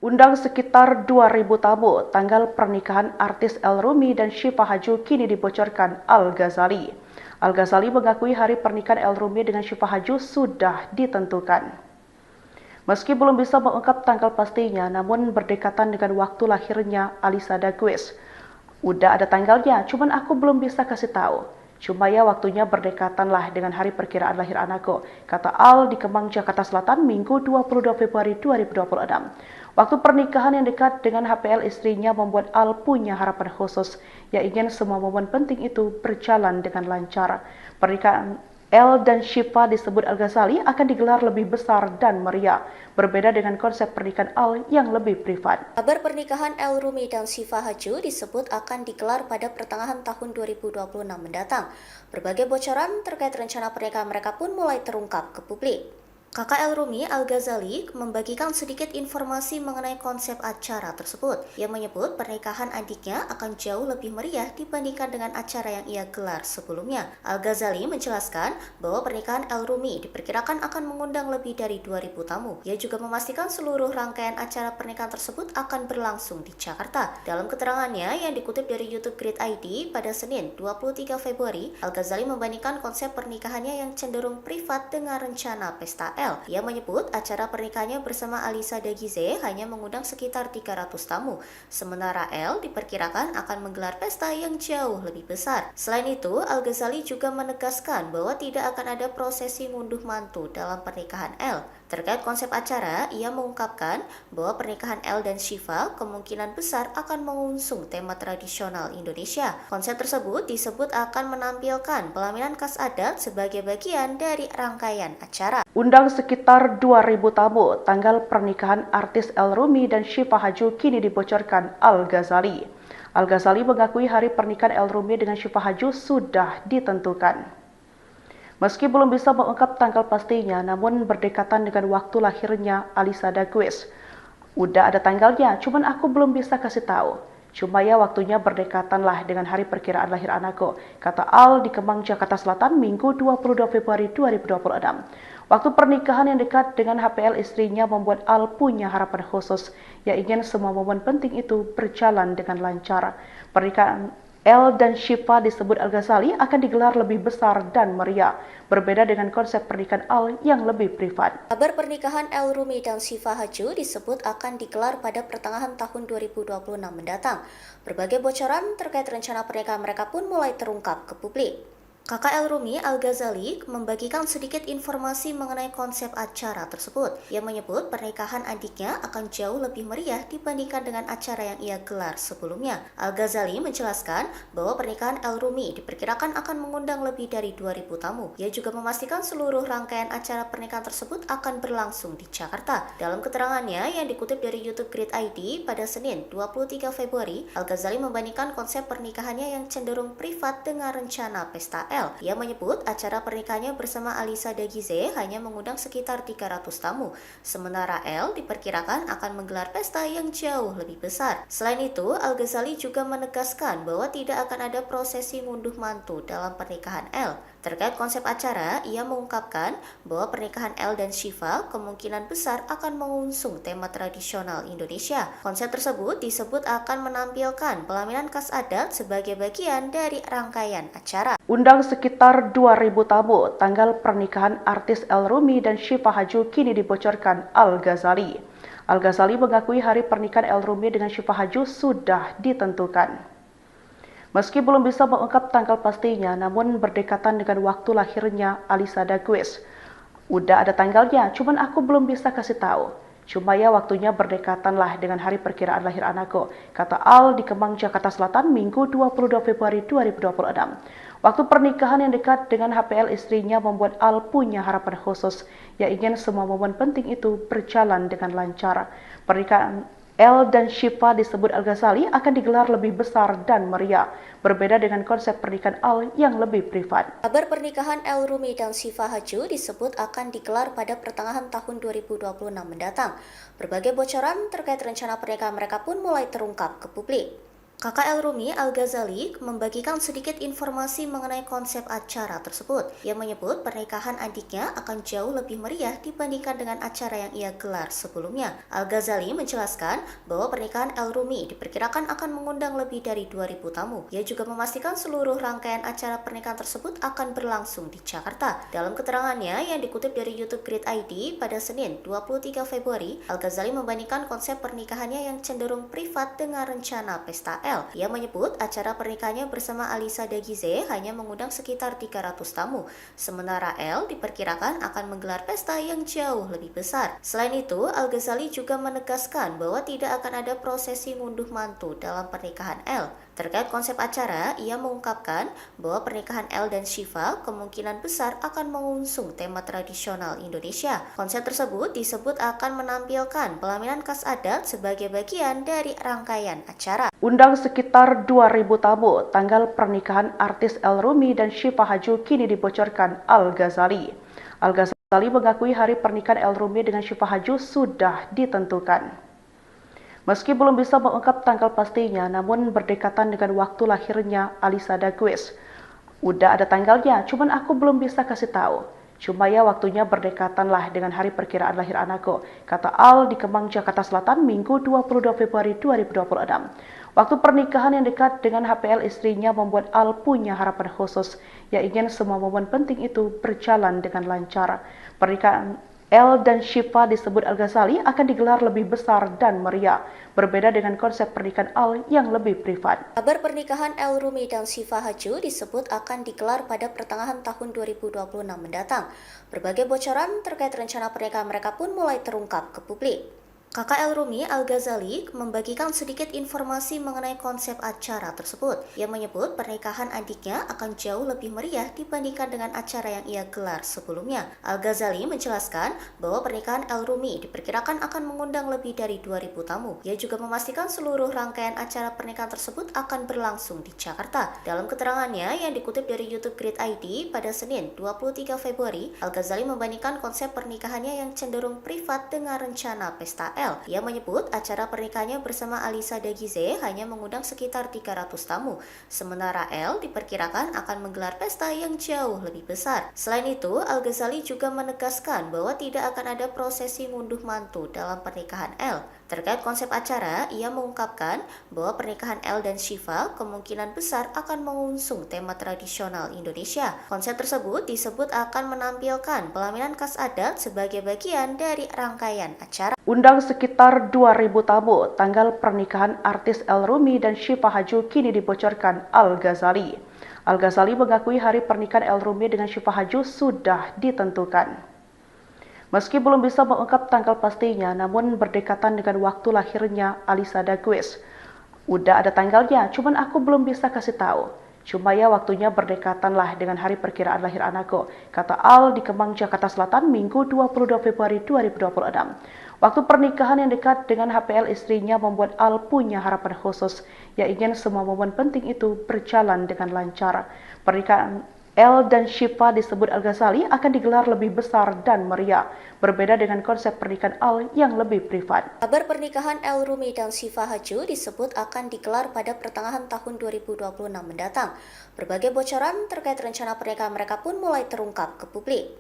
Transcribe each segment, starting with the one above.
Undang sekitar 2.000 tamu, tanggal pernikahan artis El Rumi dan Syifa Haju kini dibocorkan Al-Ghazali. Al-Ghazali mengakui hari pernikahan El Rumi dengan Syifa Haju sudah ditentukan. Meski belum bisa mengungkap tanggal pastinya, namun berdekatan dengan waktu lahirnya Alisa Dagues. Udah ada tanggalnya, cuman aku belum bisa kasih tahu. Cuma ya waktunya berdekatan lah dengan hari perkiraan lahir anakku, kata Al di Kemang, Jakarta Selatan, Minggu 22 Februari 2026. Waktu pernikahan yang dekat dengan HPL istrinya membuat Al punya harapan khusus, yang ingin semua momen penting itu berjalan dengan lancar. Pernikahan El dan Syifa disebut Al-Ghazali akan digelar lebih besar dan meriah, berbeda dengan konsep pernikahan Al yang lebih privat. Kabar pernikahan El Rumi dan Syifa Haju disebut akan digelar pada pertengahan tahun 2026 mendatang. Berbagai bocoran terkait rencana pernikahan mereka pun mulai terungkap ke publik. Kakak El Rumi, Al-Ghazali, membagikan sedikit informasi mengenai konsep acara tersebut. Ia menyebut pernikahan adiknya akan jauh lebih meriah dibandingkan dengan acara yang ia gelar sebelumnya. Al-Ghazali menjelaskan bahwa pernikahan El Rumi diperkirakan akan mengundang lebih dari 2.000 tamu. Ia juga memastikan seluruh rangkaian acara pernikahan tersebut akan berlangsung di Jakarta. Dalam keterangannya yang dikutip dari YouTube Grid ID pada Senin 23 Februari, Al-Ghazali membandingkan konsep pernikahannya yang cenderung privat dengan rencana pesta El. Ia menyebut acara pernikahannya bersama Alisa Dagize hanya mengundang sekitar 300 tamu, sementara El diperkirakan akan menggelar pesta yang jauh lebih besar. Selain itu, Al-Ghazali juga menegaskan bahwa tidak akan ada prosesi ngunduh mantu dalam pernikahan El. Terkait konsep acara, ia mengungkapkan bahwa pernikahan El dan Syifa kemungkinan besar akan mengusung tema tradisional Indonesia. Konsep tersebut disebut akan menampilkan pelaminan khas adat sebagai bagian dari rangkaian acara. Undang sekitar 2.000 tamu, tanggal pernikahan artis El Rumi dan Syifa Haju kini dibocorkan Al-Ghazali. Al-Ghazali mengakui hari pernikahan El Rumi dengan Syifa Haju sudah ditentukan. Meski belum bisa mengungkap tanggal pastinya, namun berdekatan dengan waktu lahirnya Alisa Dagues. Udah ada tanggalnya, cuman aku belum bisa kasih tahu. Cuma ya waktunya berdekatan lah dengan hari perkiraan lahir anakku, kata Al di Kemang, Jakarta Selatan, Minggu 22 Februari 2026. Waktu pernikahan yang dekat dengan HPL istrinya membuat Al punya harapan khusus, yang ingin semua momen penting itu berjalan dengan lancar. Pernikahan El dan Syifa disebut Al-Ghazali akan digelar lebih besar dan meriah, berbeda dengan konsep pernikahan Al yang lebih privat. Kabar pernikahan El Rumi dan Syifa Haju disebut akan digelar pada pertengahan tahun 2026 mendatang. Berbagai bocoran terkait rencana pernikahan mereka pun mulai terungkap ke publik. Kakak El Rumi, Al-Ghazali, membagikan sedikit informasi mengenai konsep acara tersebut. Ia menyebut pernikahan adiknya akan jauh lebih meriah dibandingkan dengan acara yang ia gelar sebelumnya. Al-Ghazali menjelaskan bahwa pernikahan El Rumi diperkirakan akan mengundang lebih dari 2.000 tamu. Ia juga memastikan seluruh rangkaian acara pernikahan tersebut akan berlangsung di Jakarta. Dalam keterangannya yang dikutip dari YouTube Grid ID pada Senin 23 Februari, Al-Ghazali membandingkan konsep pernikahannya yang cenderung privat dengan rencana pesta El. Ia menyebut acara pernikahannya bersama Alisa Dagize hanya mengundang sekitar 300 tamu, sementara El diperkirakan akan menggelar pesta yang jauh lebih besar. Selain itu, Al-Ghazali juga menegaskan bahwa tidak akan ada prosesi ngunduh mantu dalam pernikahan El. Terkait konsep acara, ia mengungkapkan bahwa pernikahan El dan Syifa kemungkinan besar akan mengusung tema tradisional Indonesia. Konsep tersebut disebut akan menampilkan pelaminan khas adat sebagai bagian dari rangkaian acara. Undang sekitar 2.000 tamu, tanggal pernikahan artis El Rumi dan Syifa Haju kini dibocorkan Al-Ghazali. Al-Ghazali mengakui hari pernikahan El Rumi dengan Syifa Haju sudah ditentukan. Meski belum bisa mengungkap tanggal pastinya, namun berdekatan dengan waktu lahirnya Alisa Dagues. Udah ada tanggalnya, cuman aku belum bisa kasih tahu. Cuma ya waktunya berdekatan lah dengan hari perkiraan lahir anakku, kata Al di Kemang, Jakarta Selatan, Minggu 22 Februari 2026. Waktu pernikahan yang dekat dengan HPL istrinya membuat Al punya harapan khusus, yang ingin semua momen penting itu berjalan dengan lancar. Pernikahan El dan Syifa disebut Al-Ghazali akan digelar lebih besar dan meriah, berbeda dengan konsep pernikahan Al yang lebih privat. Kabar pernikahan El Rumi dan Syifa Haju disebut akan digelar pada pertengahan tahun 2026 mendatang. Berbagai bocoran terkait rencana pernikahan mereka pun mulai terungkap ke publik. Kakak El Rumi Al-Ghazali membagikan sedikit informasi mengenai konsep acara tersebut. Ia menyebut pernikahan adiknya akan jauh lebih meriah dibandingkan dengan acara yang ia gelar sebelumnya. Al-Ghazali menjelaskan bahwa pernikahan El Rumi diperkirakan akan mengundang lebih dari 2.000 tamu. Ia juga memastikan seluruh rangkaian acara pernikahan tersebut akan berlangsung di Jakarta. Dalam keterangannya yang dikutip dari YouTube Grid ID pada Senin 23 Februari, Al-Ghazali membandingkan konsep pernikahannya yang cenderung privat dengan rencana pesta Ia menyebut acara pernikahannya bersama Alisa Dagize hanya mengundang sekitar 300 tamu, sementara El diperkirakan akan menggelar pesta yang jauh lebih besar. Selain itu, Al-Ghazali juga menegaskan bahwa tidak akan ada prosesi ngunduh mantu dalam pernikahan El. Terkait konsep acara, ia mengungkapkan bahwa pernikahan El dan Shiva kemungkinan besar akan mengusung tema tradisional Indonesia. Konsep tersebut disebut akan menampilkan pelaminan khas adat sebagai bagian dari rangkaian acara. Undang sekitar 2.000 tamu, tanggal pernikahan artis El Rumi dan Shiva Haju kini dibocorkan Al-Ghazali. Al-Ghazali mengakui hari pernikahan El Rumi dengan Shiva Haju sudah ditentukan. Meski belum bisa mengungkap tanggal pastinya, namun berdekatan dengan waktu lahirnya Alisa Dagize. Udah ada tanggalnya, cuman aku belum bisa kasih tahu. Cuma ya waktunya berdekatan lah dengan hari perkiraan lahir anakku, kata Al di Kemang, Jakarta Selatan, Minggu 22 Februari 2026. Waktu pernikahan yang dekat dengan HPL istrinya membuat Al punya harapan khusus, yang ingin semua momen penting itu berjalan dengan lancar. Pernikahan El dan Shiva disebut Al-Ghazali akan digelar lebih besar dan meriah, berbeda dengan konsep pernikahan Al yang lebih privat. Kabar pernikahan El Rumi dan Shiva Haju disebut akan digelar pada pertengahan tahun 2026 mendatang. Berbagai bocoran terkait rencana pernikahan mereka pun mulai terungkap ke publik. Kakak El Rumi Al-Ghazali membagikan sedikit informasi mengenai konsep acara tersebut. Ia menyebut pernikahan adiknya akan jauh lebih meriah dibandingkan dengan acara yang ia gelar sebelumnya. Al-Ghazali menjelaskan bahwa pernikahan El Rumi diperkirakan akan mengundang lebih dari 2.000 tamu. Ia juga memastikan seluruh rangkaian acara pernikahan tersebut akan berlangsung di Jakarta. Dalam keterangannya yang dikutip dari YouTube Grid ID pada Senin 23 Februari, Al-Ghazali membandingkan konsep pernikahannya yang cenderung privat dengan rencana pesta Ia menyebut acara pernikahannya bersama Alisa Dagize hanya mengundang sekitar 300 tamu, sementara El diperkirakan akan menggelar pesta yang jauh lebih besar. Selain itu, Al-Ghazali juga menegaskan bahwa tidak akan ada prosesi ngunduh mantu dalam pernikahan El. Terkait konsep acara, ia mengungkapkan bahwa pernikahan El dan Shiva kemungkinan besar akan mengusung tema tradisional Indonesia. Konsep tersebut disebut akan menampilkan pelaminan khas adat sebagai bagian dari rangkaian acara. Undang sekitar 2.000 tamu, tanggal pernikahan artis El Rumi dan Shiva Haju kini dibocorkan Al-Ghazali. Al-Ghazali mengakui hari pernikahan El Rumi dengan Shiva Haju sudah ditentukan. Meski belum bisa mengungkap tanggal pastinya, namun berdekatan dengan waktu lahirnya Alisa Dagize. Udah ada tanggalnya, cuman aku belum bisa kasih tahu. Cuma ya waktunya berdekatan lah dengan hari perkiraan lahir anakku, kata Al di Kemang, Jakarta Selatan, Minggu 22 Februari 2026. Waktu pernikahan yang dekat dengan HPL istrinya membuat Al punya harapan khusus, yang ingin semua momen penting itu berjalan dengan lancar. Pernikahan El dan Shiva disebut Al-Ghazali akan digelar lebih besar dan meriah, berbeda dengan konsep pernikahan Al yang lebih privat. Kabar pernikahan El Rumi dan Shiva Haju disebut akan digelar pada pertengahan tahun 2026 mendatang. Berbagai bocoran terkait rencana pernikahan mereka pun mulai terungkap ke publik.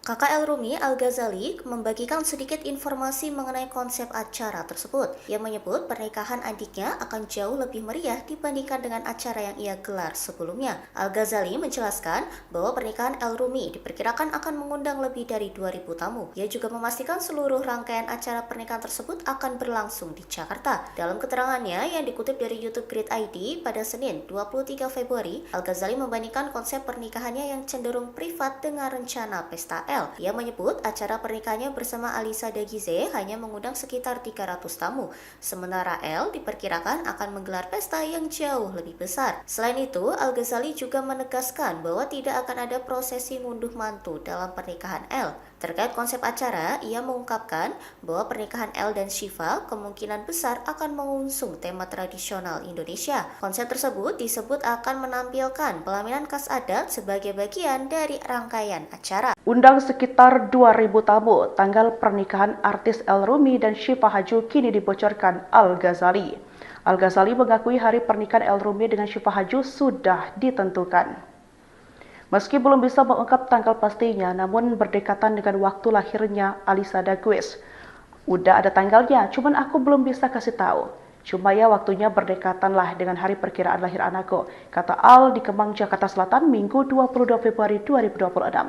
Kakak El Rumi Al-Ghazali membagikan sedikit informasi mengenai konsep acara tersebut. Ia menyebut pernikahan adiknya akan jauh lebih meriah dibandingkan dengan acara yang ia gelar sebelumnya. Al-Ghazali menjelaskan bahwa pernikahan El Rumi diperkirakan akan mengundang lebih dari 2.000 tamu. Ia juga memastikan seluruh rangkaian acara pernikahan tersebut akan berlangsung di Jakarta. Dalam keterangannya yang dikutip dari YouTube Grid ID pada Senin 23 Februari, Al-Ghazali membandingkan konsep pernikahannya yang cenderung privat dengan rencana pesta Ia menyebut acara pernikahannya bersama Alisa Dagize hanya mengundang sekitar 300 tamu, sementara El diperkirakan akan menggelar pesta yang jauh lebih besar. Selain itu, Al-Ghazali juga menegaskan bahwa tidak akan ada prosesi ngunduh mantu dalam pernikahan El. Terkait konsep acara, ia mengungkapkan bahwa pernikahan El dan Shiva kemungkinan besar akan mengusung tema tradisional Indonesia. Konsep tersebut disebut akan menampilkan pelaminan khas adat sebagai bagian dari rangkaian acara. Undang sekitar 2.000 tamu, tanggal pernikahan artis El Rumi dan Shiva Haju kini dibocorkan Al-Ghazali. Al-Ghazali mengakui hari pernikahan El Rumi dengan Syifa Haju sudah ditentukan. Meski belum bisa mengungkap tanggal pastinya, namun berdekatan dengan waktu lahirnya Alisa Dagues. Udah ada tanggalnya, cuman aku belum bisa kasih tahu. Cuma ya waktunya berdekatan lah dengan hari perkiraan lahir anakku, kata Al di Kemang, Jakarta Selatan, Minggu 22 Februari 2026.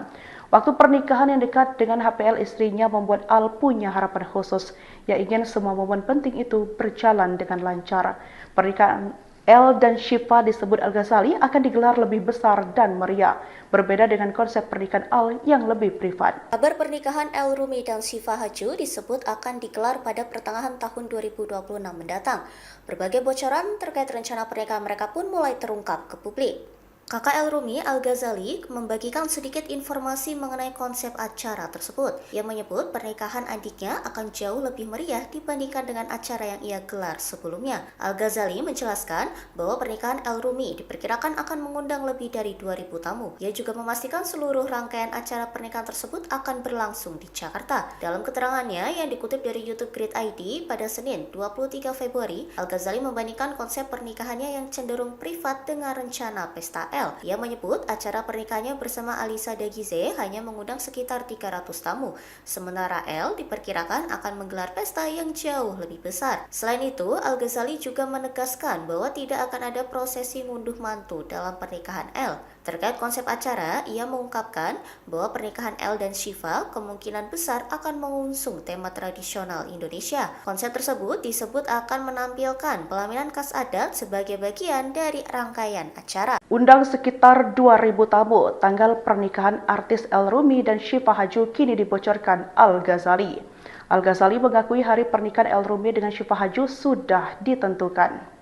Waktu pernikahan yang dekat dengan HPL istrinya membuat Al punya harapan khusus, yang ingin semua momen penting itu berjalan dengan lancar. Pernikahan El dan Syifa disebut Al-Ghazali akan digelar lebih besar dan meriah, berbeda dengan konsep pernikahan Al yang lebih privat. Kabar pernikahan El Rumi dan Syifa Haju disebut akan digelar pada pertengahan tahun 2026 mendatang. Berbagai bocoran terkait rencana pernikahan mereka pun mulai terungkap ke publik. Kakak El Rumi, Al-Ghazali, membagikan sedikit informasi mengenai konsep acara tersebut. Ia menyebut pernikahan adiknya akan jauh lebih meriah dibandingkan dengan acara yang ia gelar sebelumnya. Al-Ghazali menjelaskan bahwa pernikahan El Rumi diperkirakan akan mengundang lebih dari 2.000 tamu. Ia juga memastikan seluruh rangkaian acara pernikahan tersebut akan berlangsung di Jakarta. Dalam keterangannya yang dikutip dari YouTube Grid ID pada Senin 23 Februari, Al-Ghazali membandingkan konsep pernikahannya yang cenderung privat dengan rencana pesta El. Ia menyebut acara pernikahannya bersama Alisa Dagize hanya mengundang sekitar 300 tamu, sementara El diperkirakan akan menggelar pesta yang jauh lebih besar. Selain itu, Al-Ghazali juga menegaskan bahwa tidak akan ada prosesi ngunduh mantu dalam pernikahan El. Terkait konsep acara, ia mengungkapkan bahwa pernikahan El dan Syifa kemungkinan besar akan mengusung tema tradisional Indonesia. Konsep tersebut disebut akan menampilkan pelaminan khas adat sebagai bagian dari rangkaian acara. Undang sekitar 2.000 tamu, tanggal pernikahan artis El Rumi dan Syifa Haju kini dibocorkan Al-Ghazali. Al-Ghazali mengakui hari pernikahan El Rumi dengan Syifa Haju sudah ditentukan.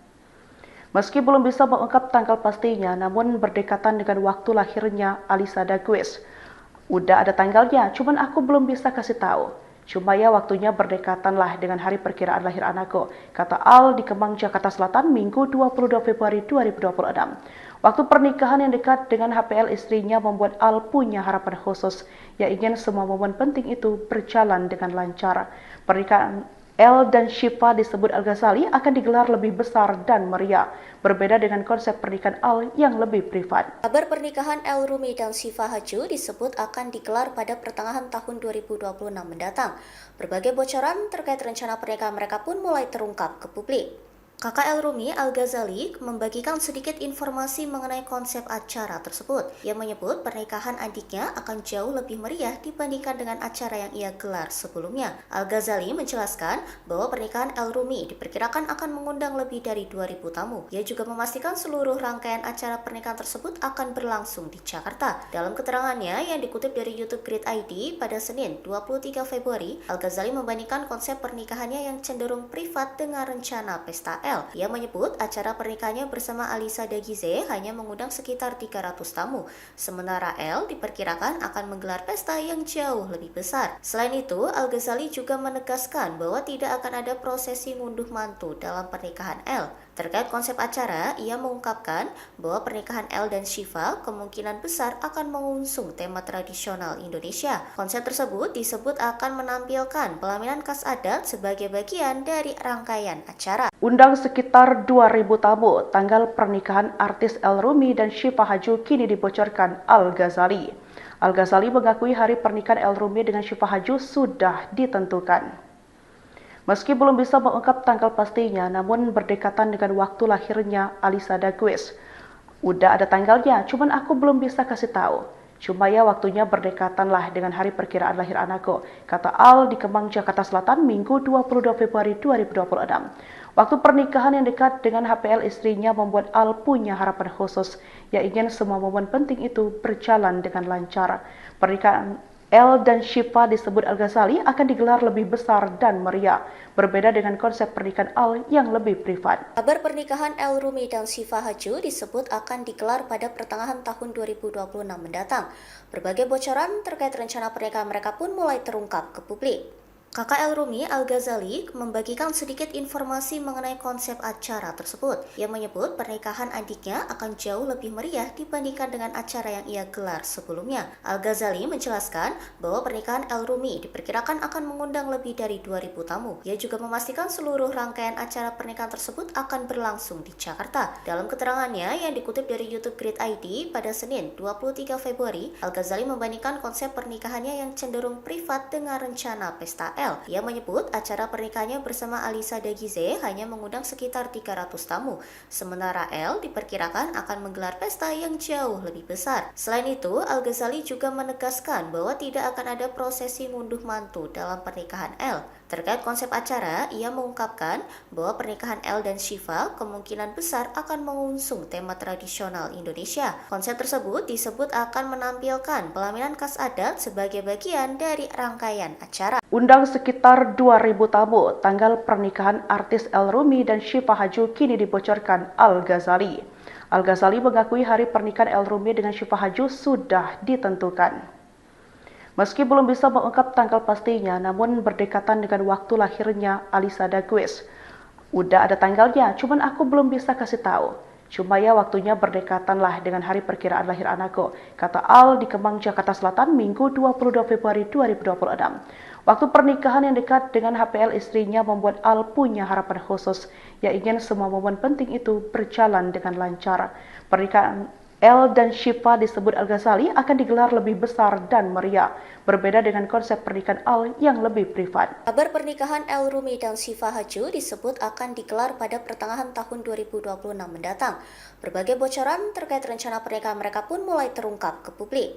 Meski belum bisa mengungkap tanggal pastinya, namun berdekatan dengan waktu lahirnya Alisa Dagues. Udah ada tanggalnya, cuman aku belum bisa kasih tahu. Cuma ya waktunya berdekatan lah dengan hari perkiraan lahir anakku, kata Al di Kemang, Jakarta Selatan, Minggu 22 Februari 2026. Waktu pernikahan yang dekat dengan HPL istrinya membuat Al punya harapan khusus, yang ingin semua momen penting itu berjalan dengan lancar. Pernikahan El dan Syifa disebut Al-Ghazali akan digelar lebih besar dan meriah, berbeda dengan konsep pernikahan Al yang lebih privat. Kabar pernikahan El Rumi dan Syifa Haju disebut akan digelar pada pertengahan tahun 2026 mendatang. Berbagai bocoran terkait rencana pernikahan mereka pun mulai terungkap ke publik. Kakak El Rumi, Al-Ghazali, membagikan sedikit informasi mengenai konsep acara tersebut. Ia menyebut pernikahan adiknya akan jauh lebih meriah dibandingkan dengan acara yang ia gelar sebelumnya. Al-Ghazali menjelaskan bahwa pernikahan El Rumi diperkirakan akan mengundang lebih dari 2.000 tamu. Ia juga memastikan seluruh rangkaian acara pernikahan tersebut akan berlangsung di Jakarta. Dalam keterangannya yang dikutip dari YouTube Grid ID pada Senin 23 Februari, Al-Ghazali membandingkan konsep pernikahannya yang cenderung privat dengan rencana pesta El. Ia menyebut acara pernikahannya bersama Alisa Dagize hanya mengundang sekitar 300 tamu, sementara El diperkirakan akan menggelar pesta yang jauh lebih besar. Selain itu, Al-Ghazali juga menegaskan bahwa tidak akan ada prosesi ngunduh mantu dalam pernikahan El. Terkait konsep acara, ia mengungkapkan bahwa pernikahan El dan Syifa kemungkinan besar akan mengusung tema tradisional Indonesia. Konsep tersebut disebut akan menampilkan pelaminan khas adat sebagai bagian dari rangkaian acara. Undang sekitar 2.000 tamu, tanggal pernikahan artis El Rumi dan Syifa Haju kini dibocorkan Al-Ghazali. Al-Ghazali mengakui hari pernikahan El Rumi dengan Syifa Haju sudah ditentukan. Meski belum bisa mengungkap tanggal pastinya, namun berdekatan dengan waktu lahirnya Alisa Dagues. Udah ada tanggalnya, cuman aku belum bisa kasih tahu. Cuma ya waktunya berdekatan lah dengan hari perkiraan lahir anakku, kata Al di Kemang, Jakarta Selatan, Minggu 22 Februari 2026. Waktu pernikahan yang dekat dengan HPL istrinya membuat Al punya harapan khusus, yang ingin semua momen penting itu berjalan dengan lancar. Pernikahan El dan Syifa disebut Al-Ghazali akan digelar lebih besar dan meriah, berbeda dengan konsep pernikahan Al yang lebih privat. Kabar pernikahan El Rumi dan Syifa Haju disebut akan digelar pada pertengahan tahun 2026 mendatang. Berbagai bocoran terkait rencana pernikahan mereka pun mulai terungkap ke publik. Kakak El Rumi Al-Ghazali membagikan sedikit informasi mengenai konsep acara tersebut. Ia menyebut pernikahan adiknya akan jauh lebih meriah dibandingkan dengan acara yang ia gelar sebelumnya. Al-Ghazali menjelaskan bahwa pernikahan El Rumi diperkirakan akan mengundang lebih dari 2.000 tamu. Ia juga memastikan seluruh rangkaian acara pernikahan tersebut akan berlangsung di Jakarta. Dalam keterangannya yang dikutip dari YouTube Grid ID pada Senin 23 Februari, Al-Ghazali membandingkan konsep pernikahannya yang cenderung privat dengan rencana pesta L. Ia menyebut acara pernikahannya bersama Alisa Dagize hanya mengundang sekitar 300 tamu, sementara L diperkirakan akan menggelar pesta yang jauh lebih besar. Selain itu, Al-Ghazali juga menegaskan bahwa tidak akan ada prosesi ngunduh mantu dalam pernikahan L. Terkait konsep acara, ia mengungkapkan bahwa pernikahan El dan Shiva kemungkinan besar akan mengusung tema tradisional Indonesia. Konsep tersebut disebut akan menampilkan pelaminan khas adat sebagai bagian dari rangkaian acara. Undang sekitar 2.000 tamu, tanggal pernikahan artis El Rumi dan Shiva Haju kini dibocorkan Al-Ghazali. Al-Ghazali mengakui hari pernikahan El Rumi dengan Shiva Haju sudah ditentukan. Meski belum bisa mengungkap tanggal pastinya, namun berdekatan dengan waktu lahirnya Alisa Dagize. Udah ada tanggalnya, cuman aku belum bisa kasih tahu. Cuma ya waktunya berdekatan lah dengan hari perkiraan lahir anakku, kata Al di Kemang, Jakarta Selatan, Minggu 22 Februari 2026. Waktu pernikahan yang dekat dengan HPL istrinya membuat Al punya harapan khusus, yang ingin semua momen penting itu berjalan dengan lancar. Pernikahan El dan Shiva disebut Al-Ghazali akan digelar lebih besar dan meriah, berbeda dengan konsep pernikahan Al yang lebih privat. Kabar pernikahan El Rumi dan Shiva Haju disebut akan digelar pada pertengahan tahun 2026 mendatang. Berbagai bocoran terkait rencana pernikahan mereka pun mulai terungkap ke publik.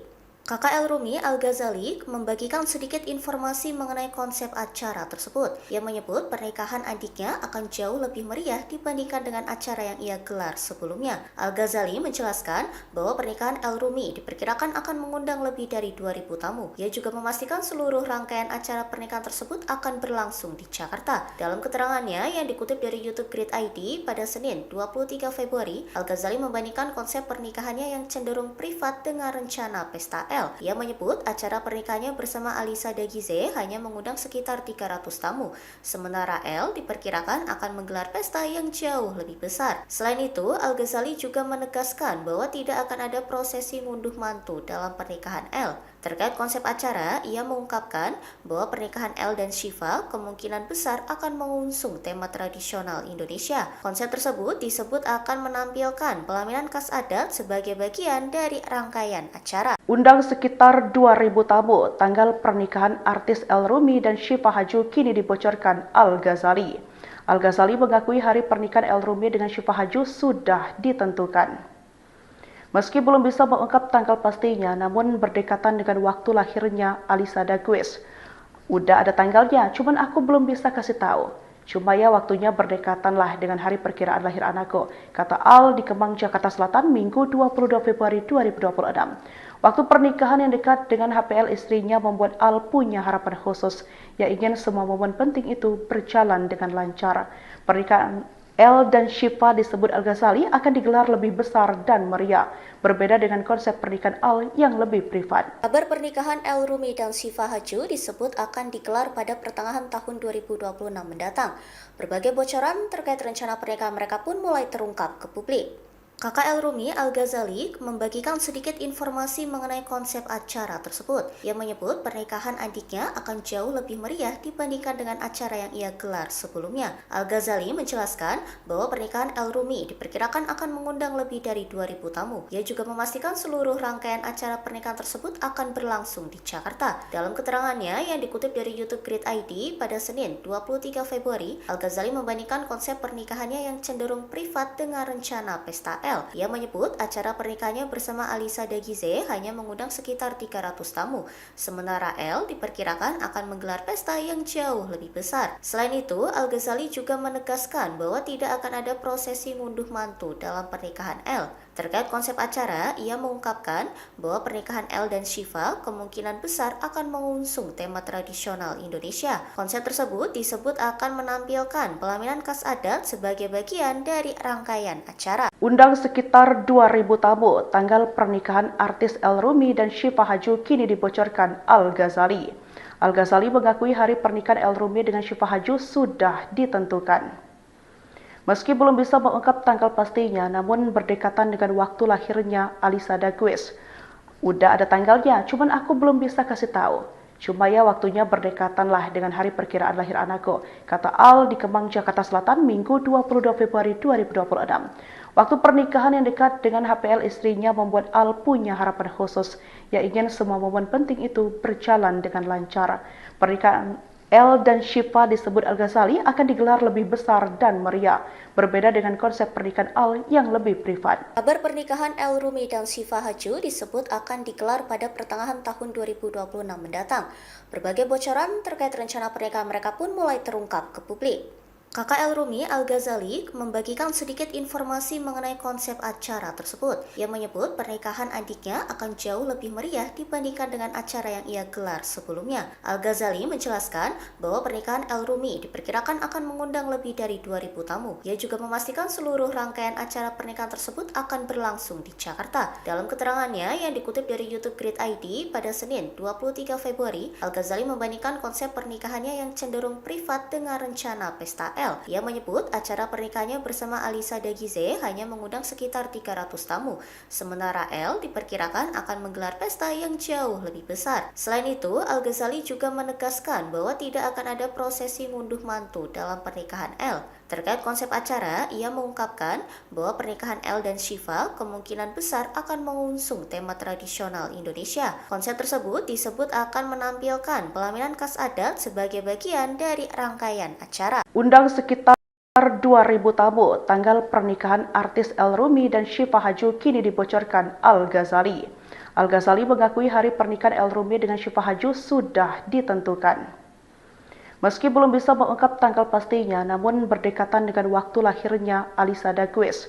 Kakak El Rumi Al-Ghazali membagikan sedikit informasi mengenai konsep acara tersebut. Ia menyebut pernikahan adiknya akan jauh lebih meriah dibandingkan dengan acara yang ia gelar sebelumnya. Al-Ghazali menjelaskan bahwa pernikahan El Rumi diperkirakan akan mengundang lebih dari 2.000 tamu. Ia juga memastikan seluruh rangkaian acara pernikahan tersebut akan berlangsung di Jakarta. Dalam keterangannya yang dikutip dari YouTube Grid ID pada Senin 23 Februari, Al-Ghazali membandingkan konsep pernikahannya yang cenderung privat dengan rencana pesta L. Ia menyebut acara pernikahannya bersama Alisa Dagize hanya mengundang sekitar 300 tamu, sementara L diperkirakan akan menggelar pesta yang jauh lebih besar. Selain itu, Al-Ghazali juga menegaskan bahwa tidak akan ada prosesi ngunduh mantu dalam pernikahan L. Terkait konsep acara, ia mengungkapkan bahwa pernikahan El dan Shiva kemungkinan besar akan mengusung tema tradisional Indonesia. Konsep tersebut disebut akan menampilkan pelaminan khas adat sebagai bagian dari rangkaian acara. Undang sekitar 2.000 tamu, tanggal pernikahan artis El Rumi dan Shiva Haju kini dibocorkan Al-Ghazali. Al-Ghazali mengakui hari pernikahan El Rumi dengan Shiva Haju sudah ditentukan. Meski belum bisa mengungkap tanggal pastinya, namun berdekatan dengan waktu lahirnya Alisa Dagize. Udah ada tanggalnya, cuman aku belum bisa kasih tahu. Cuma ya waktunya berdekatan lah dengan hari perkiraan lahir anakku, kata Al di Kemang, Jakarta Selatan, Minggu 22 Februari 2026. Waktu pernikahan yang dekat dengan HPL istrinya membuat Al punya harapan khusus, yang ingin semua momen penting itu berjalan dengan lancar. Pernikahan El dan Shiva disebut Al-Ghazali akan digelar lebih besar dan meriah, berbeda dengan konsep pernikahan Al yang lebih privat. Kabar pernikahan El Rumi dan Shiva Haju disebut akan digelar pada pertengahan tahun 2026 mendatang. Berbagai bocoran terkait rencana pernikahan mereka pun mulai terungkap ke publik. Kakak El Rumi Al-Ghazali membagikan sedikit informasi mengenai konsep acara tersebut. Ia menyebut pernikahan adiknya akan jauh lebih meriah dibandingkan dengan acara yang ia gelar sebelumnya. Al-Ghazali menjelaskan bahwa pernikahan El Rumi diperkirakan akan mengundang lebih dari 2.000 tamu. Ia juga memastikan seluruh rangkaian acara pernikahan tersebut akan berlangsung di Jakarta. Dalam keterangannya yang dikutip dari YouTube Grid ID pada Senin 23 Februari, Al-Ghazali membandingkan konsep pernikahannya yang cenderung privat dengan rencana pesta L. Ia menyebut acara pernikahannya bersama Alisa Dagize hanya mengundang sekitar 300 tamu, sementara L diperkirakan akan menggelar pesta yang jauh lebih besar. Selain itu, Al-Ghazali juga menegaskan bahwa tidak akan ada prosesi ngunduh mantu dalam pernikahan L. Terkait konsep acara, ia mengungkapkan bahwa pernikahan El dan Shiva kemungkinan besar akan mengusung tema tradisional Indonesia. Konsep tersebut disebut akan menampilkan pelaminan khas adat sebagai bagian dari rangkaian acara. Undang sekitar 2.000 tamu, tanggal pernikahan artis El Rumi dan Shiva Haju kini dibocorkan Al-Ghazali. Al-Ghazali mengakui hari pernikahan El-Rumi dengan Syifa Haju sudah ditentukan. Meski belum bisa mengungkap tanggal pastinya, namun berdekatan dengan waktu lahirnya Alisa Dagues. Udah ada tanggalnya, cuman aku belum bisa kasih tahu. Cuma ya waktunya berdekatan lah dengan hari perkiraan lahir anakku, kata Al di Kemang, Jakarta Selatan, Minggu 22 Februari 2026. Waktu pernikahan yang dekat dengan HPL istrinya membuat Al punya harapan khusus, yang ingin semua momen penting itu berjalan dengan lancar. Pernikahan El dan Syifa disebut Al-Ghazali akan digelar lebih besar dan meriah, berbeda dengan konsep pernikahan Al yang lebih privat. Kabar pernikahan El-Rumi dan Syifa Haju disebut akan digelar pada pertengahan tahun 2026 mendatang. Berbagai bocoran terkait rencana pernikahan mereka pun mulai terungkap ke publik. Kakak El-Rumi, Al-Ghazali, membagikan sedikit informasi mengenai konsep acara tersebut. Ia menyebut pernikahan adiknya akan jauh lebih meriah dibandingkan dengan acara yang ia gelar sebelumnya. Al-Ghazali menjelaskan bahwa pernikahan El-Rumi diperkirakan akan mengundang lebih dari 2.000 tamu. Ia juga memastikan seluruh rangkaian acara pernikahan tersebut akan berlangsung di Jakarta. Dalam keterangannya yang dikutip dari YouTube Grid ID pada Senin 23 Februari, Al-Ghazali membandingkan konsep pernikahannya yang cenderung privat dengan rencana pesta El. Ia menyebut acara pernikahannya bersama Alisa Dagize hanya mengundang sekitar 300 tamu, sementara El diperkirakan akan menggelar pesta yang jauh lebih besar. Selain itu, Al-Ghazali juga menegaskan bahwa tidak akan ada prosesi ngunduh mantu dalam pernikahan El. Terkait konsep acara, ia mengungkapkan bahwa pernikahan El dan Syifa kemungkinan besar akan mengusung tema tradisional Indonesia. Konsep tersebut disebut akan menampilkan pelaminan khas adat sebagai bagian dari rangkaian acara. Undang sekitar 2.000 tamu, tanggal pernikahan artis El-Rumi dan Syifa Haju kini dibocorkan Al-Ghazali. Al-Ghazali mengakui hari pernikahan El-Rumi dengan Syifa Haju sudah ditentukan. Meski belum bisa mengungkap tanggal pastinya, namun berdekatan dengan waktu lahirnya Alisa Dagues.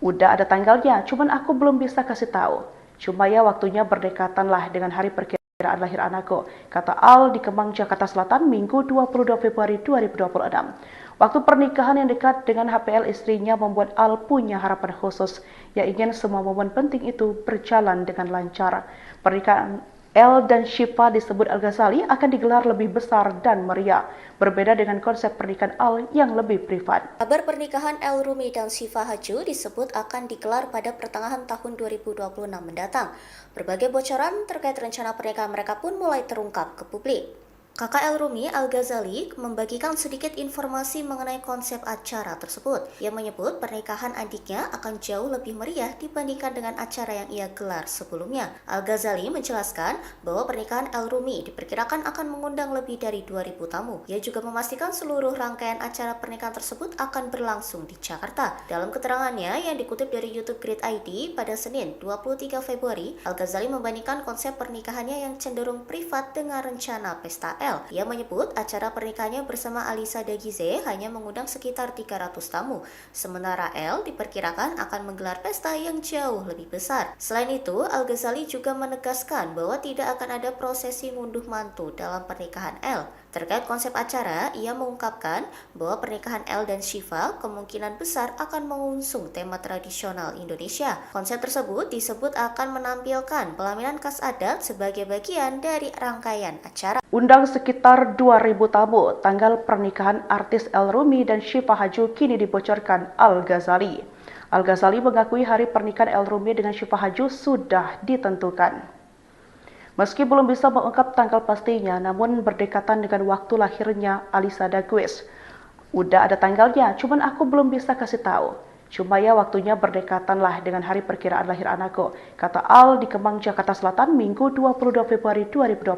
Udah ada tanggalnya, cuman aku belum bisa kasih tahu. Cuma ya waktunya berdekatan lah dengan hari perkiraan lahir anakku, kata Al di Kemang, Jakarta Selatan, Minggu 22 Februari 2026. Waktu pernikahan yang dekat dengan HPL istrinya membuat Al punya harapan khusus, yang ingin semua momen penting itu berjalan dengan lancar. Pernikahan El dan Syifa disebut Al-Ghazali akan digelar lebih besar dan meriah, berbeda dengan konsep pernikahan Al yang lebih privat. Kabar pernikahan El-Rumi dan Syifa Haju disebut akan digelar pada pertengahan tahun 2026 mendatang. Berbagai bocoran terkait rencana pernikahan mereka pun mulai terungkap ke publik. Kakak El-Rumi, Al-Ghazali, membagikan sedikit informasi mengenai konsep acara tersebut. Ia menyebut pernikahan adiknya akan jauh lebih meriah dibandingkan dengan acara yang ia gelar sebelumnya. Al-Ghazali menjelaskan bahwa pernikahan El-Rumi diperkirakan akan mengundang lebih dari 2.000 tamu. Ia juga memastikan seluruh rangkaian acara pernikahan tersebut akan berlangsung di Jakarta. Dalam keterangannya yang dikutip dari YouTube Grid ID pada Senin 23 Februari, Al-Ghazali membandingkan konsep pernikahannya yang cenderung privat dengan rencana pesta El. Ia menyebut acara pernikahannya bersama Alisa Dagize hanya mengundang sekitar 300 tamu, sementara El diperkirakan akan menggelar pesta yang jauh lebih besar. Selain itu, Al-Ghazali juga menegaskan bahwa tidak akan ada prosesi ngunduh mantu dalam pernikahan El. Terkait konsep acara, ia mengungkapkan bahwa pernikahan El dan Syifa kemungkinan besar akan mengusung tema tradisional Indonesia. Konsep tersebut disebut akan menampilkan pelaminan khas adat sebagai bagian dari rangkaian acara. Undang sekitar 2.000 tamu, tanggal pernikahan artis El-Rumi dan Syifa Haju kini dibocorkan Al-Ghazali. Al-Ghazali mengakui hari pernikahan El-Rumi dengan Syifa Haju sudah ditentukan. Meski belum bisa mengungkap tanggal pastinya, namun berdekatan dengan waktu lahirnya Alisa Dagues. Udah ada tanggalnya, cuman aku belum bisa kasih tahu. Cuma ya waktunya berdekatan lah dengan hari perkiraan lahir anakku, kata Al di Kemang, Jakarta Selatan, Minggu 22 Februari 2026.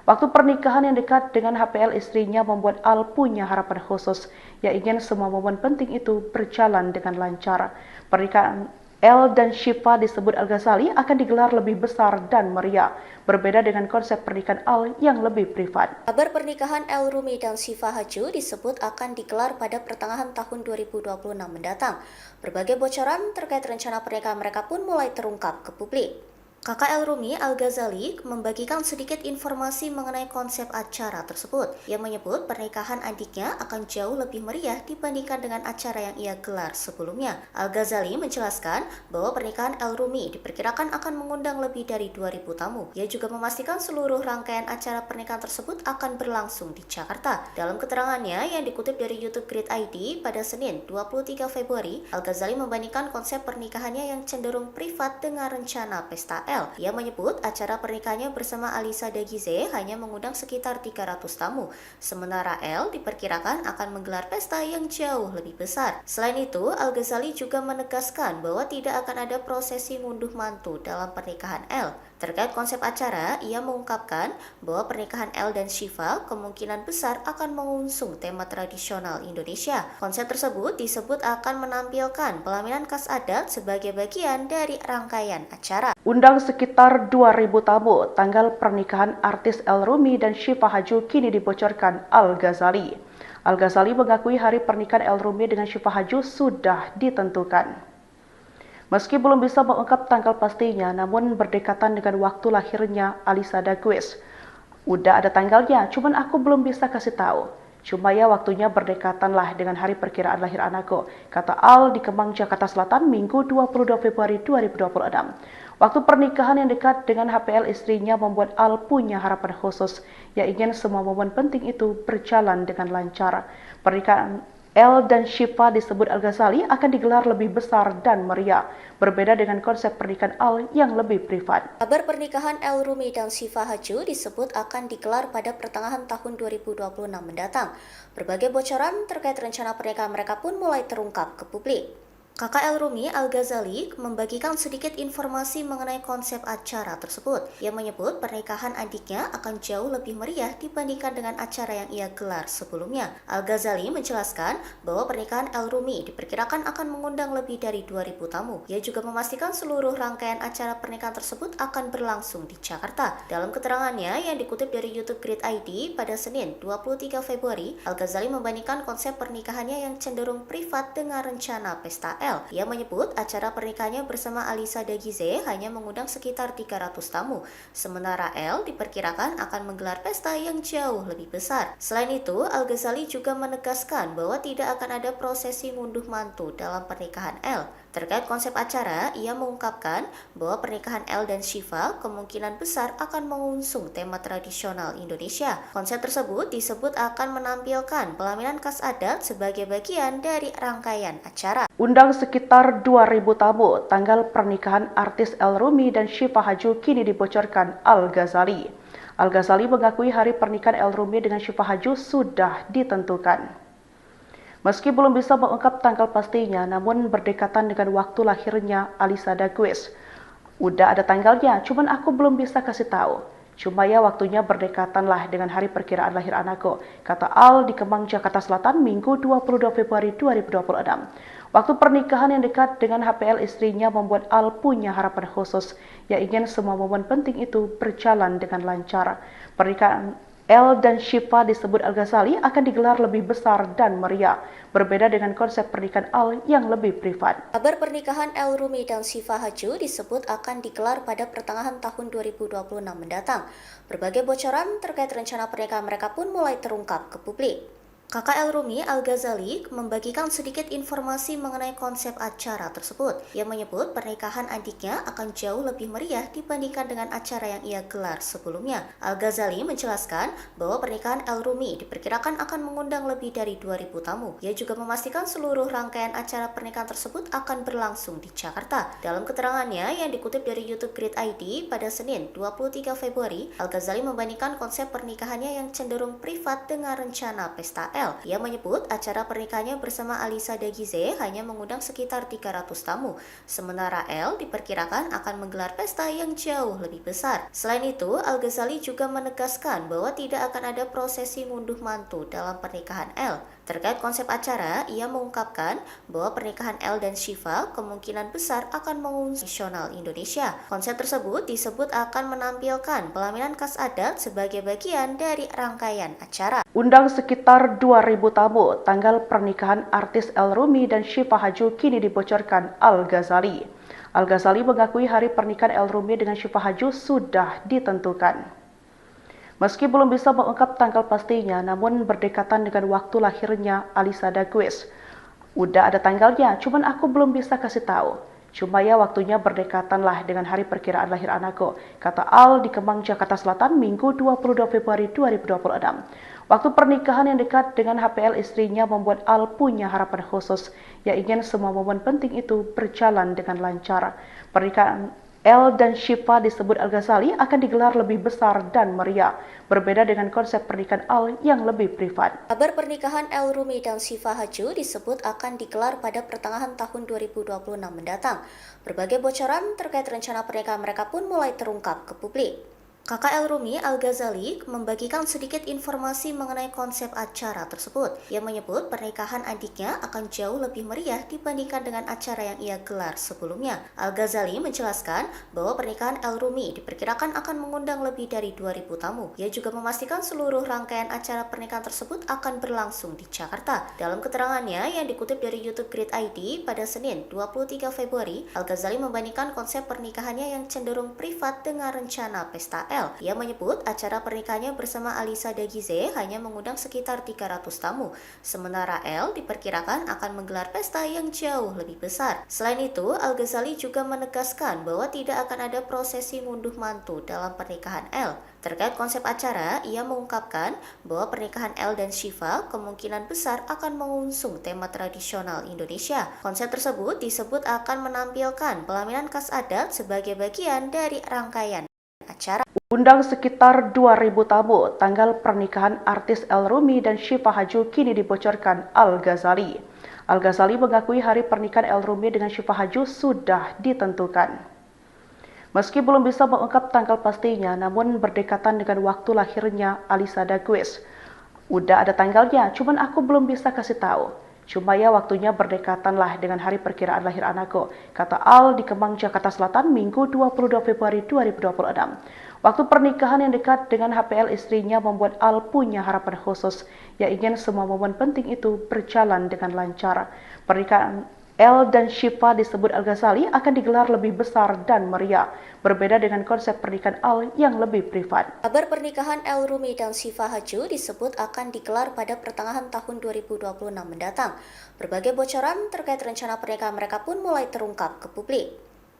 Waktu pernikahan yang dekat dengan HPL istrinya membuat Al punya harapan khusus, yang ingin semua momen penting itu berjalan dengan lancar. Pernikahan El dan Syifa disebut Al-Ghazali akan digelar lebih besar dan meriah, berbeda dengan konsep pernikahan Al yang lebih privat. Kabar pernikahan El-Rumi dan Syifa Haju disebut akan digelar pada pertengahan tahun 2026 mendatang. Berbagai bocoran terkait rencana pernikahan mereka pun mulai terungkap ke publik. Kakak El Rumi Al-Ghazali membagikan sedikit informasi mengenai konsep acara tersebut. Ia menyebut pernikahan adiknya akan jauh lebih meriah dibandingkan dengan acara yang ia gelar sebelumnya. Al-Ghazali menjelaskan bahwa pernikahan El Rumi diperkirakan akan mengundang lebih dari 2.000 tamu. Ia juga memastikan seluruh rangkaian acara pernikahan tersebut akan berlangsung di Jakarta. Dalam keterangannya yang dikutip dari YouTube Grid ID pada Senin 23 Februari, Al-Ghazali membandingkan konsep pernikahannya yang cenderung privat dengan rencana pesta Ia menyebut acara pernikahannya bersama Alisa Dagize hanya mengundang sekitar 300 tamu, sementara El diperkirakan akan menggelar pesta yang jauh lebih besar. Selain itu, Al-Ghazali juga menegaskan bahwa tidak akan ada prosesi ngunduh mantu dalam pernikahan El. Terkait konsep acara, ia mengungkapkan bahwa pernikahan El dan Shiva kemungkinan besar akan mengusung tema tradisional Indonesia. Konsep tersebut disebut akan menampilkan pelaminan khas adat sebagai bagian dari rangkaian acara. Undang sekitar 2.000 tamu, tanggal pernikahan artis El Rumi dan Shiva Haju kini dibocorkan Al-Ghazali. Al-Ghazali mengakui hari pernikahan El Rumi dengan Shiva Haju sudah ditentukan. Meski belum bisa mengungkap tanggal pastinya, namun berdekatan dengan waktu lahirnya Alisa Dagize. Udah ada tanggalnya, cuman aku belum bisa kasih tahu. Cuma ya waktunya berdekatan lah dengan hari perkiraan lahir anakku, kata Al di Kemang, Jakarta Selatan, Minggu 22 Februari 2026. Waktu pernikahan yang dekat dengan HPL istrinya membuat Al punya harapan khusus, yang ingin semua momen penting itu berjalan dengan lancar. Pernikahan El dan Shiva disebut Al-Ghazali akan digelar lebih besar dan meriah, berbeda dengan konsep pernikahan Al yang lebih privat. Kabar pernikahan El Rumi dan Shiva Haju disebut akan digelar pada pertengahan tahun 2026 mendatang. Berbagai bocoran terkait rencana pernikahan mereka pun mulai terungkap ke publik. Kakak El Rumi Al-Ghazali membagikan sedikit informasi mengenai konsep acara tersebut. Ia menyebut pernikahan adiknya akan jauh lebih meriah dibandingkan dengan acara yang ia gelar sebelumnya. Al-Ghazali menjelaskan bahwa pernikahan El Rumi diperkirakan akan mengundang lebih dari 2.000 tamu. Ia juga memastikan seluruh rangkaian acara pernikahan tersebut akan berlangsung di Jakarta. Dalam keterangannya yang dikutip dari YouTube Grid ID pada Senin 23 Februari, Al-Ghazali membandingkan konsep pernikahannya yang cenderung privat dengan rencana pesta Ia menyebut acara pernikahannya bersama Alisa Dagize hanya mengundang sekitar 300 tamu, sementara El diperkirakan akan menggelar pesta yang jauh lebih besar. Selain itu, Al-Ghazali juga menegaskan bahwa tidak akan ada prosesi ngunduh mantu dalam pernikahan El. Terkait konsep acara, ia mengungkapkan bahwa pernikahan El dan Shiva kemungkinan besar akan mengusung tema tradisional Indonesia. Konsep tersebut disebut akan menampilkan pelaminan khas adat sebagai bagian dari rangkaian acara. Undang sekitar 2.000 tamu, tanggal pernikahan artis El Rumi dan Shiva Haju kini dibocorkan Al-Ghazali. Al-Ghazali mengakui hari pernikahan El Rumi dengan Shiva Haju sudah ditentukan. Meski belum bisa mengungkap tanggal pastinya, namun berdekatan dengan waktu lahirnya Alisa Dagize. Udah ada tanggalnya, cuman aku belum bisa kasih tahu. Cuma ya waktunya berdekatan lah dengan hari perkiraan lahir anakku, kata Al di Kemang, Jakarta Selatan, Minggu 22 Februari 2026. Waktu pernikahan yang dekat dengan HPL istrinya membuat Al punya harapan khusus, yang ingin semua momen penting itu berjalan dengan lancar. Pernikahan El dan Shiva disebut Al-Ghazali akan digelar lebih besar dan meriah, berbeda dengan konsep pernikahan Al yang lebih privat. Kabar pernikahan El Rumi dan Shiva Haju disebut akan digelar pada pertengahan tahun 2026 mendatang. Berbagai bocoran terkait rencana pernikahan mereka pun mulai terungkap ke publik. Kakak El Rumi Al-Ghazali membagikan sedikit informasi mengenai konsep acara tersebut. Ia menyebut pernikahan adiknya akan jauh lebih meriah dibandingkan dengan acara yang ia gelar sebelumnya. Al-Ghazali menjelaskan bahwa pernikahan El Rumi diperkirakan akan mengundang lebih dari 2.000 tamu. Ia juga memastikan seluruh rangkaian acara pernikahan tersebut akan berlangsung di Jakarta. Dalam keterangannya yang dikutip dari YouTube Grid ID pada Senin 23 Februari, Al-Ghazali membandingkan konsep pernikahannya yang cenderung privat dengan rencana pesta Ia menyebut acara pernikahannya bersama Alisa Dagize hanya mengundang sekitar 300 tamu, sementara El diperkirakan akan menggelar pesta yang jauh lebih besar. Selain itu, Al-Ghazali juga menegaskan bahwa tidak akan ada prosesi ngunduh mantu dalam pernikahan El. Terkait konsep acara, ia mengungkapkan bahwa pernikahan El dan Shiva kemungkinan besar akan mengusung nasional Indonesia. Konsep tersebut disebut akan menampilkan pelaminan khas adat sebagai bagian dari rangkaian acara. Undang sekitar 2.000 tamu, tanggal pernikahan artis El Rumi dan Shiva Haju kini dibocorkan Al-Ghazali. Al-Ghazali mengakui hari pernikahan El Rumi dengan Syifa Haju sudah ditentukan. Meski belum bisa mengungkap tanggal pastinya, namun berdekatan dengan waktu lahirnya Alisa Dagues. Udah ada tanggalnya, cuman aku belum bisa kasih tahu. Cuma ya waktunya berdekatan lah dengan hari perkiraan lahir anakku, kata Al di Kemang, Jakarta Selatan, Minggu 22 Februari 2026. Waktu pernikahan yang dekat dengan HPL istrinya membuat Al punya harapan khusus, yang ingin semua momen penting itu berjalan dengan lancar. Pernikahan El dan Syifa disebut Al-Ghazali akan digelar lebih besar dan meriah, berbeda dengan konsep pernikahan Al yang lebih privat. Kabar pernikahan El Rumi dan Syifa Haju disebut akan digelar pada pertengahan tahun 2026 mendatang. Berbagai bocoran terkait rencana pernikahan mereka pun mulai terungkap ke publik. Kakak El Rumi, Al-Ghazali, membagikan sedikit informasi mengenai konsep acara tersebut. Ia menyebut pernikahan adiknya akan jauh lebih meriah dibandingkan dengan acara yang ia gelar sebelumnya. Al-Ghazali menjelaskan bahwa pernikahan El Rumi diperkirakan akan mengundang lebih dari 2.000 tamu. Ia juga memastikan seluruh rangkaian acara pernikahan tersebut akan berlangsung di Jakarta. Dalam keterangannya yang dikutip dari YouTube Grid ID pada Senin 23 Februari, Al-Ghazali membandingkan konsep pernikahannya yang cenderung privat dengan rencana pesta L. Ia menyebut acara pernikahannya bersama Alisa Dagize hanya mengundang sekitar 300 tamu, sementara L diperkirakan akan menggelar pesta yang jauh lebih besar. Selain itu, Al-Ghazali juga menegaskan bahwa tidak akan ada prosesi ngunduh mantu dalam pernikahan L. Terkait konsep acara, ia mengungkapkan bahwa pernikahan El dan Syifa kemungkinan besar akan mengusung tema tradisional Indonesia. Konsep tersebut disebut akan menampilkan pelaminan khas adat sebagai bagian dari rangkaian acara. Undang sekitar 2.000 tamu, tanggal pernikahan artis El Rumi dan Syifa Haju kini dibocorkan Al-Ghazali. Al-Ghazali mengakui hari pernikahan El Rumi dengan Syifa Haju sudah ditentukan. Meski belum bisa mengungkap tanggal pastinya, namun berdekatan dengan waktu lahirnya Alisa Dagues. Udah ada tanggalnya, cuman aku belum bisa kasih tahu. Cuma ya waktunya berdekatan lah dengan hari perkiraan lahir anakku, kata Al di Kemang, Jakarta Selatan, Minggu 22 Februari 2026. Waktu pernikahan yang dekat dengan HPL istrinya membuat Al punya harapan khusus, yang ingin semua momen penting itu berjalan dengan lancar. Pernikahan El dan Syifa disebut Al-Ghazali akan digelar lebih besar dan meriah, berbeda dengan konsep pernikahan Al yang lebih privat. Kabar pernikahan El Rumi dan Syifa Haju disebut akan digelar pada pertengahan tahun 2026 mendatang. Berbagai bocoran terkait rencana pernikahan mereka pun mulai terungkap ke publik.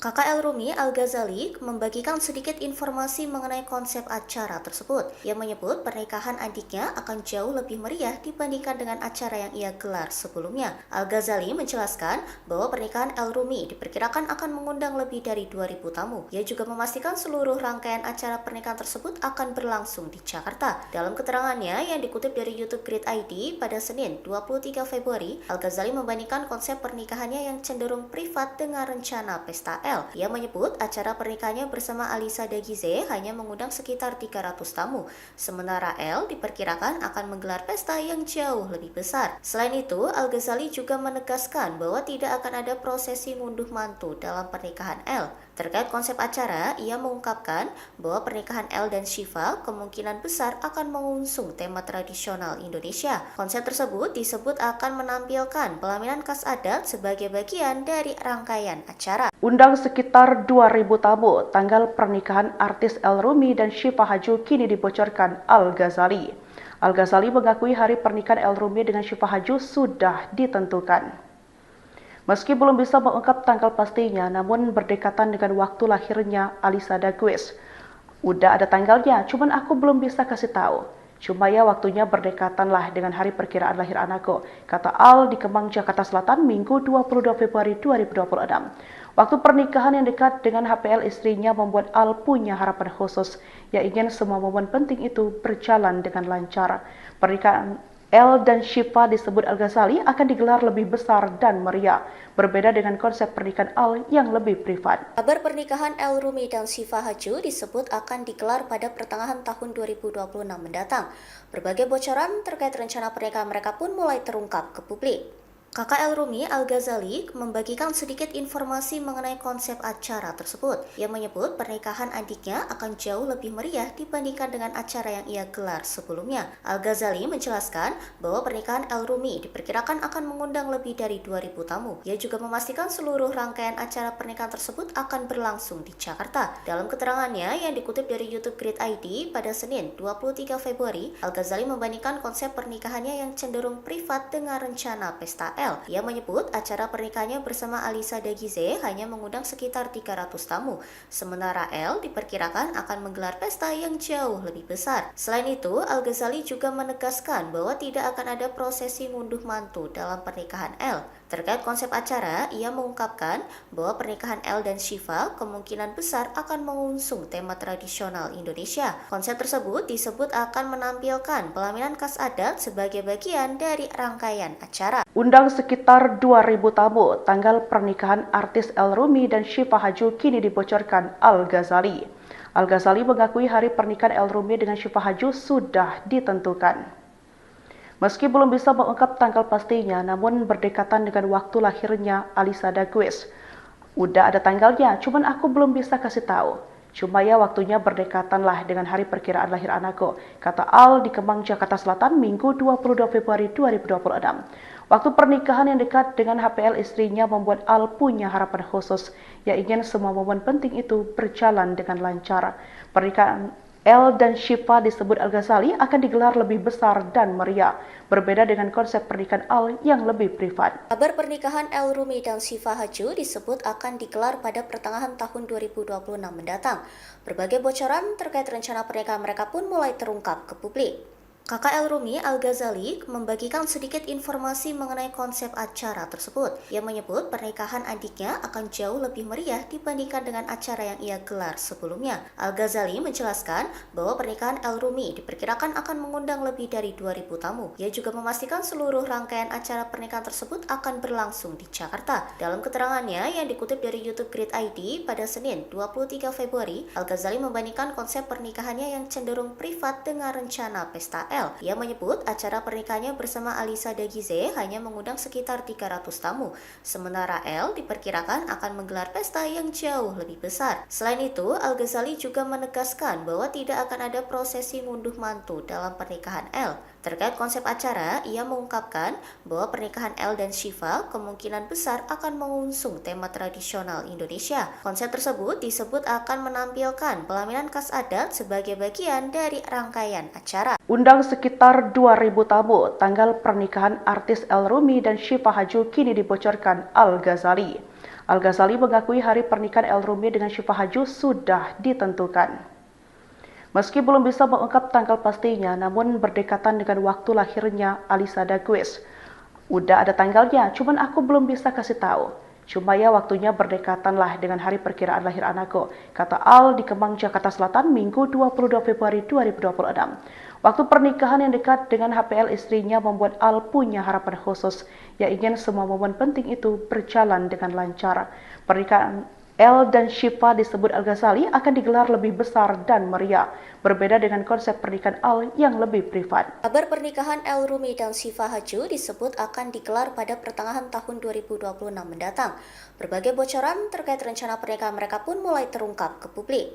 Kakak El Rumi, Al-Ghazali, membagikan sedikit informasi mengenai konsep acara tersebut. Ia menyebut pernikahan adiknya akan jauh lebih meriah dibandingkan dengan acara yang ia gelar sebelumnya. Al-Ghazali menjelaskan bahwa pernikahan El Rumi diperkirakan akan mengundang lebih dari 2.000 tamu. Ia juga memastikan seluruh rangkaian acara pernikahan tersebut akan berlangsung di Jakarta. Dalam keterangannya yang dikutip dari YouTube Grid ID pada Senin 23 Februari, Al-Ghazali membandingkan konsep pernikahannya yang cenderung privat dengan rencana pesta L. Ia menyebut acara pernikahannya bersama Alisa Dagize hanya mengundang sekitar 300 tamu, sementara L diperkirakan akan menggelar pesta yang jauh lebih besar. Selain itu, Al-Ghazali juga menegaskan bahwa tidak akan ada prosesi ngunduh mantu dalam pernikahan L. Terkait konsep acara, ia mengungkapkan bahwa pernikahan El dan Syifa kemungkinan besar akan mengusung tema tradisional Indonesia. Konsep tersebut disebut akan menampilkan pelaminan khas adat sebagai bagian dari rangkaian acara. Undang sekitar 2.000 tamu, tanggal pernikahan artis El Rumi dan Syifa Haju kini dibocorkan Al-Ghazali. Al-Ghazali mengakui hari pernikahan El Rumi dengan Syifa Haju sudah ditentukan. Meski belum bisa mengungkap tanggal pastinya, namun berdekatan dengan waktu lahirnya Alisa Dagues. Udah ada tanggalnya, cuman aku belum bisa kasih tahu. Cuma ya waktunya berdekatan lah dengan hari perkiraan lahir anakku, kata Al di Kemang, Jakarta Selatan, Minggu 22 Februari 2026. Waktu pernikahan yang dekat dengan HPL istrinya membuat Al punya harapan khusus, yang ingin semua momen penting itu berjalan dengan lancar. Pernikahan El dan Syifa disebut Al-Ghazali akan digelar lebih besar dan meriah, berbeda dengan konsep pernikahan Al yang lebih privat. Kabar pernikahan El Rumi dan Syifa Haju disebut akan digelar pada pertengahan tahun 2026 mendatang. Berbagai bocoran terkait rencana pernikahan mereka pun mulai terungkap ke publik. Kakak El Rumi Al-Ghazali membagikan sedikit informasi mengenai konsep acara tersebut. Ia menyebut pernikahan adiknya akan jauh lebih meriah dibandingkan dengan acara yang ia gelar sebelumnya. Al-Ghazali menjelaskan bahwa pernikahan El Rumi diperkirakan akan mengundang lebih dari 2.000 tamu. Ia juga memastikan seluruh rangkaian acara pernikahan tersebut akan berlangsung di Jakarta. Dalam keterangannya yang dikutip dari YouTube Grid ID pada Senin 23 Februari, Al-Ghazali membandingkan konsep pernikahannya yang cenderung privat dengan rencana pesta Ia menyebut acara pernikahannya bersama Alisa Dagize hanya mengundang sekitar 300 tamu, sementara El diperkirakan akan menggelar pesta yang jauh lebih besar. Selain itu, Al-Ghazali juga menegaskan bahwa tidak akan ada prosesi ngunduh mantu dalam pernikahan El. Terkait konsep acara, ia mengungkapkan bahwa pernikahan El dan Syifa kemungkinan besar akan mengusung tema tradisional Indonesia. Konsep tersebut disebut akan menampilkan pelaminan khas adat sebagai bagian dari rangkaian acara. Undang sekitar 2.000 tamu, tanggal pernikahan artis El Rumi dan Syifa Haju kini dibocorkan Al-Ghazali. Al-Ghazali mengakui hari pernikahan El Rumi dengan Syifa Haju sudah ditentukan. Meski belum bisa mengungkap tanggal pastinya, namun berdekatan dengan waktu lahirnya Alisa Dagize. Udah ada tanggalnya, cuman aku belum bisa kasih tahu. Cuma ya waktunya berdekatan lah dengan hari perkiraan lahir anakku, kata Al di Kemang, Jakarta Selatan, Minggu 22 Februari 2026. Waktu pernikahan yang dekat dengan HPL istrinya membuat Al punya harapan khusus, yang ingin semua momen penting itu berjalan dengan lancar. Pernikahan El dan Syifa disebut Al-Ghazali akan digelar lebih besar dan meriah, berbeda dengan konsep pernikahan Al yang lebih privat. Kabar pernikahan El Rumi dan Syifa Haju disebut akan digelar pada pertengahan tahun 2026 mendatang. Berbagai bocoran terkait rencana pernikahan mereka pun mulai terungkap ke publik. Kakak El Rumi Al-Ghazali membagikan sedikit informasi mengenai konsep acara tersebut. Ia menyebut pernikahan adiknya akan jauh lebih meriah dibandingkan dengan acara yang ia gelar sebelumnya. Al-Ghazali menjelaskan bahwa pernikahan El Rumi diperkirakan akan mengundang lebih dari 2.000 tamu. Ia juga memastikan seluruh rangkaian acara pernikahan tersebut akan berlangsung di Jakarta. Dalam keterangannya yang dikutip dari YouTube Grid ID pada Senin 23 Februari, Al-Ghazali membandingkan konsep pernikahannya yang cenderung privat dengan rencana pesta Ia menyebut acara pernikahannya bersama Alisa Dagize hanya mengundang sekitar 300 tamu, sementara El diperkirakan akan menggelar pesta yang jauh lebih besar. Selain itu, Al-Ghazali juga menegaskan bahwa tidak akan ada prosesi ngunduh mantu dalam pernikahan El. Terkait konsep acara, ia mengungkapkan bahwa pernikahan El dan Syifa kemungkinan besar akan mengusung tema tradisional Indonesia. Konsep tersebut disebut akan menampilkan pelaminan khas adat sebagai bagian dari rangkaian acara. Undang sekitar 2.000 tamu, tanggal pernikahan artis El Rumi dan Syifa Haju kini dibocorkan Al-Ghazali. Al-Ghazali mengakui hari pernikahan El Rumi dengan Syifa Haju sudah ditentukan. Meski belum bisa mengungkap tanggal pastinya, namun berdekatan dengan waktu lahirnya Alisa Dagize. Udah ada tanggalnya, cuman aku belum bisa kasih tahu. Cuma ya waktunya berdekatan lah dengan hari perkiraan lahir anakku, kata Al di Kemang, Jakarta Selatan, Minggu 22 Februari 2026. Waktu pernikahan yang dekat dengan HPL istrinya membuat Al punya harapan khusus, yang ingin semua momen penting itu berjalan dengan lancar. Pernikahan El dan Syifa disebut Al-Ghazali akan digelar lebih besar dan meriah, berbeda dengan konsep pernikahan Al yang lebih privat. Kabar pernikahan El Rumi dan Syifa Haju disebut akan digelar pada pertengahan tahun 2026 mendatang. Berbagai bocoran terkait rencana pernikahan mereka pun mulai terungkap ke publik.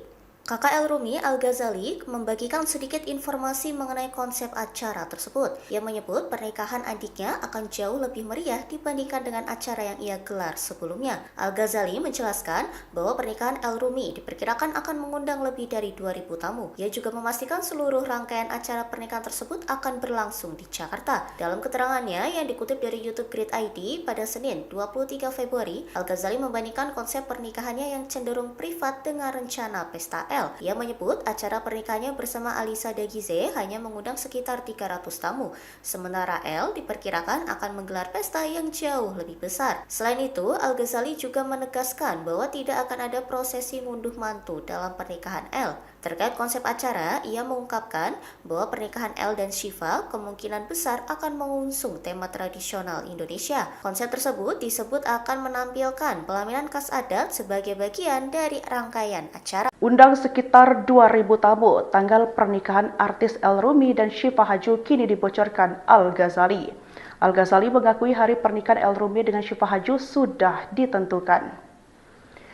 Kakak El Rumi Al-Ghazali membagikan sedikit informasi mengenai konsep acara tersebut. Ia menyebut pernikahan adiknya akan jauh lebih meriah dibandingkan dengan acara yang ia gelar sebelumnya. Al-Ghazali menjelaskan bahwa pernikahan El Rumi diperkirakan akan mengundang lebih dari 2.000 tamu. Ia juga memastikan seluruh rangkaian acara pernikahan tersebut akan berlangsung di Jakarta. Dalam keterangannya yang dikutip dari YouTube Grid ID pada Senin 23 Februari, Al-Ghazali membandingkan konsep pernikahannya yang cenderung privat dengan rencana pesta Ia menyebut acara pernikahannya bersama Alisa Dagize hanya mengundang sekitar 300 tamu, sementara El diperkirakan akan menggelar pesta yang jauh lebih besar. Selain itu, Al-Ghazali juga menegaskan bahwa tidak akan ada prosesi ngunduh mantu dalam pernikahan El. Terkait konsep acara, ia mengungkapkan bahwa pernikahan El dan Syifa kemungkinan besar akan mengusung tema tradisional Indonesia. Konsep tersebut disebut akan menampilkan pelaminan khas adat sebagai bagian dari rangkaian acara. Undang sekitar 2.000 tamu, tanggal pernikahan artis El Rumi dan Syifa Haju kini dibocorkan Al-Ghazali. Al-Ghazali mengakui hari pernikahan El Rumi dengan Syifa Haju sudah ditentukan.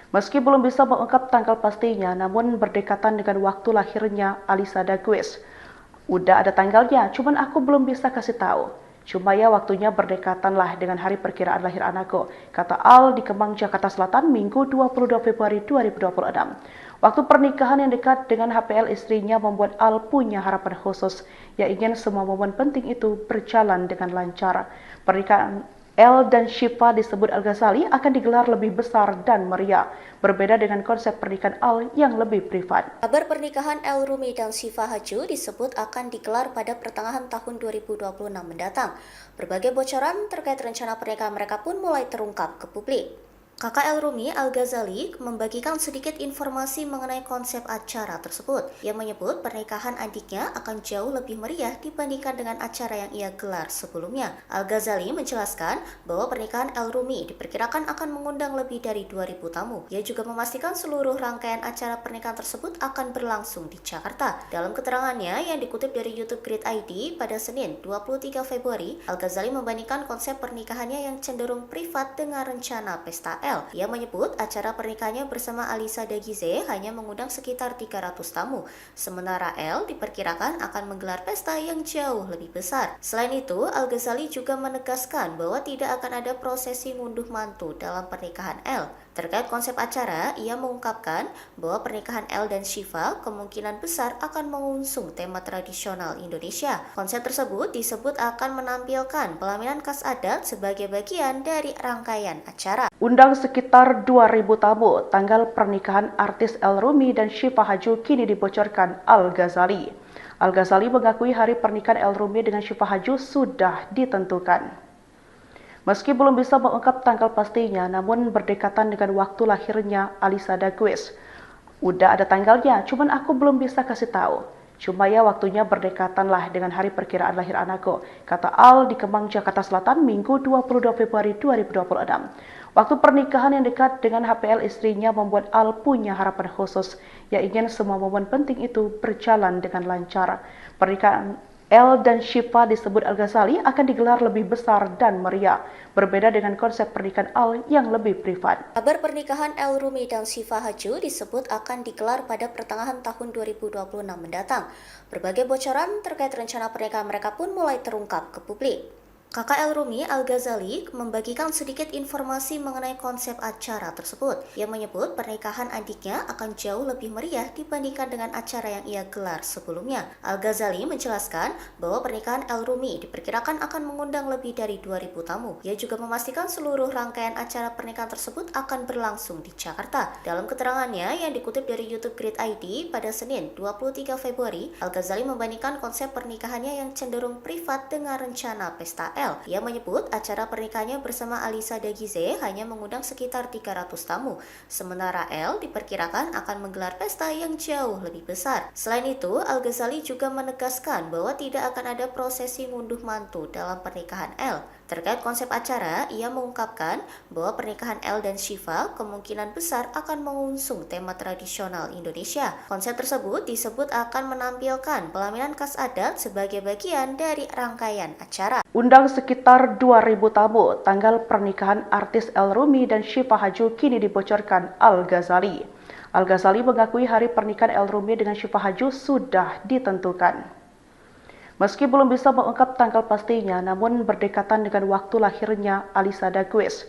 Meski belum bisa mengungkap tanggal pastinya, namun berdekatan dengan waktu lahirnya Alisa Dagues. Udah ada tanggalnya, cuman aku belum bisa kasih tahu. Cuma ya waktunya berdekatan lah dengan hari perkiraan lahir anakku, kata Al di Kemang, Jakarta Selatan, Minggu 22 Februari 2026. Waktu pernikahan yang dekat dengan HPL istrinya membuat Al punya harapan khusus, yang ingin semua momen penting itu berjalan dengan lancar. Pernikahan El dan Syifa disebut Al-Ghazali akan digelar lebih besar dan meriah, berbeda dengan konsep pernikahan Al yang lebih privat. Kabar pernikahan El Rumi dan Syifa Haju disebut akan digelar pada pertengahan tahun 2026 mendatang. Berbagai bocoran terkait rencana pernikahan mereka pun mulai terungkap ke publik. Kakak El Rumi, Al-Ghazali, membagikan sedikit informasi mengenai konsep acara tersebut. Ia menyebut pernikahan adiknya akan jauh lebih meriah dibandingkan dengan acara yang ia gelar sebelumnya. Al-Ghazali menjelaskan bahwa pernikahan El Rumi diperkirakan akan mengundang lebih dari 2.000 tamu. Ia juga memastikan seluruh rangkaian acara pernikahan tersebut akan berlangsung di Jakarta. Dalam keterangannya yang dikutip dari YouTube Grid ID pada Senin 23 Februari, Al-Ghazali membandingkan konsep pernikahannya yang cenderung privat dengan rencana pesta El. Ia menyebut acara pernikahannya bersama Alisa Dagize hanya mengundang sekitar 300 tamu, sementara El diperkirakan akan menggelar pesta yang jauh lebih besar. Selain itu, Al-Ghazali juga menegaskan bahwa tidak akan ada prosesi ngunduh mantu dalam pernikahan El. Terkait konsep acara, ia mengungkapkan bahwa pernikahan El dan Syifa kemungkinan besar akan mengusung tema tradisional Indonesia. Konsep tersebut disebut akan menampilkan pelaminan khas adat sebagai bagian dari rangkaian acara. Undang sekitar 2.000 tamu, tanggal pernikahan artis El Rumi dan Syifa Haju kini dibocorkan Al-Ghazali. Al-Ghazali mengakui hari pernikahan El Rumi dengan Syifa Haju sudah ditentukan. Meski belum bisa mengungkap tanggal pastinya, namun berdekatan dengan waktu lahirnya Alisa Dagues. Udah ada tanggalnya, cuman aku belum bisa kasih tahu. Cuma ya waktunya berdekatan lah dengan hari perkiraan lahir anakku, kata Al di Kemang, Jakarta Selatan, Minggu 22 Februari 2026. Waktu pernikahan yang dekat dengan HPL istrinya membuat Al punya harapan khusus, yang ingin semua momen penting itu berjalan dengan lancar. Pernikahan El dan Syifa disebut Al-Ghazali akan digelar lebih besar dan meriah, berbeda dengan konsep pernikahan Al yang lebih privat. Kabar pernikahan El Rumi dan Syifa Haju disebut akan digelar pada pertengahan tahun 2026 mendatang. Berbagai bocoran terkait rencana pernikahan mereka pun mulai terungkap ke publik. Kakak El Rumi, Al-Ghazali, membagikan sedikit informasi mengenai konsep acara tersebut. Ia menyebut pernikahan adiknya akan jauh lebih meriah dibandingkan dengan acara yang ia gelar sebelumnya. Al-Ghazali menjelaskan bahwa pernikahan El Rumi diperkirakan akan mengundang lebih dari 2.000 tamu. Ia juga memastikan seluruh rangkaian acara pernikahan tersebut akan berlangsung di Jakarta. Dalam keterangannya yang dikutip dari YouTube Grid ID pada Senin 23 Februari, Al-Ghazali membandingkan konsep pernikahannya yang cenderung privat dengan rencana pesta El. Ia menyebut acara pernikahannya bersama Alisa Dagize hanya mengundang sekitar 300 tamu, sementara El diperkirakan akan menggelar pesta yang jauh lebih besar. Selain itu, Al-Ghazali juga menegaskan bahwa tidak akan ada prosesi ngunduh mantu dalam pernikahan El. Terkait konsep acara, ia mengungkapkan bahwa pernikahan El dan Syifa kemungkinan besar akan mengusung tema tradisional Indonesia. Konsep tersebut disebut akan menampilkan pelaminan khas adat sebagai bagian dari rangkaian acara. Undang sekitar 2.000 tamu, tanggal pernikahan artis El Rumi dan Syifa Haju kini dibocorkan Al-Ghazali. Al-Ghazali mengakui hari pernikahan El Rumi dengan Syifa Haju sudah ditentukan. Meski belum bisa mengungkap tanggal pastinya, namun berdekatan dengan waktu lahirnya Alisa Dagues.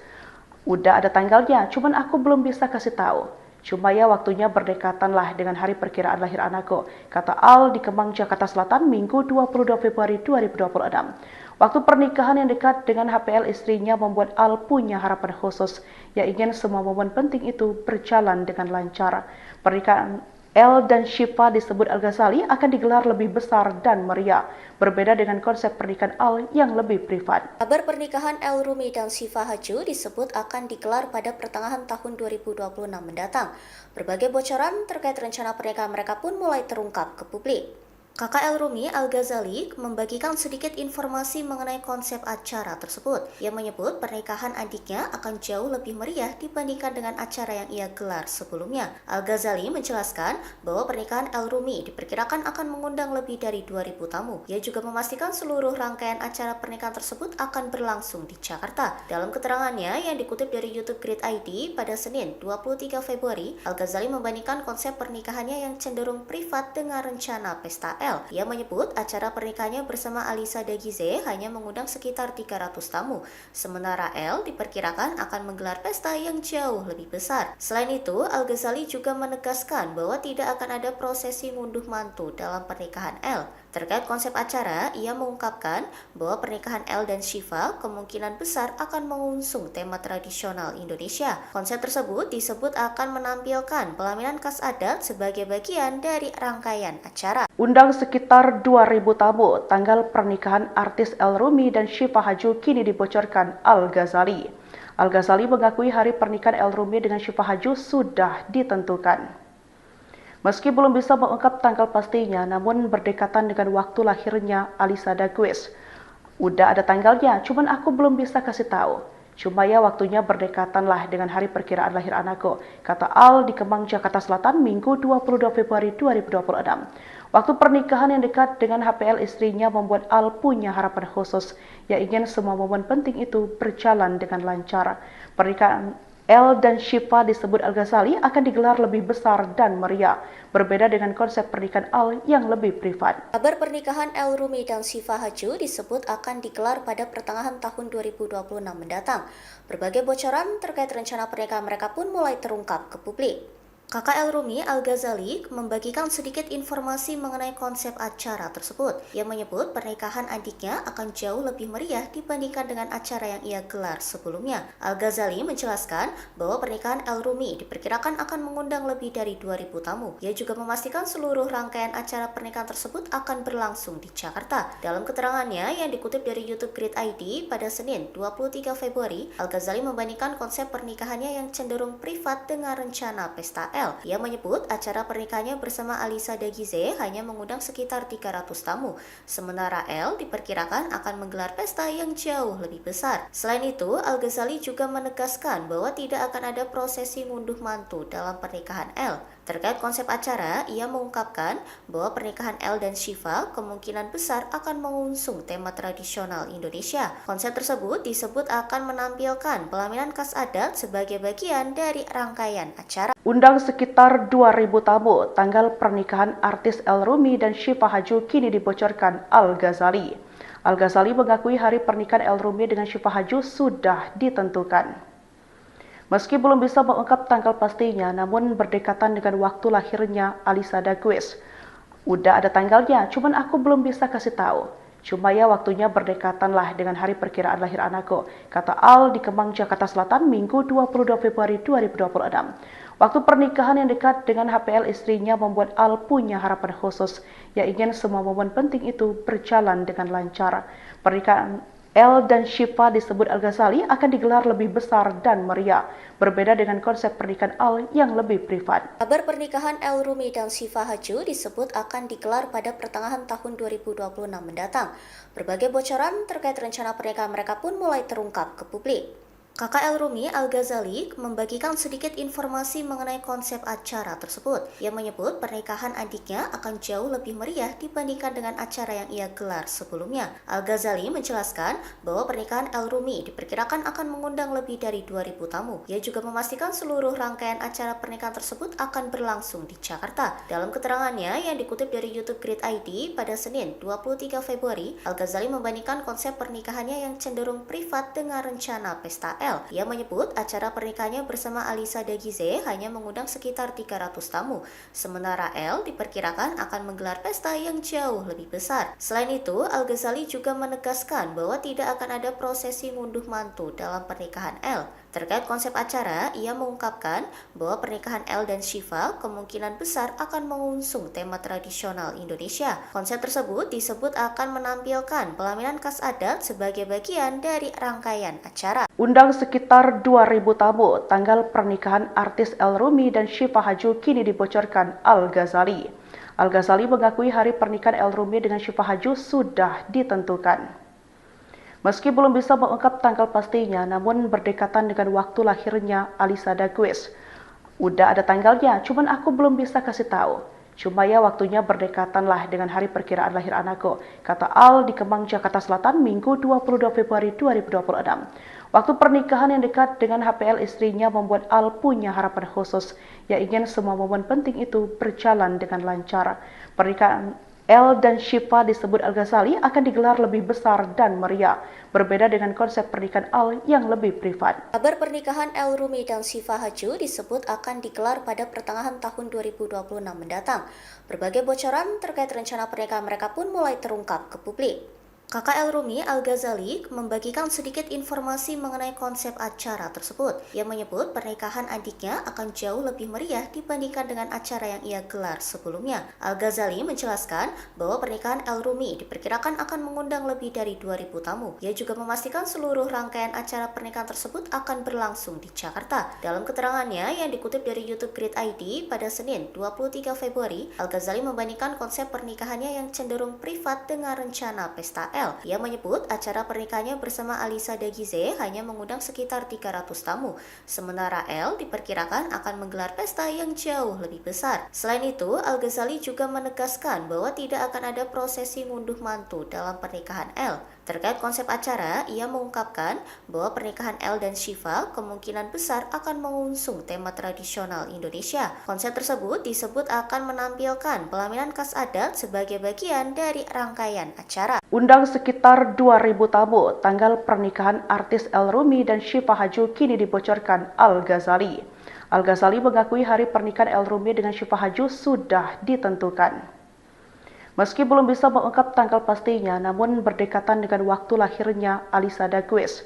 Udah ada tanggalnya, cuman aku belum bisa kasih tahu. Cuma ya waktunya berdekatan lah dengan hari perkiraan lahir anakku, kata Al di Kemang, Jakarta Selatan, Minggu 22 Februari 2026. Waktu pernikahan yang dekat dengan HPL istrinya membuat Al punya harapan khusus, yang ingin semua momen penting itu berjalan dengan lancar. Pernikahan El dan Syifa disebut Al-Ghazali akan digelar lebih besar dan meriah, berbeda dengan konsep pernikahan Al yang lebih privat. Kabar pernikahan El Rumi dan Syifa Haju disebut akan digelar pada pertengahan tahun 2026 mendatang. Berbagai bocoran terkait rencana pernikahan mereka pun mulai terungkap ke publik. Kakak El Rumi Al-Ghazali membagikan sedikit informasi mengenai konsep acara tersebut. Ia menyebut pernikahan adiknya akan jauh lebih meriah dibandingkan dengan acara yang ia gelar sebelumnya. Al-Ghazali menjelaskan bahwa pernikahan El Rumi diperkirakan akan mengundang lebih dari 2.000 tamu. Ia juga memastikan seluruh rangkaian acara pernikahan tersebut akan berlangsung di Jakarta. Dalam keterangannya yang dikutip dari YouTube Grid ID pada Senin 23 Februari, Al-Ghazali membandingkan konsep pernikahannya yang cenderung privat dengan rencana pesta Ia menyebut acara pernikahannya bersama Alisa Dagize hanya mengundang sekitar 300 tamu, sementara El diperkirakan akan menggelar pesta yang jauh lebih besar. Selain itu, Al-Ghazali juga menegaskan bahwa tidak akan ada prosesi ngunduh mantu dalam pernikahan El. Terkait konsep acara, ia mengungkapkan bahwa pernikahan El dan Shiva kemungkinan besar akan mengusung tema tradisional Indonesia. Konsep tersebut disebut akan menampilkan pelaminan khas adat sebagai bagian dari rangkaian acara. Undang sekitar 2.000 tamu, tanggal pernikahan artis El Rumi dan Shiva Haju kini dibocorkan Al-Ghazali. Al-Ghazali mengakui hari pernikahan El Rumi dengan Shiva Haju sudah ditentukan. Meski belum bisa mengungkap tanggal pastinya, namun berdekatan dengan waktu lahirnya Alisa Dagize. Udah ada tanggalnya, cuman aku belum bisa kasih tahu. Cuma ya waktunya berdekatan lah dengan hari perkiraan lahir anakku, kata Al di Kemang, Jakarta Selatan, Minggu 22 Februari 2026. Waktu pernikahan yang dekat dengan HPL istrinya membuat Al punya harapan khusus, yang ingin semua momen penting itu berjalan dengan lancar. Pernikahan El dan Shiva disebut Al-Ghazali akan digelar lebih besar dan meriah, berbeda dengan konsep pernikahan Al yang lebih privat. Kabar pernikahan El Rumi dan Shiva Haju disebut akan digelar pada pertengahan tahun 2026 mendatang. Berbagai bocoran terkait rencana pernikahan mereka pun mulai terungkap ke publik. Kakak El Rumi Al-Ghazali membagikan sedikit informasi mengenai konsep acara tersebut. Ia menyebut pernikahan adiknya akan jauh lebih meriah dibandingkan dengan acara yang ia gelar sebelumnya. Al-Ghazali menjelaskan bahwa pernikahan El Rumi diperkirakan akan mengundang lebih dari 2.000 tamu. Ia juga memastikan seluruh rangkaian acara pernikahan tersebut akan berlangsung di Jakarta. Dalam keterangannya yang dikutip dari YouTube Grid ID pada Senin 23 Februari, Al-Ghazali membandingkan konsep pernikahannya yang cenderung privat dengan rencana pesta Ia menyebut acara pernikahannya bersama Alisa Dagize hanya mengundang sekitar 300 tamu, sementara El diperkirakan akan menggelar pesta yang jauh lebih besar. Selain itu, Al-Ghazali juga menegaskan bahwa tidak akan ada prosesi ngunduh mantu dalam pernikahan El. Terkait konsep acara, ia mengungkapkan bahwa pernikahan El dan Shiva kemungkinan besar akan mengusung tema tradisional Indonesia. Konsep tersebut disebut akan menampilkan pelaminan khas adat sebagai bagian dari rangkaian acara. Undang sekitar 2.000 tamu, tanggal pernikahan artis El Rumi dan Shiva Haju kini dibocorkan Al-Ghazali. Al-Ghazali mengakui hari pernikahan El Rumi dengan Shiva Haju sudah ditentukan. Meski belum bisa mengungkap tanggal pastinya, namun berdekatan dengan waktu lahirnya Alisa Dagize. Udah ada tanggalnya, cuman aku belum bisa kasih tahu. Cuma ya waktunya berdekatan lah dengan hari perkiraan lahir anakku, kata Al di Kemang, Jakarta Selatan, Minggu 22 Februari 2026. Waktu pernikahan yang dekat dengan HPL istrinya membuat Al punya harapan khusus, yang ingin semua momen penting itu berjalan dengan lancar. Pernikahan El dan Shiva disebut Al-Ghazali akan digelar lebih besar dan meriah, berbeda dengan konsep pernikahan Al yang lebih privat. Kabar pernikahan El Rumi dan Shiva Haju disebut akan digelar pada pertengahan tahun 2026 mendatang. Berbagai bocoran terkait rencana pernikahan mereka pun mulai terungkap ke publik. Kakak El Rumi Al-Ghazali membagikan sedikit informasi mengenai konsep acara tersebut. Ia menyebut pernikahan adiknya akan jauh lebih meriah dibandingkan dengan acara yang ia gelar sebelumnya. Al-Ghazali menjelaskan bahwa pernikahan El Rumi diperkirakan akan mengundang lebih dari 2.000 tamu. Ia juga memastikan seluruh rangkaian acara pernikahan tersebut akan berlangsung di Jakarta. Dalam keterangannya yang dikutip dari YouTube Grid ID pada Senin 23 Februari, Al-Ghazali membandingkan konsep pernikahannya yang cenderung privat dengan rencana pesta Ia menyebut acara pernikahannya bersama Alisa Dagize hanya mengundang sekitar 300 tamu, sementara El diperkirakan akan menggelar pesta yang jauh lebih besar. Selain itu, Al-Ghazali juga menegaskan bahwa tidak akan ada prosesi ngunduh mantu dalam pernikahan El. Terkait konsep acara, ia mengungkapkan bahwa pernikahan El dan Shiva kemungkinan besar akan mengusung tema tradisional Indonesia. Konsep tersebut disebut akan menampilkan pelaminan khas adat sebagai bagian dari rangkaian acara. Undang sekitar 2.000 tamu, tanggal pernikahan artis El Rumi dan Shiva Haju kini dibocorkan Al-Ghazali. Al-Ghazali mengakui hari pernikahan El Rumi dengan Syifa Haju sudah ditentukan. Meski belum bisa mengungkap tanggal pastinya, namun berdekatan dengan waktu lahirnya Alisa Dagues. Udah ada tanggalnya, cuman aku belum bisa kasih tahu. Cuma ya waktunya berdekatan lah dengan hari perkiraan lahir anakku, kata Al di Kemang, Jakarta Selatan, Minggu 22 Februari 2026. Waktu pernikahan yang dekat dengan HPL istrinya membuat Al punya harapan khusus, yang ingin semua momen penting itu berjalan dengan lancar. Pernikahan El dan Syifa disebut Al-Ghazali akan digelar lebih besar dan meriah, berbeda dengan konsep pernikahan Al yang lebih privat. Kabar pernikahan El Rumi dan Syifa Haju disebut akan digelar pada pertengahan tahun 2026 mendatang. Berbagai bocoran terkait rencana pernikahan mereka pun mulai terungkap ke publik. Kakak El Rumi, Al-Ghazali, membagikan sedikit informasi mengenai konsep acara tersebut. Ia menyebut pernikahan adiknya akan jauh lebih meriah dibandingkan dengan acara yang ia gelar sebelumnya. Al-Ghazali menjelaskan bahwa pernikahan El Rumi diperkirakan akan mengundang lebih dari 2.000 tamu. Ia juga memastikan seluruh rangkaian acara pernikahan tersebut akan berlangsung di Jakarta. Dalam keterangannya yang dikutip dari YouTube Grid ID pada Senin 23 Februari, Al-Ghazali membandingkan konsep pernikahannya yang cenderung privat dengan rencana pesta El. Ia menyebut acara pernikahannya bersama Alisa Dagize hanya mengundang sekitar 300 tamu, sementara El diperkirakan akan menggelar pesta yang jauh lebih besar. Selain itu, Al-Ghazali juga menegaskan bahwa tidak akan ada prosesi ngunduh mantu dalam pernikahan El. Terkait konsep acara, ia mengungkapkan bahwa pernikahan El dan Syifa kemungkinan besar akan mengusung tema tradisional Indonesia. Konsep tersebut disebut akan menampilkan pelaminan khas adat sebagai bagian dari rangkaian acara. Undang sekitar 2.000 tamu, tanggal pernikahan artis El Rumi dan Syifa Haju kini dibocorkan Al-Ghazali. Al-Ghazali mengakui hari pernikahan El Rumi dengan Syifa Haju sudah ditentukan. Meski belum bisa mengungkap tanggal pastinya, namun berdekatan dengan waktu lahirnya Alisa Dagues.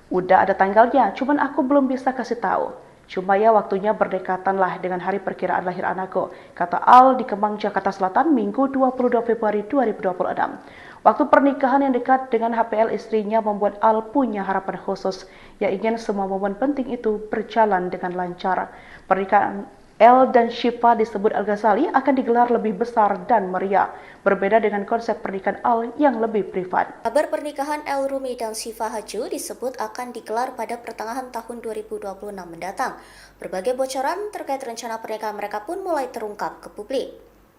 Udah ada tanggalnya, cuman aku belum bisa kasih tahu. Cuma ya waktunya berdekatan lah dengan hari perkiraan lahir anakku, kata Al di Kemang, Jakarta Selatan, Minggu 22 Februari 2026. Waktu pernikahan yang dekat dengan HPL istrinya membuat Al punya harapan khusus, yang ingin semua momen penting itu berjalan dengan lancar. Pernikahan El dan Syifa disebut Al-Ghazali akan digelar lebih besar dan meriah, berbeda dengan konsep pernikahan Al yang lebih privat. Kabar pernikahan El Rumi dan Syifa Haju disebut akan digelar pada pertengahan tahun 2026 mendatang. Berbagai bocoran terkait rencana pernikahan mereka pun mulai terungkap ke publik.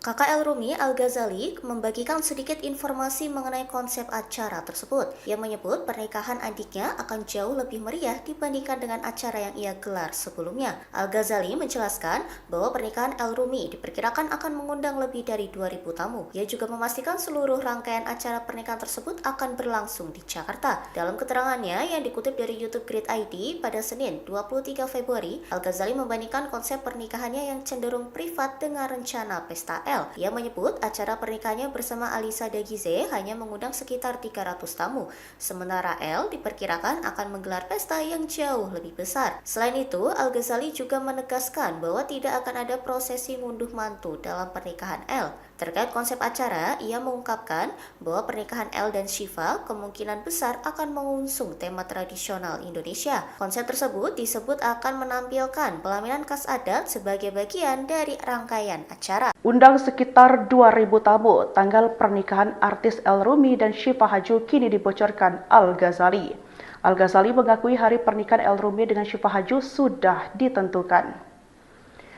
Kakak El Rumi, Al-Ghazali, membagikan sedikit informasi mengenai konsep acara tersebut. Ia menyebut pernikahan adiknya akan jauh lebih meriah dibandingkan dengan acara yang ia gelar sebelumnya. Al-Ghazali menjelaskan bahwa pernikahan El Rumi diperkirakan akan mengundang lebih dari 2.000 tamu. Ia juga memastikan seluruh rangkaian acara pernikahan tersebut akan berlangsung di Jakarta. Dalam keterangannya yang dikutip dari YouTube Grid ID pada Senin 23 Februari, Al-Ghazali membandingkan konsep pernikahannya yang cenderung privat dengan rencana pesta El. Ia menyebut acara pernikahannya bersama Alisa Dagize hanya mengundang sekitar 300 tamu, sementara El diperkirakan akan menggelar pesta yang jauh lebih besar. Selain itu, Al-Ghazali juga menegaskan bahwa tidak akan ada prosesi ngunduh mantu dalam pernikahan El. Terkait konsep acara, ia mengungkapkan bahwa pernikahan El dan Syifa kemungkinan besar akan mengusung tema tradisional Indonesia. Konsep tersebut disebut akan menampilkan pelaminan khas adat sebagai bagian dari rangkaian acara. Undang sekitar 2.000 tamu, tanggal pernikahan artis El Rumi dan Syifa Haju kini dibocorkan Al-Ghazali. Al-Ghazali mengakui hari pernikahan El Rumi dengan Syifa Haju sudah ditentukan.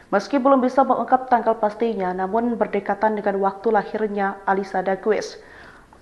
Meski belum bisa mengungkap tanggal pastinya, namun berdekatan dengan waktu lahirnya Alisa Dagues.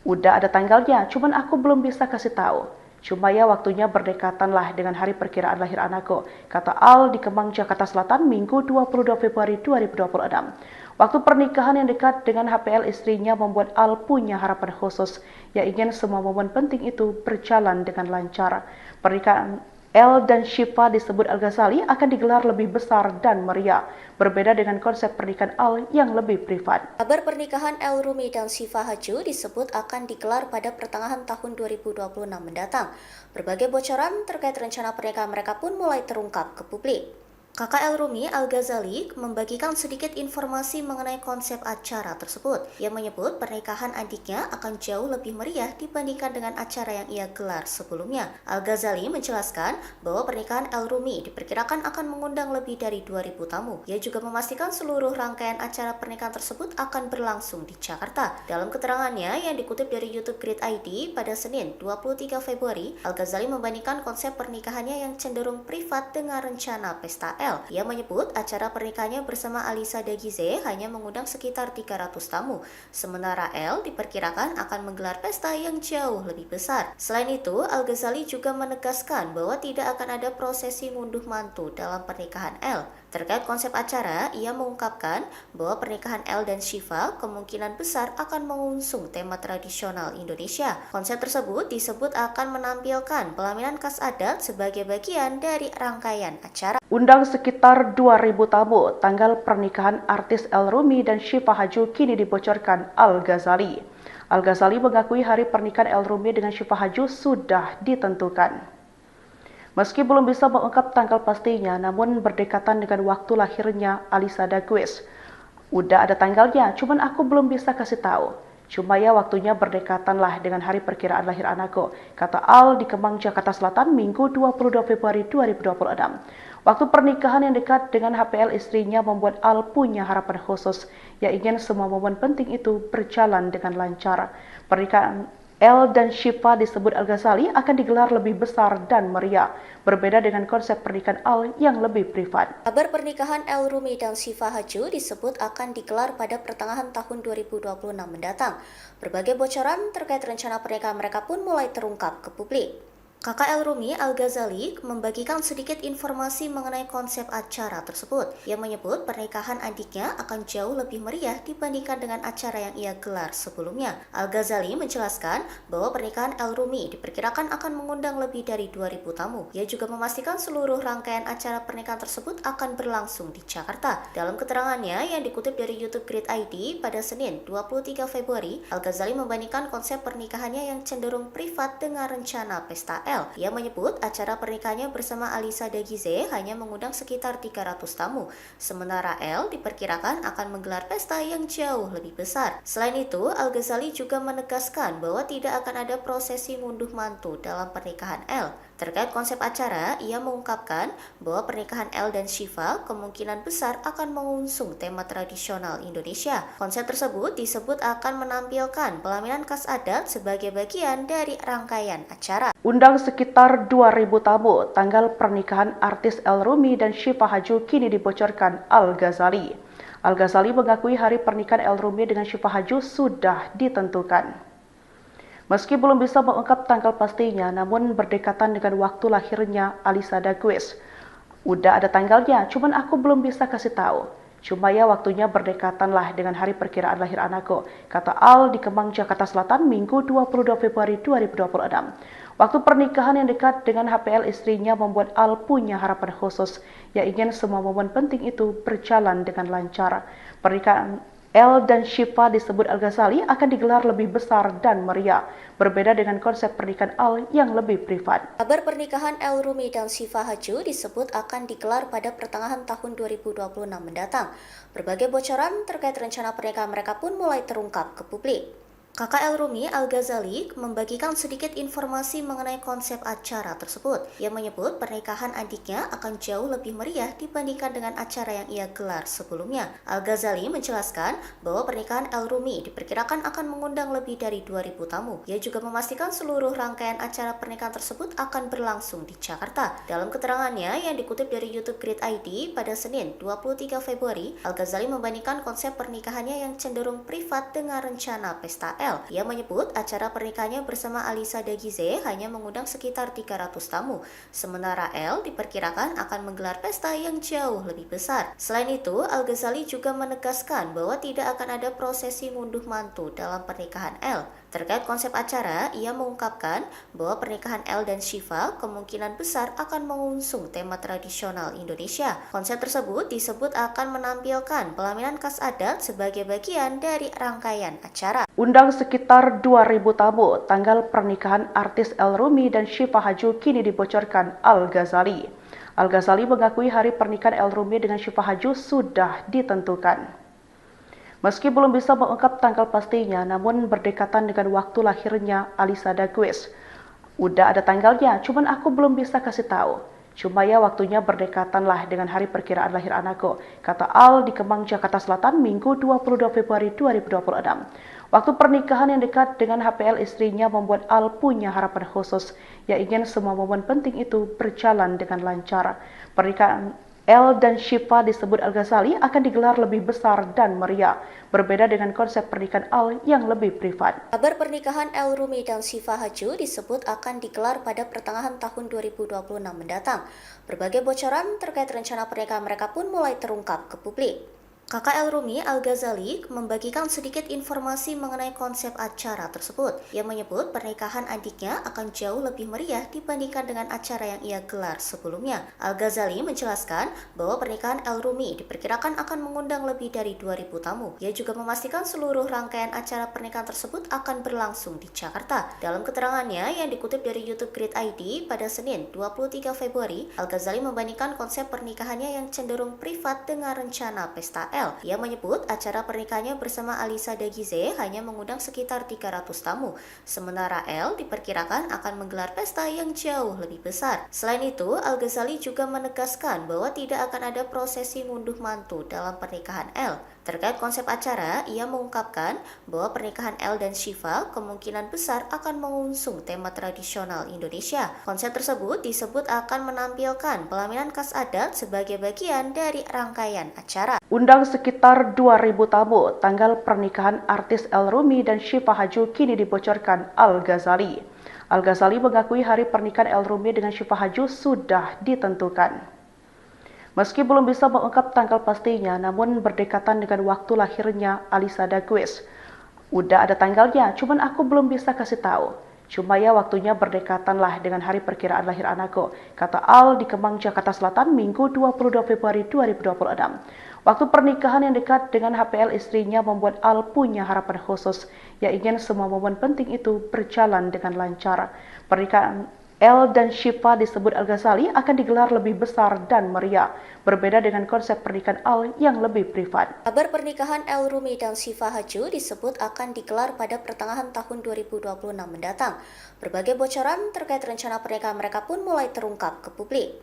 Udah ada tanggalnya, cuman aku belum bisa kasih tahu. Cuma ya waktunya berdekatan lah dengan hari perkiraan lahir anakku, kata Al di Kemang, Jakarta Selatan, Minggu 22 Februari 2026. Waktu pernikahan yang dekat dengan HPL istrinya membuat Al punya harapan khusus, yang ingin semua momen penting itu berjalan dengan lancar. Pernikahan El dan Syifa disebut Al-Ghazali akan digelar lebih besar dan meriah, berbeda dengan konsep pernikahan Al yang lebih privat. Kabar pernikahan El Rumi dan Syifa Haju disebut akan digelar pada pertengahan tahun 2026 mendatang. Berbagai bocoran terkait rencana pernikahan mereka pun mulai terungkap ke publik. Kakak El Rumi Al-Ghazali membagikan sedikit informasi mengenai konsep acara tersebut. Ia menyebut pernikahan adiknya akan jauh lebih meriah dibandingkan dengan acara yang ia gelar sebelumnya. Al-Ghazali menjelaskan bahwa pernikahan El Rumi diperkirakan akan mengundang lebih dari 2.000 tamu. Ia juga memastikan seluruh rangkaian acara pernikahan tersebut akan berlangsung di Jakarta. Dalam keterangannya yang dikutip dari YouTube Grid ID pada Senin 23 Februari, Al-Ghazali membandingkan konsep pernikahannya yang cenderung privat dengan rencana pesta Ia menyebut acara pernikahannya bersama Alisa Dagize hanya mengundang sekitar 300 tamu, sementara El diperkirakan akan menggelar pesta yang jauh lebih besar. Selain itu, Al-Ghazali juga menegaskan bahwa tidak akan ada prosesi ngunduh mantu dalam pernikahan El. Terkait konsep acara, ia mengungkapkan bahwa pernikahan El dan Shiva kemungkinan besar akan mengusung tema tradisional Indonesia. Konsep tersebut disebut akan menampilkan pelaminan khas adat sebagai bagian dari rangkaian acara. Undang sekitar 2.000 tamu, tanggal pernikahan artis El Rumi dan Shiva Haju kini dibocorkan Al-Ghazali. Al-Ghazali mengakui hari pernikahan El Rumi dengan Shiva Haju sudah ditentukan. Meski belum bisa mengungkap tanggal pastinya, namun berdekatan dengan waktu lahirnya Alisa Dagize. Udah ada tanggalnya, cuman aku belum bisa kasih tahu. Cuma ya waktunya berdekatan lah dengan hari perkiraan lahir anakku, kata Al di Kemang, Jakarta Selatan, Minggu 22 Februari 2026. Waktu pernikahan yang dekat dengan HPL istrinya membuat Al punya harapan khusus, yang ingin semua momen penting itu berjalan dengan lancar. Pernikahan El dan Shiva disebut Al-Ghazali akan digelar lebih besar dan meriah, berbeda dengan konsep pernikahan Al yang lebih privat. Kabar pernikahan El Rumi dan Shiva Haju disebut akan digelar pada pertengahan tahun 2026 mendatang. Berbagai bocoran terkait rencana pernikahan mereka pun mulai terungkap ke publik. Kakak El Rumi Al-Ghazali membagikan sedikit informasi mengenai konsep acara tersebut. Ia menyebut pernikahan adiknya akan jauh lebih meriah dibandingkan dengan acara yang ia gelar sebelumnya. Al-Ghazali menjelaskan bahwa pernikahan El Rumi diperkirakan akan mengundang lebih dari 2.000 tamu. Ia juga memastikan seluruh rangkaian acara pernikahan tersebut akan berlangsung di Jakarta. Dalam keterangannya yang dikutip dari YouTube Grid ID pada Senin 23 Februari, Al-Ghazali membandingkan konsep pernikahannya yang cenderung privat dengan rencana pesta Ia menyebut acara pernikahannya bersama Alisa Dagize hanya mengundang sekitar 300 tamu, sementara El diperkirakan akan menggelar pesta yang jauh lebih besar. Selain itu, Al-Ghazali juga menegaskan bahwa tidak akan ada prosesi ngunduh mantu dalam pernikahan El. Terkait konsep acara, ia mengungkapkan bahwa pernikahan El dan Shiva kemungkinan besar akan mengusung tema tradisional Indonesia. Konsep tersebut disebut akan menampilkan pelaminan khas adat sebagai bagian dari rangkaian acara. Undang sekitar 2.000 tamu, tanggal pernikahan artis El Rumi dan Shiva Haju kini dibocorkan Al-Ghazali. Al-Ghazali mengakui hari pernikahan El Rumi dengan Shiva Haju sudah ditentukan. Meski belum bisa mengungkap tanggal pastinya, namun berdekatan dengan waktu lahirnya Alisa Dagize. Udah ada tanggalnya, cuman aku belum bisa kasih tahu. Cuma ya waktunya berdekatan lah dengan hari perkiraan lahir anakku, kata Al di Kemang, Jakarta Selatan, Minggu 22 Februari 2026. Waktu pernikahan yang dekat dengan HPL istrinya membuat Al punya harapan khusus, yang ingin semua momen penting itu berjalan dengan lancar. Pernikahan El dan Shiva disebut Al-Ghazali akan digelar lebih besar dan meriah, berbeda dengan konsep pernikahan Al yang lebih privat. Kabar pernikahan El Rumi dan Shiva Haju disebut akan digelar pada pertengahan tahun 2026 mendatang. Berbagai bocoran terkait rencana pernikahan mereka pun mulai terungkap ke publik. Kakak El Rumi Al-Ghazali membagikan sedikit informasi mengenai konsep acara tersebut. Ia menyebut pernikahan adiknya akan jauh lebih meriah dibandingkan dengan acara yang ia gelar sebelumnya. Al-Ghazali menjelaskan bahwa pernikahan El Rumi diperkirakan akan mengundang lebih dari 2.000 tamu. Ia juga memastikan seluruh rangkaian acara pernikahan tersebut akan berlangsung di Jakarta. Dalam keterangannya yang dikutip dari YouTube Grid ID pada Senin 23 Februari, Al-Ghazali membandingkan konsep pernikahannya yang cenderung privat dengan rencana pesta Ia menyebut acara pernikahannya bersama Alisa Dagize hanya mengundang sekitar 300 tamu, sementara El diperkirakan akan menggelar pesta yang jauh lebih besar. Selain itu, Al-Ghazali juga menegaskan bahwa tidak akan ada prosesi ngunduh mantu dalam pernikahan El. Terkait konsep acara, ia mengungkapkan bahwa pernikahan El dan Shiva kemungkinan besar akan mengusung tema tradisional Indonesia. Konsep tersebut disebut akan menampilkan pelaminan khas adat sebagai bagian dari rangkaian acara. Undang sekitar 2.000 tamu, tanggal pernikahan artis El Rumi dan Shiva Haju kini dibocorkan Al-Ghazali. Al-Ghazali mengakui hari pernikahan El Rumi dengan Syifa Haju sudah ditentukan. Meski belum bisa mengungkap tanggal pastinya, namun berdekatan dengan waktu lahirnya Alisa Dagues. Udah ada tanggalnya, cuman aku belum bisa kasih tahu. Cuma ya waktunya berdekatan lah dengan hari perkiraan lahir anakku, kata Al di Kemang, Jakarta Selatan, Minggu 22 Februari 2026. Waktu pernikahan yang dekat dengan HPL istrinya membuat Al punya harapan khusus, yang ingin semua momen penting itu berjalan dengan lancar. Pernikahan El dan Syifa disebut Al-Ghazali akan digelar lebih besar dan meriah, berbeda dengan konsep pernikahan Al yang lebih privat. Kabar pernikahan El Rumi dan Syifa Haju disebut akan digelar pada pertengahan tahun 2026 mendatang. Berbagai bocoran terkait rencana pernikahan mereka pun mulai terungkap ke publik. Kakak El Rumi, Al-Ghazali, membagikan sedikit informasi mengenai konsep acara tersebut. Ia menyebut pernikahan adiknya akan jauh lebih meriah dibandingkan dengan acara yang ia gelar sebelumnya. Al-Ghazali menjelaskan bahwa pernikahan El Rumi diperkirakan akan mengundang lebih dari 2.000 tamu. Ia juga memastikan seluruh rangkaian acara pernikahan tersebut akan berlangsung di Jakarta. Dalam keterangannya yang dikutip dari YouTube Grid ID pada Senin 23 Februari, Al-Ghazali membandingkan konsep pernikahannya yang cenderung privat dengan rencana pesta El. Ia menyebut acara pernikahannya bersama Alisa Dagize hanya mengundang sekitar 300 tamu, sementara El diperkirakan akan menggelar pesta yang jauh lebih besar. Selain itu, Al-Ghazali juga menegaskan bahwa tidak akan ada prosesi ngunduh mantu dalam pernikahan El. Terkait konsep acara, ia mengungkapkan bahwa pernikahan El dan Syifa kemungkinan besar akan mengusung tema tradisional Indonesia. Konsep tersebut disebut akan menampilkan pelaminan khas adat sebagai bagian dari rangkaian acara. Undang sekitar 2.000 tamu, tanggal pernikahan artis El Rumi dan Syifa Haju kini dibocorkan Al-Ghazali. Al-Ghazali mengakui hari pernikahan El Rumi dengan Syifa Haju sudah ditentukan. Meski belum bisa mengungkap tanggal pastinya, namun berdekatan dengan waktu lahirnya Alisa Dagues. Udah ada tanggalnya, cuman aku belum bisa kasih tahu. Cuma ya waktunya berdekatan lah dengan hari perkiraan lahir anakku, kata Al di Kemang, Jakarta Selatan, Minggu 22 Februari 2026. Waktu pernikahan yang dekat dengan HPL istrinya membuat Al punya harapan khusus, yang ingin semua momen penting itu berjalan dengan lancar. Pernikahan El dan Syifa disebut Al-Ghazali akan digelar lebih besar dan meriah, berbeda dengan konsep pernikahan Al yang lebih privat. Kabar pernikahan El Rumi dan Syifa Haju disebut akan digelar pada pertengahan tahun 2026 mendatang. Berbagai bocoran terkait rencana pernikahan mereka pun mulai terungkap ke publik.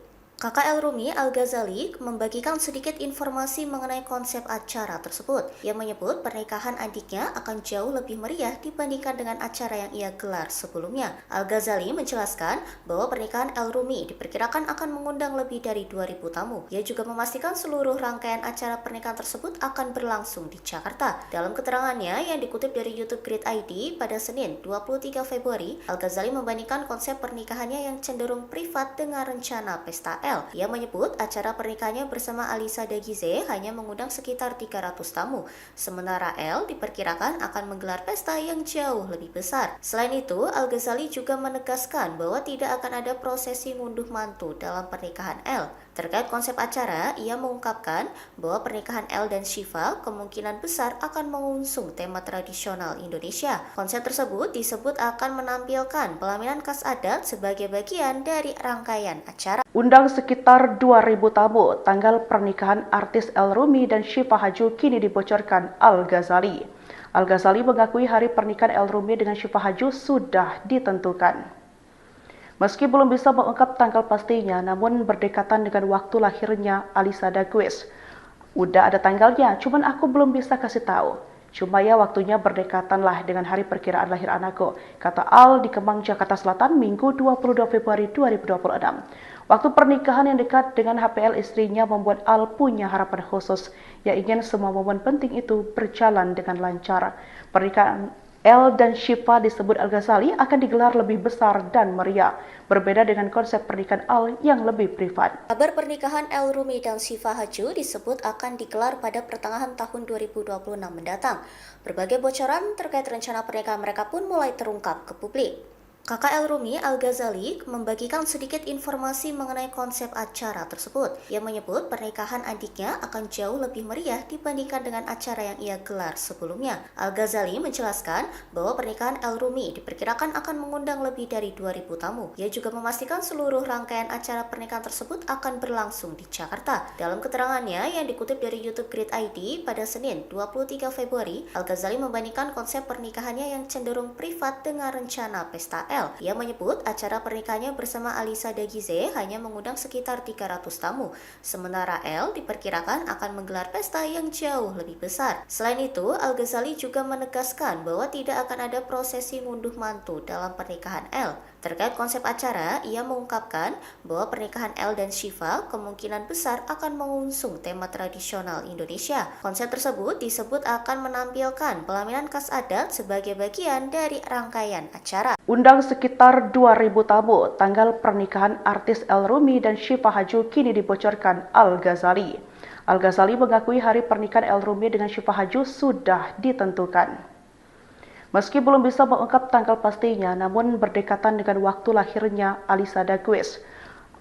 Kakak El Rumi, Al-Ghazali, membagikan sedikit informasi mengenai konsep acara tersebut. Ia menyebut pernikahan adiknya akan jauh lebih meriah dibandingkan dengan acara yang ia gelar sebelumnya. Al-Ghazali menjelaskan bahwa pernikahan El Rumi diperkirakan akan mengundang lebih dari 2.000 tamu. Ia juga memastikan seluruh rangkaian acara pernikahan tersebut akan berlangsung di Jakarta. Dalam keterangannya yang dikutip dari YouTube Grid ID pada Senin 23 Februari, Al-Ghazali membandingkan konsep pernikahannya yang cenderung privat dengan rencana pesta El. Ia menyebut acara pernikahannya bersama Alisa Dagize hanya mengundang sekitar 300 tamu, sementara El diperkirakan akan menggelar pesta yang jauh lebih besar. Selain itu, Al-Ghazali juga menegaskan bahwa tidak akan ada prosesi ngunduh mantu dalam pernikahan El. Terkait konsep acara, ia mengungkapkan bahwa pernikahan El dan Syifa kemungkinan besar akan mengusung tema tradisional Indonesia. Konsep tersebut disebut akan menampilkan pelaminan khas adat sebagai bagian dari rangkaian acara. Undang sekitar 2.000 tamu, tanggal pernikahan artis El Rumi dan Syifa Haju kini dibocorkan Al-Ghazali. Al-Ghazali mengakui hari pernikahan El Rumi dengan Syifa Haju sudah ditentukan. Meski belum bisa mengungkap tanggal pastinya, namun berdekatan dengan waktu lahirnya Alisa Dagues. Udah ada tanggalnya, cuman aku belum bisa kasih tahu. Cuma ya waktunya berdekatan lah dengan hari perkiraan lahir anakku, kata Al di Kemang, Jakarta Selatan, Minggu 22 Februari 2026. Waktu pernikahan yang dekat dengan HPL istrinya membuat Al punya harapan khusus, yang ingin semua momen penting itu berjalan dengan lancar. Pernikahan El dan Syifa disebut Al-Ghazali akan digelar lebih besar dan meriah, berbeda dengan konsep pernikahan Al yang lebih privat. Kabar pernikahan El Rumi dan Syifa Haju disebut akan digelar pada pertengahan tahun 2026 mendatang. Berbagai bocoran terkait rencana pernikahan mereka pun mulai terungkap ke publik. Kakak El Rumi Al-Ghazali membagikan sedikit informasi mengenai konsep acara tersebut. Ia menyebut pernikahan adiknya akan jauh lebih meriah dibandingkan dengan acara yang ia gelar sebelumnya. Al-Ghazali menjelaskan bahwa pernikahan El Rumi diperkirakan akan mengundang lebih dari 2.000 tamu. Ia juga memastikan seluruh rangkaian acara pernikahan tersebut akan berlangsung di Jakarta. Dalam keterangannya yang dikutip dari YouTube Grid ID pada Senin 23 Februari, Al-Ghazali membandingkan konsep pernikahannya yang cenderung privat dengan rencana pesta Ia menyebut acara pernikahannya bersama Alisa Dagize hanya mengundang sekitar 300 tamu, sementara El diperkirakan akan menggelar pesta yang jauh lebih besar. Selain itu, Al-Ghazali juga menegaskan bahwa tidak akan ada prosesi ngunduh mantu dalam pernikahan El. Terkait konsep acara, ia mengungkapkan bahwa pernikahan El dan Shiva kemungkinan besar akan mengusung tema tradisional Indonesia. Konsep tersebut disebut akan menampilkan pelaminan khas adat sebagai bagian dari rangkaian acara. Undang sekitar 2.000 tamu, tanggal pernikahan artis El Rumi dan Shiva Haju kini dibocorkan Al-Ghazali. Al-Ghazali mengakui hari pernikahan El Rumi dengan Shiva Haju sudah ditentukan. Meski belum bisa mengungkap tanggal pastinya, namun berdekatan dengan waktu lahirnya Alisa Dagize.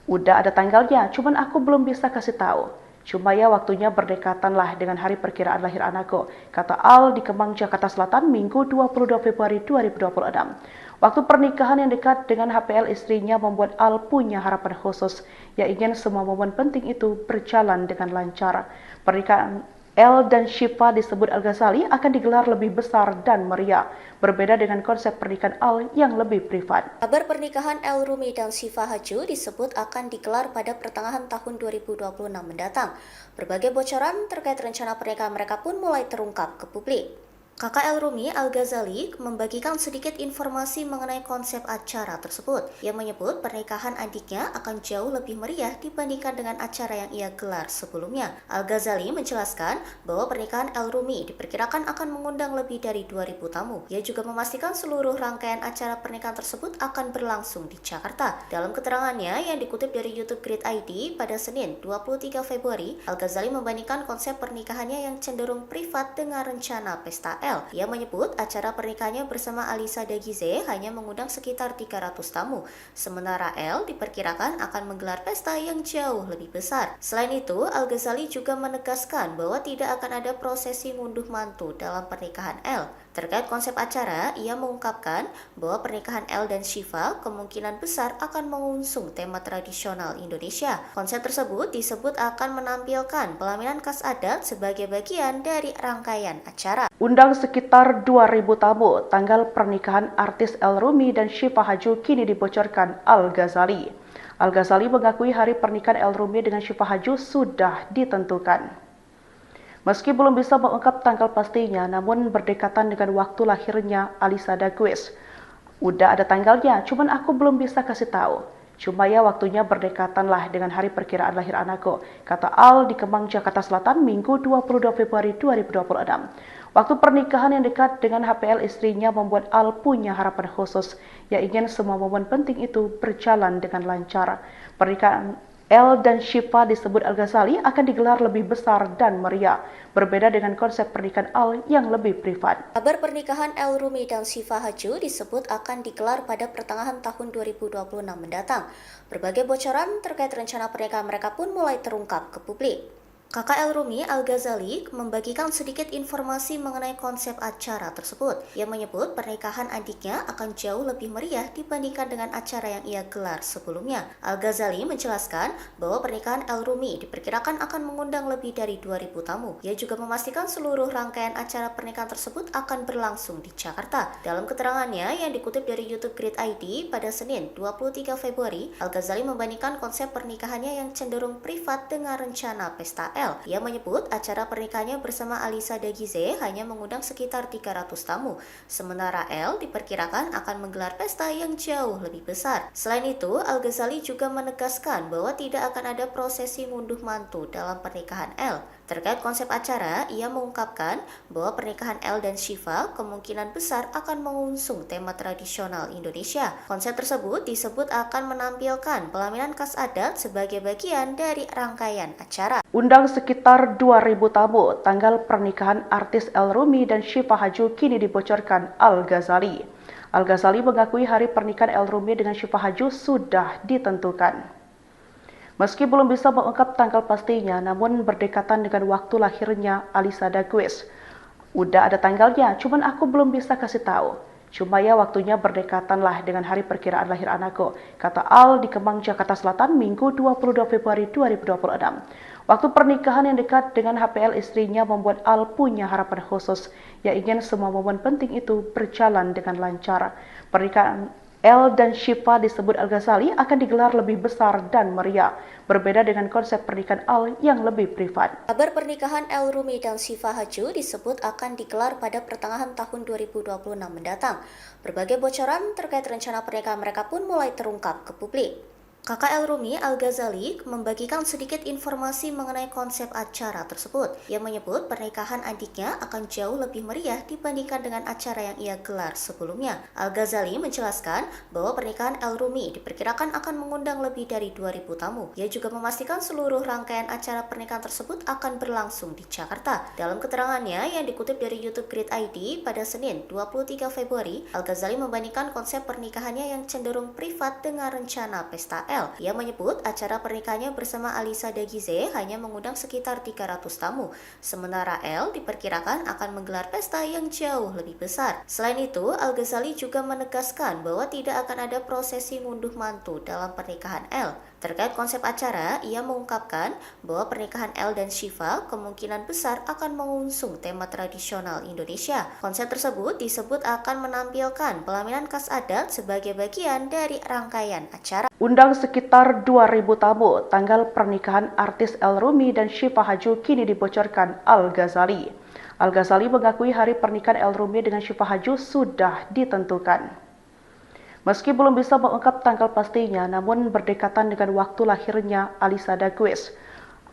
Udah ada tanggalnya, cuman aku belum bisa kasih tahu. Cuma ya waktunya berdekatan lah dengan hari perkiraan lahir anakku, kata Al di Kemang, Jakarta Selatan, Minggu 22 Februari 2026. Waktu pernikahan yang dekat dengan HPL istrinya membuat Al punya harapan khusus, yang ingin semua momen penting itu berjalan dengan lancar. Pernikahan El dan Shiva disebut Al-Ghazali akan digelar lebih besar dan meriah, berbeda dengan konsep pernikahan Al yang lebih privat. Kabar pernikahan El Rumi dan Shiva Haju disebut akan digelar pada pertengahan tahun 2026 mendatang. Berbagai bocoran terkait rencana pernikahan mereka pun mulai terungkap ke publik. Kakak El Rumi Al-Ghazali membagikan sedikit informasi mengenai konsep acara tersebut. Ia menyebut pernikahan adiknya akan jauh lebih meriah dibandingkan dengan acara yang ia gelar sebelumnya. Al-Ghazali menjelaskan bahwa pernikahan El Rumi diperkirakan akan mengundang lebih dari 2.000 tamu. Ia juga memastikan seluruh rangkaian acara pernikahan tersebut akan berlangsung di Jakarta. Dalam keterangannya yang dikutip dari YouTube Grid ID pada Senin 23 Februari, Al-Ghazali membandingkan konsep pernikahannya yang cenderung privat dengan rencana pesta Ia menyebut acara pernikahannya bersama Alisa Dagize hanya mengundang sekitar 300 tamu, sementara El diperkirakan akan menggelar pesta yang jauh lebih besar. Selain itu, Al-Ghazali juga menegaskan bahwa tidak akan ada prosesi ngunduh mantu dalam pernikahan El. Terkait konsep acara, ia mengungkapkan bahwa pernikahan El dan Shiva kemungkinan besar akan mengusung tema tradisional Indonesia. Konsep tersebut disebut akan menampilkan pelaminan khas adat sebagai bagian dari rangkaian acara. Undang sekitar 2.000 tamu, tanggal pernikahan artis El Rumi dan Shiva Haju kini dibocorkan Al-Ghazali. Al-Ghazali mengakui hari pernikahan El Rumi dengan Shiva Haju sudah ditentukan. Meski belum bisa mengungkap tanggal pastinya, namun berdekatan dengan waktu lahirnya Alisa Dagize. Udah ada tanggalnya, cuman aku belum bisa kasih tahu. Cuma ya waktunya berdekatan lah dengan hari perkiraan lahir anakku, kata Al di Kemang, Jakarta Selatan, Minggu 22 Februari 2026. Waktu pernikahan yang dekat dengan HPL istrinya membuat Al punya harapan khusus, yang ingin semua momen penting itu berjalan dengan lancar. Pernikahan El dan Shiva disebut Al-Ghazali akan digelar lebih besar dan meriah, berbeda dengan konsep pernikahan Al yang lebih privat. Kabar pernikahan El Rumi dan Shiva Haju disebut akan digelar pada pertengahan tahun 2026 mendatang. Berbagai bocoran terkait rencana pernikahan mereka pun mulai terungkap ke publik. Kakak El Rumi Al-Ghazali membagikan sedikit informasi mengenai konsep acara tersebut. Ia menyebut pernikahan adiknya akan jauh lebih meriah dibandingkan dengan acara yang ia gelar sebelumnya. Al-Ghazali menjelaskan bahwa pernikahan El Rumi diperkirakan akan mengundang lebih dari 2.000 tamu. Ia juga memastikan seluruh rangkaian acara pernikahan tersebut akan berlangsung di Jakarta. Dalam keterangannya yang dikutip dari YouTube Grid ID pada Senin 23 Februari, Al-Ghazali membandingkan konsep pernikahannya yang cenderung privat dengan rencana pesta Ia menyebut acara pernikahannya bersama Alisa Dagize hanya mengundang sekitar 300 tamu, sementara El diperkirakan akan menggelar pesta yang jauh lebih besar. Selain itu, Al-Ghazali juga menegaskan bahwa tidak akan ada prosesi ngunduh mantu dalam pernikahan El. Terkait konsep acara, ia mengungkapkan bahwa pernikahan El dan Shiva kemungkinan besar akan mengusung tema tradisional Indonesia. Konsep tersebut disebut akan menampilkan pelaminan khas adat sebagai bagian dari rangkaian acara. Undang sekitar 2.000 tamu, tanggal pernikahan artis El Rumi dan Shiva Haju kini dibocorkan Al-Ghazali. Al-Ghazali mengakui hari pernikahan El Rumi dengan Syifa Haju sudah ditentukan. Meski belum bisa mengungkap tanggal pastinya, namun berdekatan dengan waktu lahirnya Alisa Dagues. Udah ada tanggalnya, cuman aku belum bisa kasih tahu. Cuma ya waktunya berdekatan lah dengan hari perkiraan lahir anakku, kata Al di Kemang, Jakarta Selatan, Minggu 22 Februari 2026. Waktu pernikahan yang dekat dengan HPL istrinya membuat Al punya harapan khusus, yang ingin semua momen penting itu berjalan dengan lancar. Pernikahan El dan Syifa disebut Al-Ghazali akan digelar lebih besar dan meriah, berbeda dengan konsep pernikahan Al yang lebih privat. Kabar pernikahan El Rumi dan Syifa Haju disebut akan digelar pada pertengahan tahun 2026 mendatang. Berbagai bocoran terkait rencana pernikahan mereka pun mulai terungkap ke publik. Kakak El Rumi, Al-Ghazali, membagikan sedikit informasi mengenai konsep acara tersebut. Ia menyebut pernikahan adiknya akan jauh lebih meriah dibandingkan dengan acara yang ia gelar sebelumnya. Al-Ghazali menjelaskan bahwa pernikahan El Rumi diperkirakan akan mengundang lebih dari 2.000 tamu. Ia juga memastikan seluruh rangkaian acara pernikahan tersebut akan berlangsung di Jakarta. Dalam keterangannya yang dikutip dari YouTube Grid ID pada Senin 23 Februari, Al-Ghazali membandingkan konsep pernikahannya yang cenderung privat dengan rencana pesta El. Ia menyebut acara pernikahannya bersama Alisa Dagize hanya mengundang sekitar 300 tamu, sementara El diperkirakan akan menggelar pesta yang jauh lebih besar. Selain itu, Al-Ghazali juga menegaskan bahwa tidak akan ada prosesi ngunduh mantu dalam pernikahan El. Terkait konsep acara, ia mengungkapkan bahwa pernikahan El dan Syifa kemungkinan besar akan mengusung tema tradisional Indonesia. Konsep tersebut disebut akan menampilkan pelaminan khas adat sebagai bagian dari rangkaian acara. Undang sekitar 2.000 tamu, tanggal pernikahan artis El Rumi dan Syifa Haju kini dibocorkan Al-Ghazali. Al-Ghazali mengakui hari pernikahan El Rumi dengan Syifa Haju sudah ditentukan. Meski belum bisa mengungkap tanggal pastinya, namun berdekatan dengan waktu lahirnya Alisa Dagues.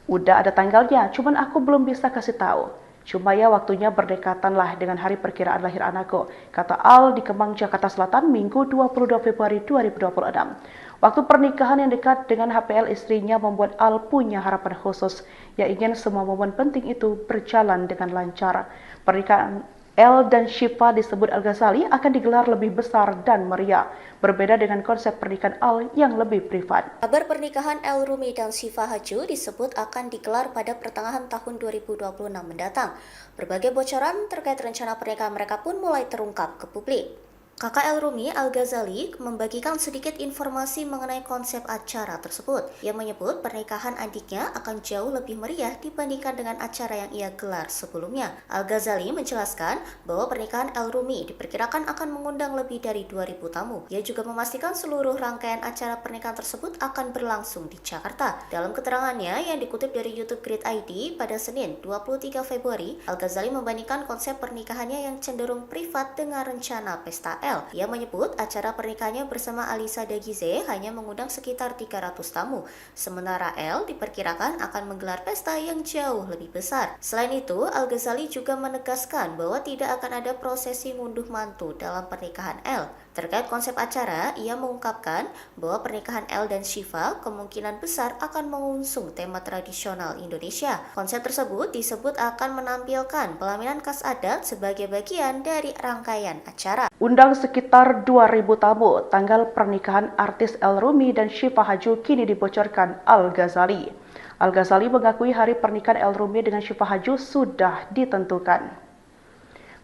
Udah ada tanggalnya, cuman aku belum bisa kasih tahu. Cuma ya waktunya berdekatan lah dengan hari perkiraan lahir anakku, kata Al di Kemang, Jakarta Selatan, Minggu 22 Februari 2026. Waktu pernikahan yang dekat dengan HPL istrinya membuat Al punya harapan khusus, yang ingin semua momen penting itu berjalan dengan lancar. Pernikahan El dan Syifa disebut Al-Ghazali akan digelar lebih besar dan meriah, berbeda dengan konsep pernikahan Al yang lebih privat. Kabar pernikahan El Rumi dan Syifa Haju disebut akan digelar pada pertengahan tahun 2026 mendatang. Berbagai bocoran terkait rencana pernikahan mereka pun mulai terungkap ke publik. Kakak El Rumi, Al-Ghazali, membagikan sedikit informasi mengenai konsep acara tersebut. Ia menyebut pernikahan adiknya akan jauh lebih meriah dibandingkan dengan acara yang ia gelar sebelumnya. Al-Ghazali menjelaskan bahwa pernikahan El Rumi diperkirakan akan mengundang lebih dari 2.000 tamu. Ia juga memastikan seluruh rangkaian acara pernikahan tersebut akan berlangsung di Jakarta. Dalam keterangannya yang dikutip dari YouTube Grid ID pada Senin 23 Februari, Al-Ghazali membandingkan konsep pernikahannya yang cenderung privat dengan rencana pesta El. Ia menyebut acara pernikahannya bersama Alisa Dagize hanya mengundang sekitar 300 tamu, sementara El diperkirakan akan menggelar pesta yang jauh lebih besar. Selain itu, Al-Ghazali juga menegaskan bahwa tidak akan ada prosesi ngunduh mantu dalam pernikahan El. Terkait konsep acara, ia mengungkapkan bahwa pernikahan El dan Syifa kemungkinan besar akan mengusung tema tradisional Indonesia. Konsep tersebut disebut akan menampilkan pelaminan khas adat sebagai bagian dari rangkaian acara. Undang sekitar 2.000 tamu, tanggal pernikahan artis El Rumi dan Syifa Haju kini dibocorkan Al-Ghazali. Al-Ghazali mengakui hari pernikahan El Rumi dengan Syifa Haju sudah ditentukan.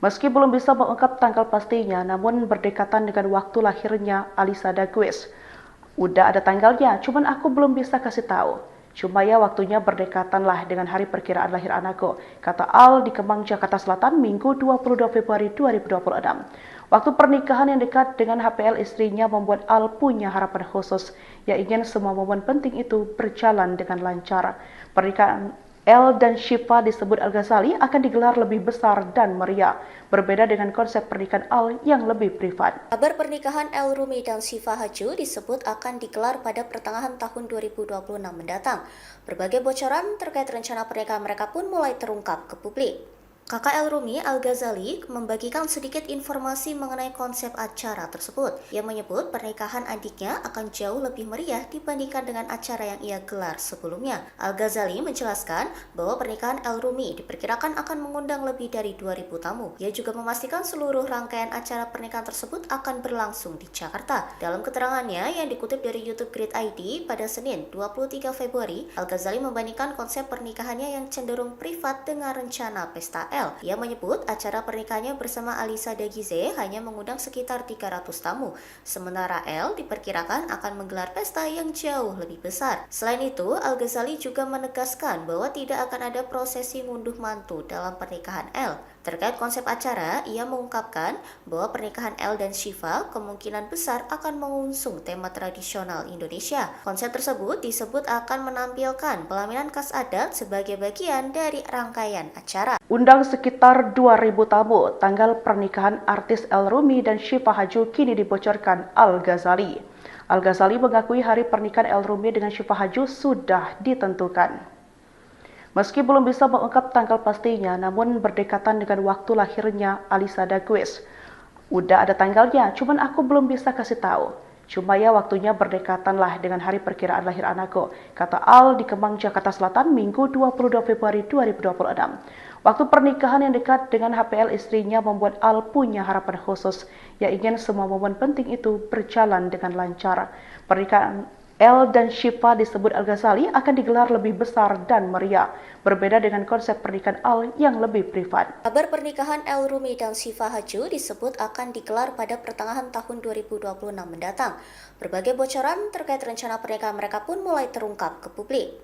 Meski belum bisa mengungkap tanggal pastinya, namun berdekatan dengan waktu lahirnya Alisa Dagues. Udah ada tanggalnya, cuman aku belum bisa kasih tahu. Cuma ya waktunya berdekatan lah dengan hari perkiraan lahir anakku, kata Al di Kemang, Jakarta Selatan, Minggu 22 Februari 2026. Waktu pernikahan yang dekat dengan HPL istrinya membuat Al punya harapan khusus, yang ingin semua momen penting itu berjalan dengan lancar. Pernikahan El dan Syifa disebut Al-Ghazali akan digelar lebih besar dan meriah, berbeda dengan konsep pernikahan Al yang lebih privat. Kabar pernikahan El Rumi dan Syifa Haju disebut akan digelar pada pertengahan tahun 2026 mendatang. Berbagai bocoran terkait rencana pernikahan mereka pun mulai terungkap ke publik. Kakak El Rumi Al-Ghazali membagikan sedikit informasi mengenai konsep acara tersebut. Ia menyebut pernikahan adiknya akan jauh lebih meriah dibandingkan dengan acara yang ia gelar sebelumnya. Al-Ghazali menjelaskan bahwa pernikahan El Rumi diperkirakan akan mengundang lebih dari 2.000 tamu. Ia juga memastikan seluruh rangkaian acara pernikahan tersebut akan berlangsung di Jakarta. Dalam keterangannya yang dikutip dari YouTube Grid ID pada Senin 23 Februari, Al-Ghazali membandingkan konsep pernikahannya yang cenderung privat dengan rencana pesta L. Ia menyebut acara pernikahannya bersama Alisa Dagize hanya mengundang sekitar 300 tamu, sementara L diperkirakan akan menggelar pesta yang jauh lebih besar. Selain itu, Al-Ghazali juga menegaskan bahwa tidak akan ada prosesi ngunduh mantu dalam pernikahan L. Terkait konsep acara, ia mengungkapkan bahwa pernikahan El dan Shiva kemungkinan besar akan mengusung tema tradisional Indonesia. Konsep tersebut disebut akan menampilkan pelaminan khas adat sebagai bagian dari rangkaian acara. Undang sekitar 2.000 tamu, tanggal pernikahan artis El Rumi dan Shiva Haju kini dibocorkan Al-Ghazali. Al-Ghazali mengakui hari pernikahan El Rumi dengan Shiva Haju sudah ditentukan. Meski belum bisa mengungkap tanggal pastinya, namun berdekatan dengan waktu lahirnya Alisa Dagize. Udah ada tanggalnya, cuman aku belum bisa kasih tahu. Cuma ya waktunya berdekatan lah dengan hari perkiraan lahir anakku, kata Al di Kemang, Jakarta Selatan, Minggu 22 Februari 2026. Waktu pernikahan yang dekat dengan HPL istrinya membuat Al punya harapan khusus, yang ingin semua momen penting itu berjalan dengan lancar. Pernikahan El dan Shiva disebut Al-Ghazali akan digelar lebih besar dan meriah, berbeda dengan konsep pernikahan Al yang lebih privat. Kabar pernikahan El Rumi dan Shiva Haju disebut akan digelar pada pertengahan tahun 2026 mendatang. Berbagai bocoran terkait rencana pernikahan mereka pun mulai terungkap ke publik.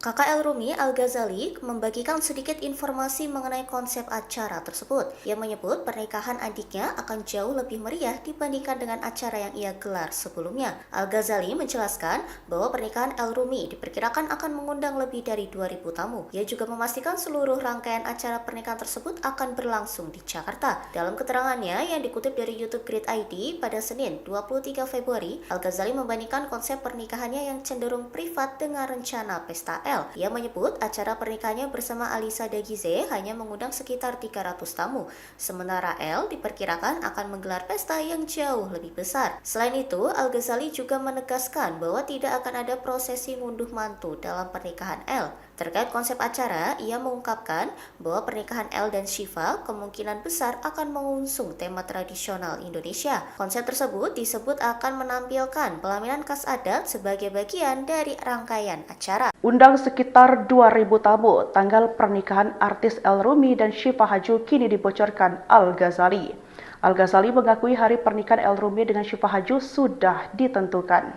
Kakak El Rumi Al-Ghazali membagikan sedikit informasi mengenai konsep acara tersebut. Ia menyebut pernikahan adiknya akan jauh lebih meriah dibandingkan dengan acara yang ia gelar sebelumnya. Al-Ghazali menjelaskan bahwa pernikahan El Rumi diperkirakan akan mengundang lebih dari 2.000 tamu. Ia juga memastikan seluruh rangkaian acara pernikahan tersebut akan berlangsung di Jakarta. Dalam keterangannya yang dikutip dari YouTube Grid ID pada Senin 23 Februari, Al-Ghazali membandingkan konsep pernikahannya yang cenderung privat dengan rencana pesta L. Ia menyebut acara pernikahannya bersama Alisa Dagize hanya mengundang sekitar 300 tamu, sementara L diperkirakan akan menggelar pesta yang jauh lebih besar. Selain itu, Al-Ghazali juga menegaskan bahwa tidak akan ada prosesi ngunduh mantu dalam pernikahan L. Terkait konsep acara, ia mengungkapkan bahwa pernikahan El dan Shiva kemungkinan besar akan mengusung tema tradisional Indonesia. Konsep tersebut disebut akan menampilkan pelaminan khas adat sebagai bagian dari rangkaian acara. Undang sekitar 2.000 tamu, tanggal pernikahan artis El Rumi dan Shiva Haju kini dibocorkan Al-Ghazali. Al-Ghazali mengakui hari pernikahan El Rumi dengan Shiva Haju sudah ditentukan.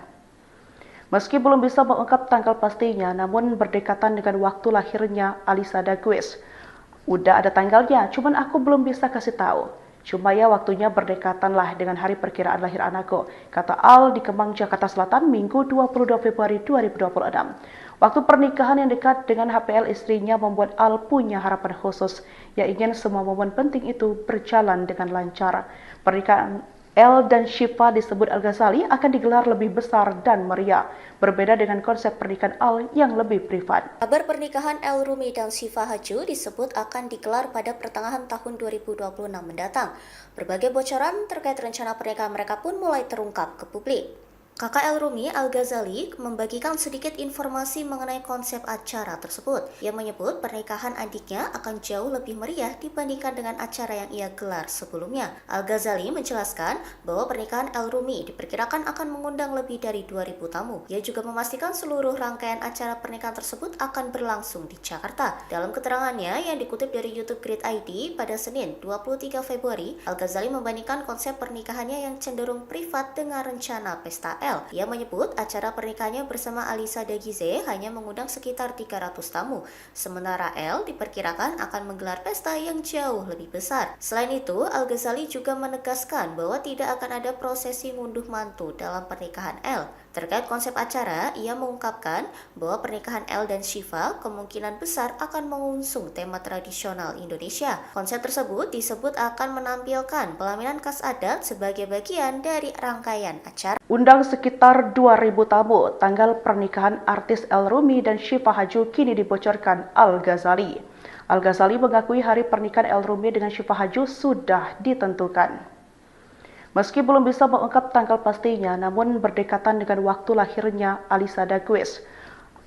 Meski belum bisa mengungkap tanggal pastinya, namun berdekatan dengan waktu lahirnya Alisa Dagize. Udah ada tanggalnya, cuman aku belum bisa kasih tahu. Cuma ya waktunya berdekatan lah dengan hari perkiraan lahir anakku, kata Al di Kemang, Jakarta Selatan, Minggu 22 Februari 2026. Waktu pernikahan yang dekat dengan HPL istrinya membuat Al punya harapan khusus, yang ingin semua momen penting itu berjalan dengan lancar. Pernikahan El dan Shiva disebut Al-Ghazali akan digelar lebih besar dan meriah, berbeda dengan konsep pernikahan Al yang lebih privat. Kabar pernikahan El Rumi dan Shiva Haju disebut akan digelar pada pertengahan tahun 2026 mendatang. Berbagai bocoran terkait rencana pernikahan mereka pun mulai terungkap ke publik. Kakak El Rumi Al-Ghazali membagikan sedikit informasi mengenai konsep acara tersebut. Ia menyebut pernikahan adiknya akan jauh lebih meriah dibandingkan dengan acara yang ia gelar sebelumnya. Al-Ghazali menjelaskan bahwa pernikahan El Rumi diperkirakan akan mengundang lebih dari 2.000 tamu. Ia juga memastikan seluruh rangkaian acara pernikahan tersebut akan berlangsung di Jakarta. Dalam keterangannya yang dikutip dari YouTube Grid ID pada Senin 23 Februari, Al-Ghazali membandingkan konsep pernikahannya yang cenderung privat dengan rencana pesta L. Ia menyebut acara pernikahannya bersama Alisa Dagize hanya mengundang sekitar 300 tamu, sementara L diperkirakan akan menggelar pesta yang jauh lebih besar. Selain itu, Al-Ghazali juga menegaskan bahwa tidak akan ada prosesi ngunduh mantu dalam pernikahan L. Terkait konsep acara, ia mengungkapkan bahwa pernikahan El dan Shiva kemungkinan besar akan mengusung tema tradisional Indonesia. Konsep tersebut disebut akan menampilkan pelaminan khas adat sebagai bagian dari rangkaian acara. Undang sekitar 2.000 tamu, tanggal pernikahan artis El Rumi dan Shiva Haju kini dibocorkan Al-Ghazali. Al-Ghazali mengakui hari pernikahan El Rumi dengan Syifa Haju sudah ditentukan. Meski belum bisa mengungkap tanggal pastinya, namun berdekatan dengan waktu lahirnya Alisa Dagues.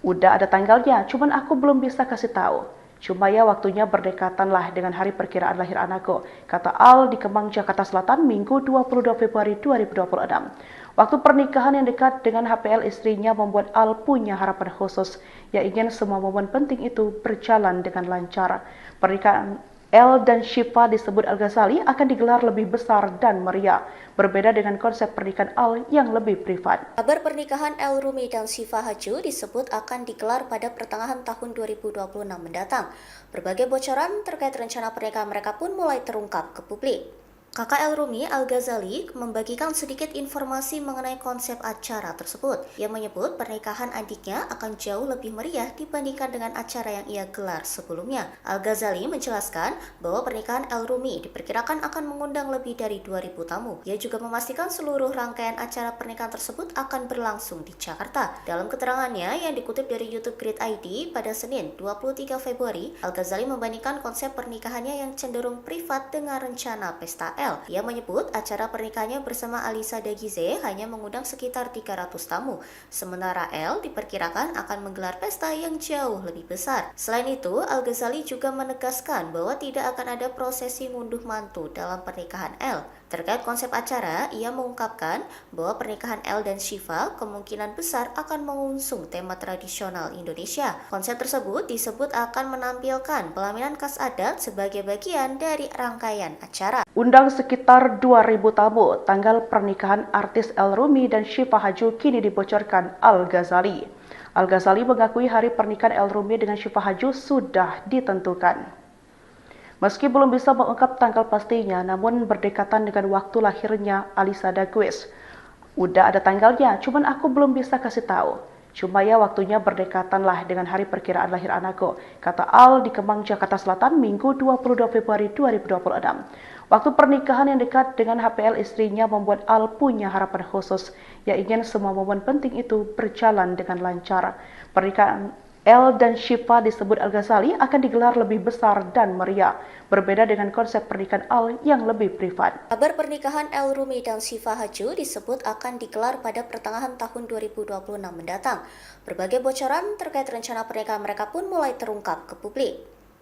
Udah ada tanggalnya, cuman aku belum bisa kasih tahu. Cuma ya waktunya berdekatan lah dengan hari perkiraan lahir anakku, kata Al di Kemang, Jakarta Selatan, Minggu 22 Februari 2026. Waktu pernikahan yang dekat dengan HPL istrinya membuat Al punya harapan khusus, yang ingin semua momen penting itu berjalan dengan lancar. Pernikahan El dan Syifa disebut Al-Ghazali akan digelar lebih besar dan meriah, berbeda dengan konsep pernikahan Al yang lebih privat. Kabar pernikahan El Rumi dan Syifa Haju disebut akan digelar pada pertengahan tahun 2026 mendatang. Berbagai bocoran terkait rencana pernikahan mereka pun mulai terungkap ke publik. Kakak El Rumi, Al-Ghazali, membagikan sedikit informasi mengenai konsep acara tersebut. Ia menyebut pernikahan adiknya akan jauh lebih meriah dibandingkan dengan acara yang ia gelar sebelumnya. Al-Ghazali menjelaskan bahwa pernikahan El Rumi diperkirakan akan mengundang lebih dari 2.000 tamu. Ia juga memastikan seluruh rangkaian acara pernikahan tersebut akan berlangsung di Jakarta. Dalam keterangannya yang dikutip dari YouTube Grid ID pada Senin 23 Februari, Al-Ghazali membandingkan konsep pernikahannya yang cenderung privat dengan rencana pesta El. Ia menyebut acara pernikahannya bersama Alisa Dagize hanya mengundang sekitar 300 tamu, sementara El diperkirakan akan menggelar pesta yang jauh lebih besar. Selain itu, Al-Ghazali juga menegaskan bahwa tidak akan ada prosesi ngunduh mantu dalam pernikahan El. Terkait konsep acara, ia mengungkapkan bahwa pernikahan El dan Syifa kemungkinan besar akan mengusung tema tradisional Indonesia. Konsep tersebut disebut akan menampilkan pelaminan khas adat sebagai bagian dari rangkaian acara. Undang sekitar 2.000 tamu, tanggal pernikahan artis El Rumi dan Syifa Haju kini dibocorkan Al-Ghazali. Al-Ghazali mengakui hari pernikahan El Rumi dengan Syifa Haju sudah ditentukan. Meski belum bisa mengungkap tanggal pastinya, namun berdekatan dengan waktu lahirnya Alisa Dagues. Udah ada tanggalnya, cuman aku belum bisa kasih tahu. Cuma ya waktunya berdekatan lah dengan hari perkiraan lahir anakku, kata Al di Kemang, Jakarta Selatan, Minggu 22 Februari 2026. Waktu pernikahan yang dekat dengan HPL istrinya membuat Al punya harapan khusus, yang ingin semua momen penting itu berjalan dengan lancar. Pernikahan El dan Syifa disebut Al-Ghazali akan digelar lebih besar dan meriah, berbeda dengan konsep pernikahan Al yang lebih privat. Kabar pernikahan El Rumi dan Syifa Haju disebut akan digelar pada pertengahan tahun 2026 mendatang. Berbagai bocoran terkait rencana pernikahan mereka pun mulai terungkap ke publik.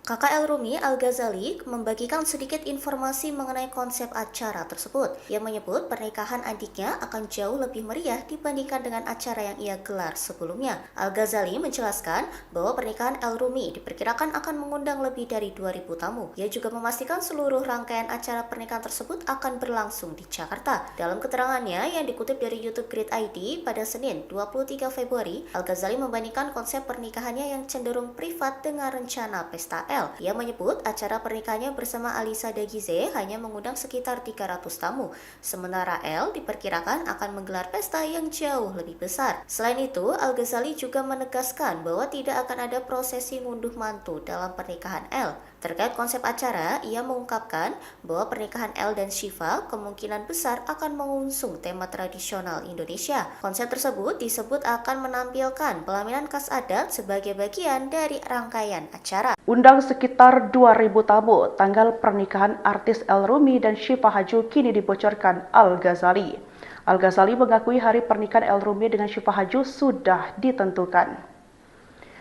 Kakak El Rumi, Al-Ghazali, membagikan sedikit informasi mengenai konsep acara tersebut. Ia menyebut pernikahan adiknya akan jauh lebih meriah dibandingkan dengan acara yang ia gelar sebelumnya. Al-Ghazali menjelaskan bahwa pernikahan El Rumi diperkirakan akan mengundang lebih dari 2.000 tamu. Ia juga memastikan seluruh rangkaian acara pernikahan tersebut akan berlangsung di Jakarta. Dalam keterangannya yang dikutip dari YouTube Grid ID pada Senin 23 Februari, Al-Ghazali membandingkan konsep pernikahannya yang cenderung privat dengan rencana pesta El. Ia menyebut acara pernikahannya bersama Alisa Dagize hanya mengundang sekitar 300 tamu, sementara El diperkirakan akan menggelar pesta yang jauh lebih besar. Selain itu, Al-Ghazali juga menegaskan bahwa tidak akan ada prosesi ngunduh mantu dalam pernikahan El. Terkait konsep acara, ia mengungkapkan bahwa pernikahan El dan Syifa kemungkinan besar akan mengusung tema tradisional Indonesia. Konsep tersebut disebut akan menampilkan pelaminan khas adat sebagai bagian dari rangkaian acara. Undang sekitar 2.000 tamu, tanggal pernikahan artis El Rumi dan Syifa Haju kini dibocorkan Al-Ghazali. Al-Ghazali mengakui hari pernikahan El Rumi dengan Syifa Haju sudah ditentukan.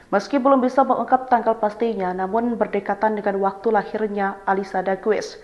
Meski belum bisa mengungkap tanggal pastinya, namun berdekatan dengan waktu lahirnya Alisa Dagues.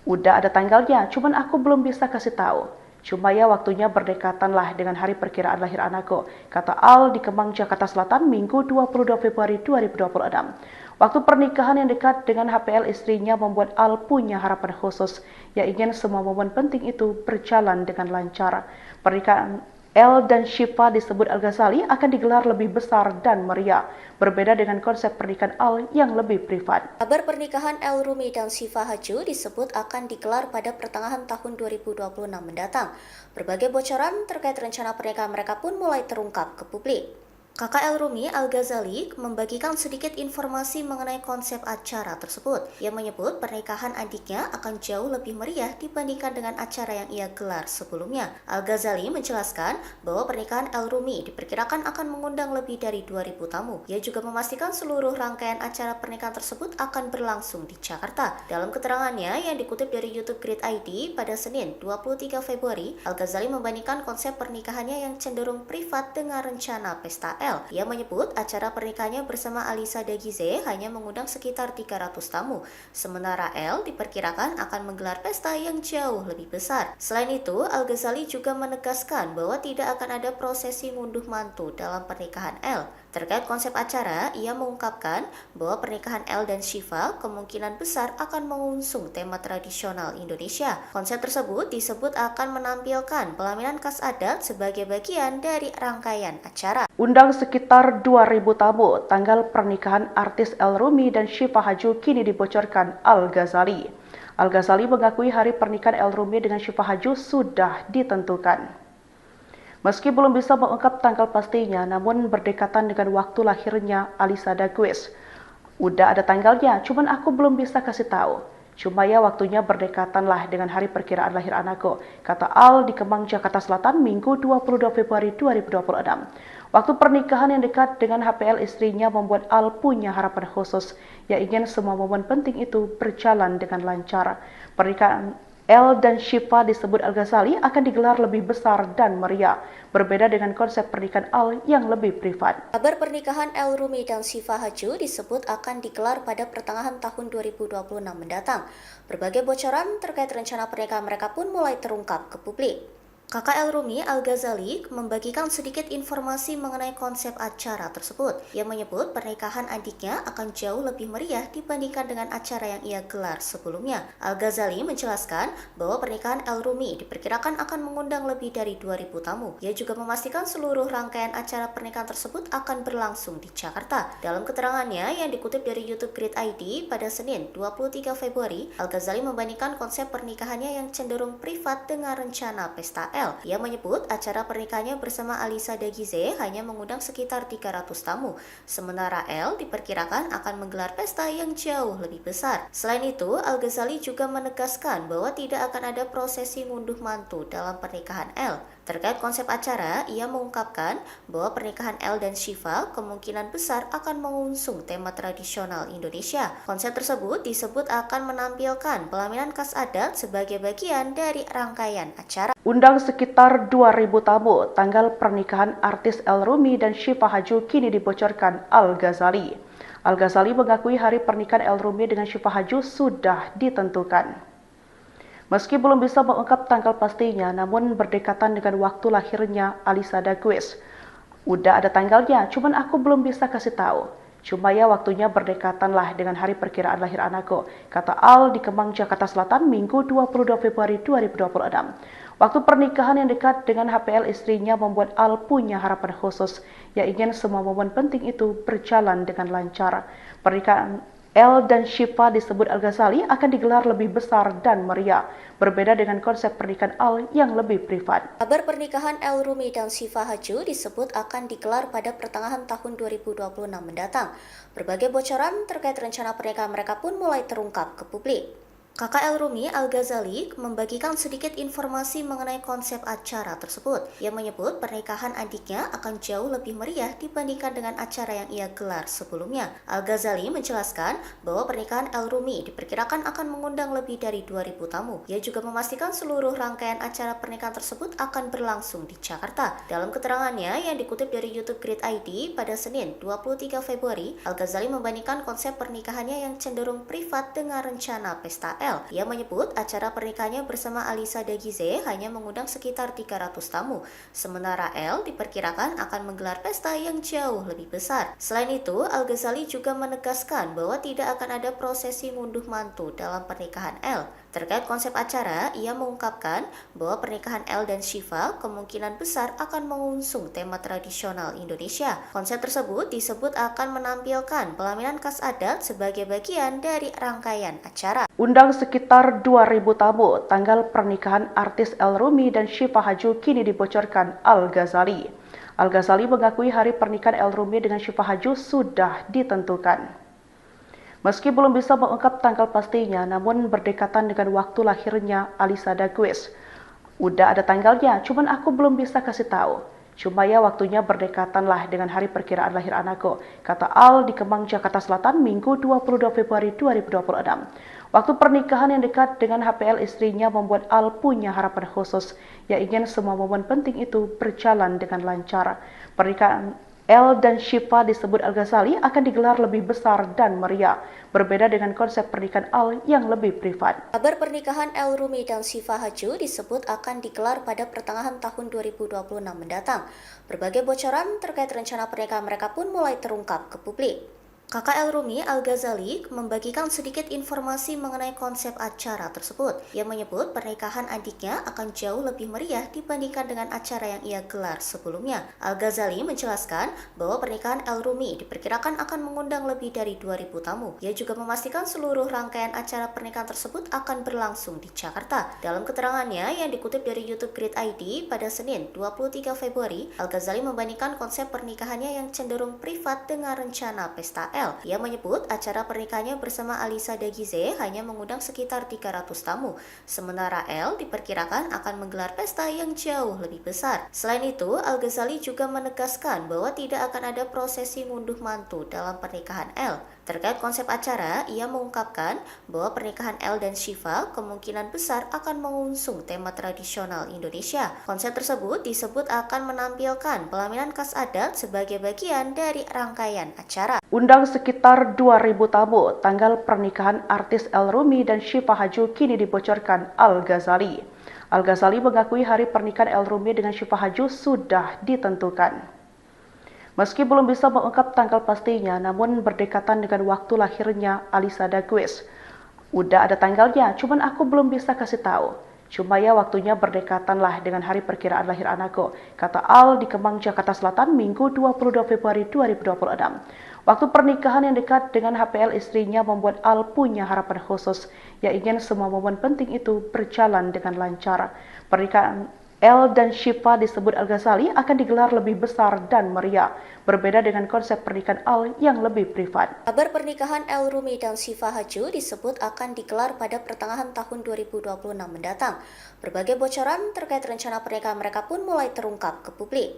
Udah ada tanggalnya, cuman aku belum bisa kasih tahu. Cuma ya waktunya berdekatan lah dengan hari perkiraan lahir anakku, kata Al di Kemang, Jakarta Selatan, Minggu 22 Februari 2026. Waktu pernikahan yang dekat dengan HPL istrinya membuat Al punya harapan khusus, yang ingin semua momen penting itu berjalan dengan lancar. Pernikahan El dan Syifa disebut Al-Ghazali akan digelar lebih besar dan meriah, berbeda dengan konsep pernikahan Al yang lebih privat. Kabar pernikahan El Rumi dan Syifa Haju disebut akan digelar pada pertengahan tahun 2026 mendatang. Berbagai bocoran terkait rencana pernikahan mereka pun mulai terungkap ke publik. Kakak El Rumi Al-Ghazali membagikan sedikit informasi mengenai konsep acara tersebut. Ia menyebut pernikahan adiknya akan jauh lebih meriah dibandingkan dengan acara yang ia gelar sebelumnya. Al-Ghazali menjelaskan bahwa pernikahan El Rumi diperkirakan akan mengundang lebih dari 2.000 tamu. Ia juga memastikan seluruh rangkaian acara pernikahan tersebut akan berlangsung di Jakarta. Dalam keterangannya yang dikutip dari YouTube Grid ID pada Senin 23 Februari, Al-Ghazali membandingkan konsep pernikahannya yang cenderung privat dengan rencana pesta Ia menyebut acara pernikahannya bersama Alisa Dagize hanya mengundang sekitar 300 tamu, sementara El diperkirakan akan menggelar pesta yang jauh lebih besar. Selain itu, Al-Ghazali juga menegaskan bahwa tidak akan ada prosesi ngunduh mantu dalam pernikahan El. Terkait konsep acara, ia mengungkapkan bahwa pernikahan El dan Syifa kemungkinan besar akan mengusung tema tradisional Indonesia. Konsep tersebut disebut akan menampilkan pelaminan khas adat sebagai bagian dari rangkaian acara. Undang sekitar 2.000 tamu, tanggal pernikahan artis El Rumi dan Syifa Haju kini dibocorkan Al-Ghazali. Al-Ghazali mengakui hari pernikahan El Rumi dengan Syifa Haju sudah ditentukan. Meski belum bisa mengungkap tanggal pastinya, namun berdekatan dengan waktu lahirnya Alisa Dagize. Udah ada tanggalnya, cuman aku belum bisa kasih tahu. Cuma ya waktunya berdekatan lah dengan hari perkiraan lahir anakku, kata Al di Kemang, Jakarta Selatan, Minggu 22 Februari 2026. Waktu pernikahan yang dekat dengan HPL istrinya membuat Al punya harapan khusus, yang ingin semua momen penting itu berjalan dengan lancar. Pernikahan El dan Syifa disebut Al-Ghazali akan digelar lebih besar dan meriah, berbeda dengan konsep pernikahan Al yang lebih privat. Kabar pernikahan El Rumi dan Syifa Haju disebut akan digelar pada pertengahan tahun 2026 mendatang. Berbagai bocoran terkait rencana pernikahan mereka pun mulai terungkap ke publik. Kakak El Rumi Al-Ghazali membagikan sedikit informasi mengenai konsep acara tersebut. Ia menyebut pernikahan adiknya akan jauh lebih meriah dibandingkan dengan acara yang ia gelar sebelumnya. Al-Ghazali menjelaskan bahwa pernikahan El Rumi diperkirakan akan mengundang lebih dari 2.000 tamu. Ia juga memastikan seluruh rangkaian acara pernikahan tersebut akan berlangsung di Jakarta. Dalam keterangannya yang dikutip dari YouTube Grid ID pada Senin 23 Februari, Al-Ghazali membandingkan konsep pernikahannya yang cenderung privat dengan rencana pesta Ia menyebut acara pernikahannya bersama Alisa Dagize hanya mengundang sekitar 300 tamu, sementara El diperkirakan akan menggelar pesta yang jauh lebih besar. Selain itu, Al-Ghazali juga menegaskan bahwa tidak akan ada prosesi ngunduh mantu dalam pernikahan El. Terkait konsep acara, ia mengungkapkan bahwa pernikahan El dan Syifa kemungkinan besar akan mengusung tema tradisional Indonesia. Konsep tersebut disebut akan menampilkan pelaminan khas adat sebagai bagian dari rangkaian acara. Undang sekitar 2.000 tamu, tanggal pernikahan artis El Rumi dan Syifa Haju kini dibocorkan Al-Ghazali. Al-Ghazali mengakui hari pernikahan El Rumi dengan Syifa Haju sudah ditentukan. Meski belum bisa mengungkap tanggal pastinya, namun berdekatan dengan waktu lahirnya Alisa Dagize. Udah ada tanggalnya, cuman aku belum bisa kasih tahu. Cuma ya waktunya berdekatan lah dengan hari perkiraan lahir anakku, kata Al di Kemang, Jakarta Selatan, Minggu 22 Februari 2026. Waktu pernikahan yang dekat dengan HPL istrinya membuat Al punya harapan khusus, yang ingin semua momen penting itu berjalan dengan lancar. Pernikahan El dan Syifa disebut Al-Ghazali akan digelar lebih besar dan meriah, berbeda dengan konsep pernikahan Al yang lebih privat. Kabar pernikahan El Rumi dan Syifa Haju disebut akan digelar pada pertengahan tahun 2026 mendatang. Berbagai bocoran terkait rencana pernikahan mereka pun mulai terungkap ke publik. Kakak El Rumi Al-Ghazali membagikan sedikit informasi mengenai konsep acara tersebut. Ia menyebut pernikahan adiknya akan jauh lebih meriah dibandingkan dengan acara yang ia gelar sebelumnya. Al-Ghazali menjelaskan bahwa pernikahan El Rumi diperkirakan akan mengundang lebih dari 2.000 tamu. Ia juga memastikan seluruh rangkaian acara pernikahan tersebut akan berlangsung di Jakarta. Dalam keterangannya yang dikutip dari YouTube Grid ID pada Senin 23 Februari, Al-Ghazali membandingkan konsep pernikahannya yang cenderung privat dengan rencana pesta Ia menyebut acara pernikahannya bersama Alisa Dagize hanya mengundang sekitar 300 tamu, sementara El diperkirakan akan menggelar pesta yang jauh lebih besar. Selain itu, Al-Ghazali juga menegaskan bahwa tidak akan ada prosesi ngunduh mantu dalam pernikahan El. Terkait konsep acara, ia mengungkapkan bahwa pernikahan El dan Syifa kemungkinan besar akan mengusung tema tradisional Indonesia. Konsep tersebut disebut akan menampilkan pelaminan khas adat sebagai bagian dari rangkaian acara. Undang sekitar 2.000 tamu, tanggal pernikahan artis El Rumi dan Syifa Haju kini dibocorkan Al-Ghazali. Al-Ghazali mengakui hari pernikahan El Rumi dengan Syifa Haju sudah ditentukan. Meski belum bisa mengungkap tanggal pastinya, namun berdekatan dengan waktu lahirnya Alisa Dagues. Udah ada tanggalnya, cuman aku belum bisa kasih tahu. Cuma ya waktunya berdekatan lah dengan hari perkiraan lahir anakku, kata Al di Kemang, Jakarta Selatan, Minggu 22 Februari 2026. Waktu pernikahan yang dekat dengan HPL istrinya membuat Al punya harapan khusus, yang ingin semua momen penting itu berjalan dengan lancar. Pernikahan El dan Syifa disebut Al-Ghazali akan digelar lebih besar dan meriah, berbeda dengan konsep pernikahan Al yang lebih privat. Kabar pernikahan El Rumi dan Syifa Haju disebut akan digelar pada pertengahan tahun 2026 mendatang. Berbagai bocoran terkait rencana pernikahan mereka pun mulai terungkap ke publik. Kakak El Rumi, Al-Ghazali, membagikan sedikit informasi mengenai konsep acara tersebut. Ia menyebut pernikahan adiknya akan jauh lebih meriah dibandingkan dengan acara yang ia gelar sebelumnya. Al-Ghazali menjelaskan bahwa pernikahan El Rumi diperkirakan akan mengundang lebih dari 2.000 tamu. Ia juga memastikan seluruh rangkaian acara pernikahan tersebut akan berlangsung di Jakarta. Dalam keterangannya yang dikutip dari YouTube Grid ID pada Senin 23 Februari, Al-Ghazali membandingkan konsep pernikahannya yang cenderung privat dengan rencana pesta El. Ia menyebut acara pernikahannya bersama Alisa Dagize hanya mengundang sekitar 300 tamu, sementara El diperkirakan akan menggelar pesta yang jauh lebih besar. Selain itu, Al-Ghazali juga menegaskan bahwa tidak akan ada prosesi ngunduh mantu dalam pernikahan El. Terkait konsep acara, ia mengungkapkan bahwa pernikahan El dan Syifa kemungkinan besar akan mengusung tema tradisional Indonesia. Konsep tersebut disebut akan menampilkan pelaminan khas adat sebagai bagian dari rangkaian acara. Undang sekitar 2.000 tamu, tanggal pernikahan artis El Rumi dan Syifa Haju kini dibocorkan Al-Ghazali. Al-Ghazali mengakui hari pernikahan El Rumi dengan Syifa Haju sudah ditentukan. Meski belum bisa mengungkap tanggal pastinya, namun berdekatan dengan waktu lahirnya Alisa Dagues. Udah ada tanggalnya, cuman aku belum bisa kasih tahu. Cuma ya waktunya berdekatan lah dengan hari perkiraan lahir anakku, kata Al di Kemang, Jakarta Selatan, Minggu 22 Februari 2026. Waktu pernikahan yang dekat dengan HPL istrinya membuat Al punya harapan khusus, yang ingin semua momen penting itu berjalan dengan lancar. Pernikahan El dan Syifa disebut Al-Ghazali akan digelar lebih besar dan meriah, berbeda dengan konsep pernikahan Al yang lebih privat. Kabar pernikahan El Rumi dan Syifa Haju disebut akan digelar pada pertengahan tahun 2026 mendatang. Berbagai bocoran terkait rencana pernikahan mereka pun mulai terungkap ke publik.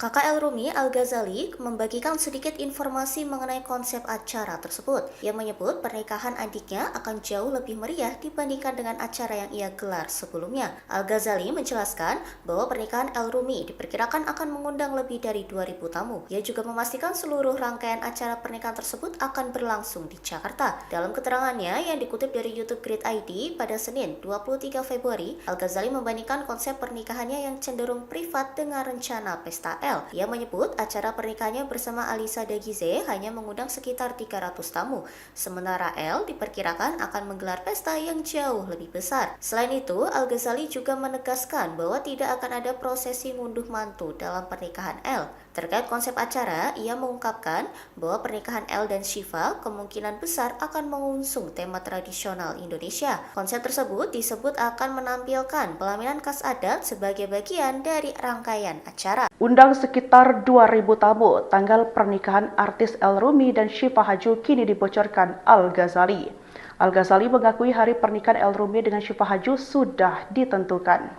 Kakak El Rumi, Al-Ghazali, membagikan sedikit informasi mengenai konsep acara tersebut. Ia menyebut pernikahan adiknya akan jauh lebih meriah dibandingkan dengan acara yang ia gelar sebelumnya. Al-Ghazali menjelaskan bahwa pernikahan El Rumi diperkirakan akan mengundang lebih dari 2.000 tamu. Ia juga memastikan seluruh rangkaian acara pernikahan tersebut akan berlangsung di Jakarta. Dalam keterangannya yang dikutip dari YouTube Grid ID pada Senin 23 Februari, Al-Ghazali membandingkan konsep pernikahannya yang cenderung privat dengan rencana pesta El. Ia menyebut acara pernikahannya bersama Alisa Dagize hanya mengundang sekitar 300 tamu, sementara El diperkirakan akan menggelar pesta yang jauh lebih besar. Selain itu, Al-Ghazali juga menegaskan bahwa tidak akan ada prosesi ngunduh mantu dalam pernikahan El. Terkait konsep acara, ia mengungkapkan bahwa pernikahan El dan Syifa kemungkinan besar akan mengusung tema tradisional Indonesia. Konsep tersebut disebut akan menampilkan pelaminan khas adat sebagai bagian dari rangkaian acara. Undang sekitar 2.000 tamu, tanggal pernikahan artis El Rumi dan Syifa Haju kini dibocorkan Al-Ghazali. Al-Ghazali mengakui hari pernikahan El Rumi dengan Syifa Haju sudah ditentukan.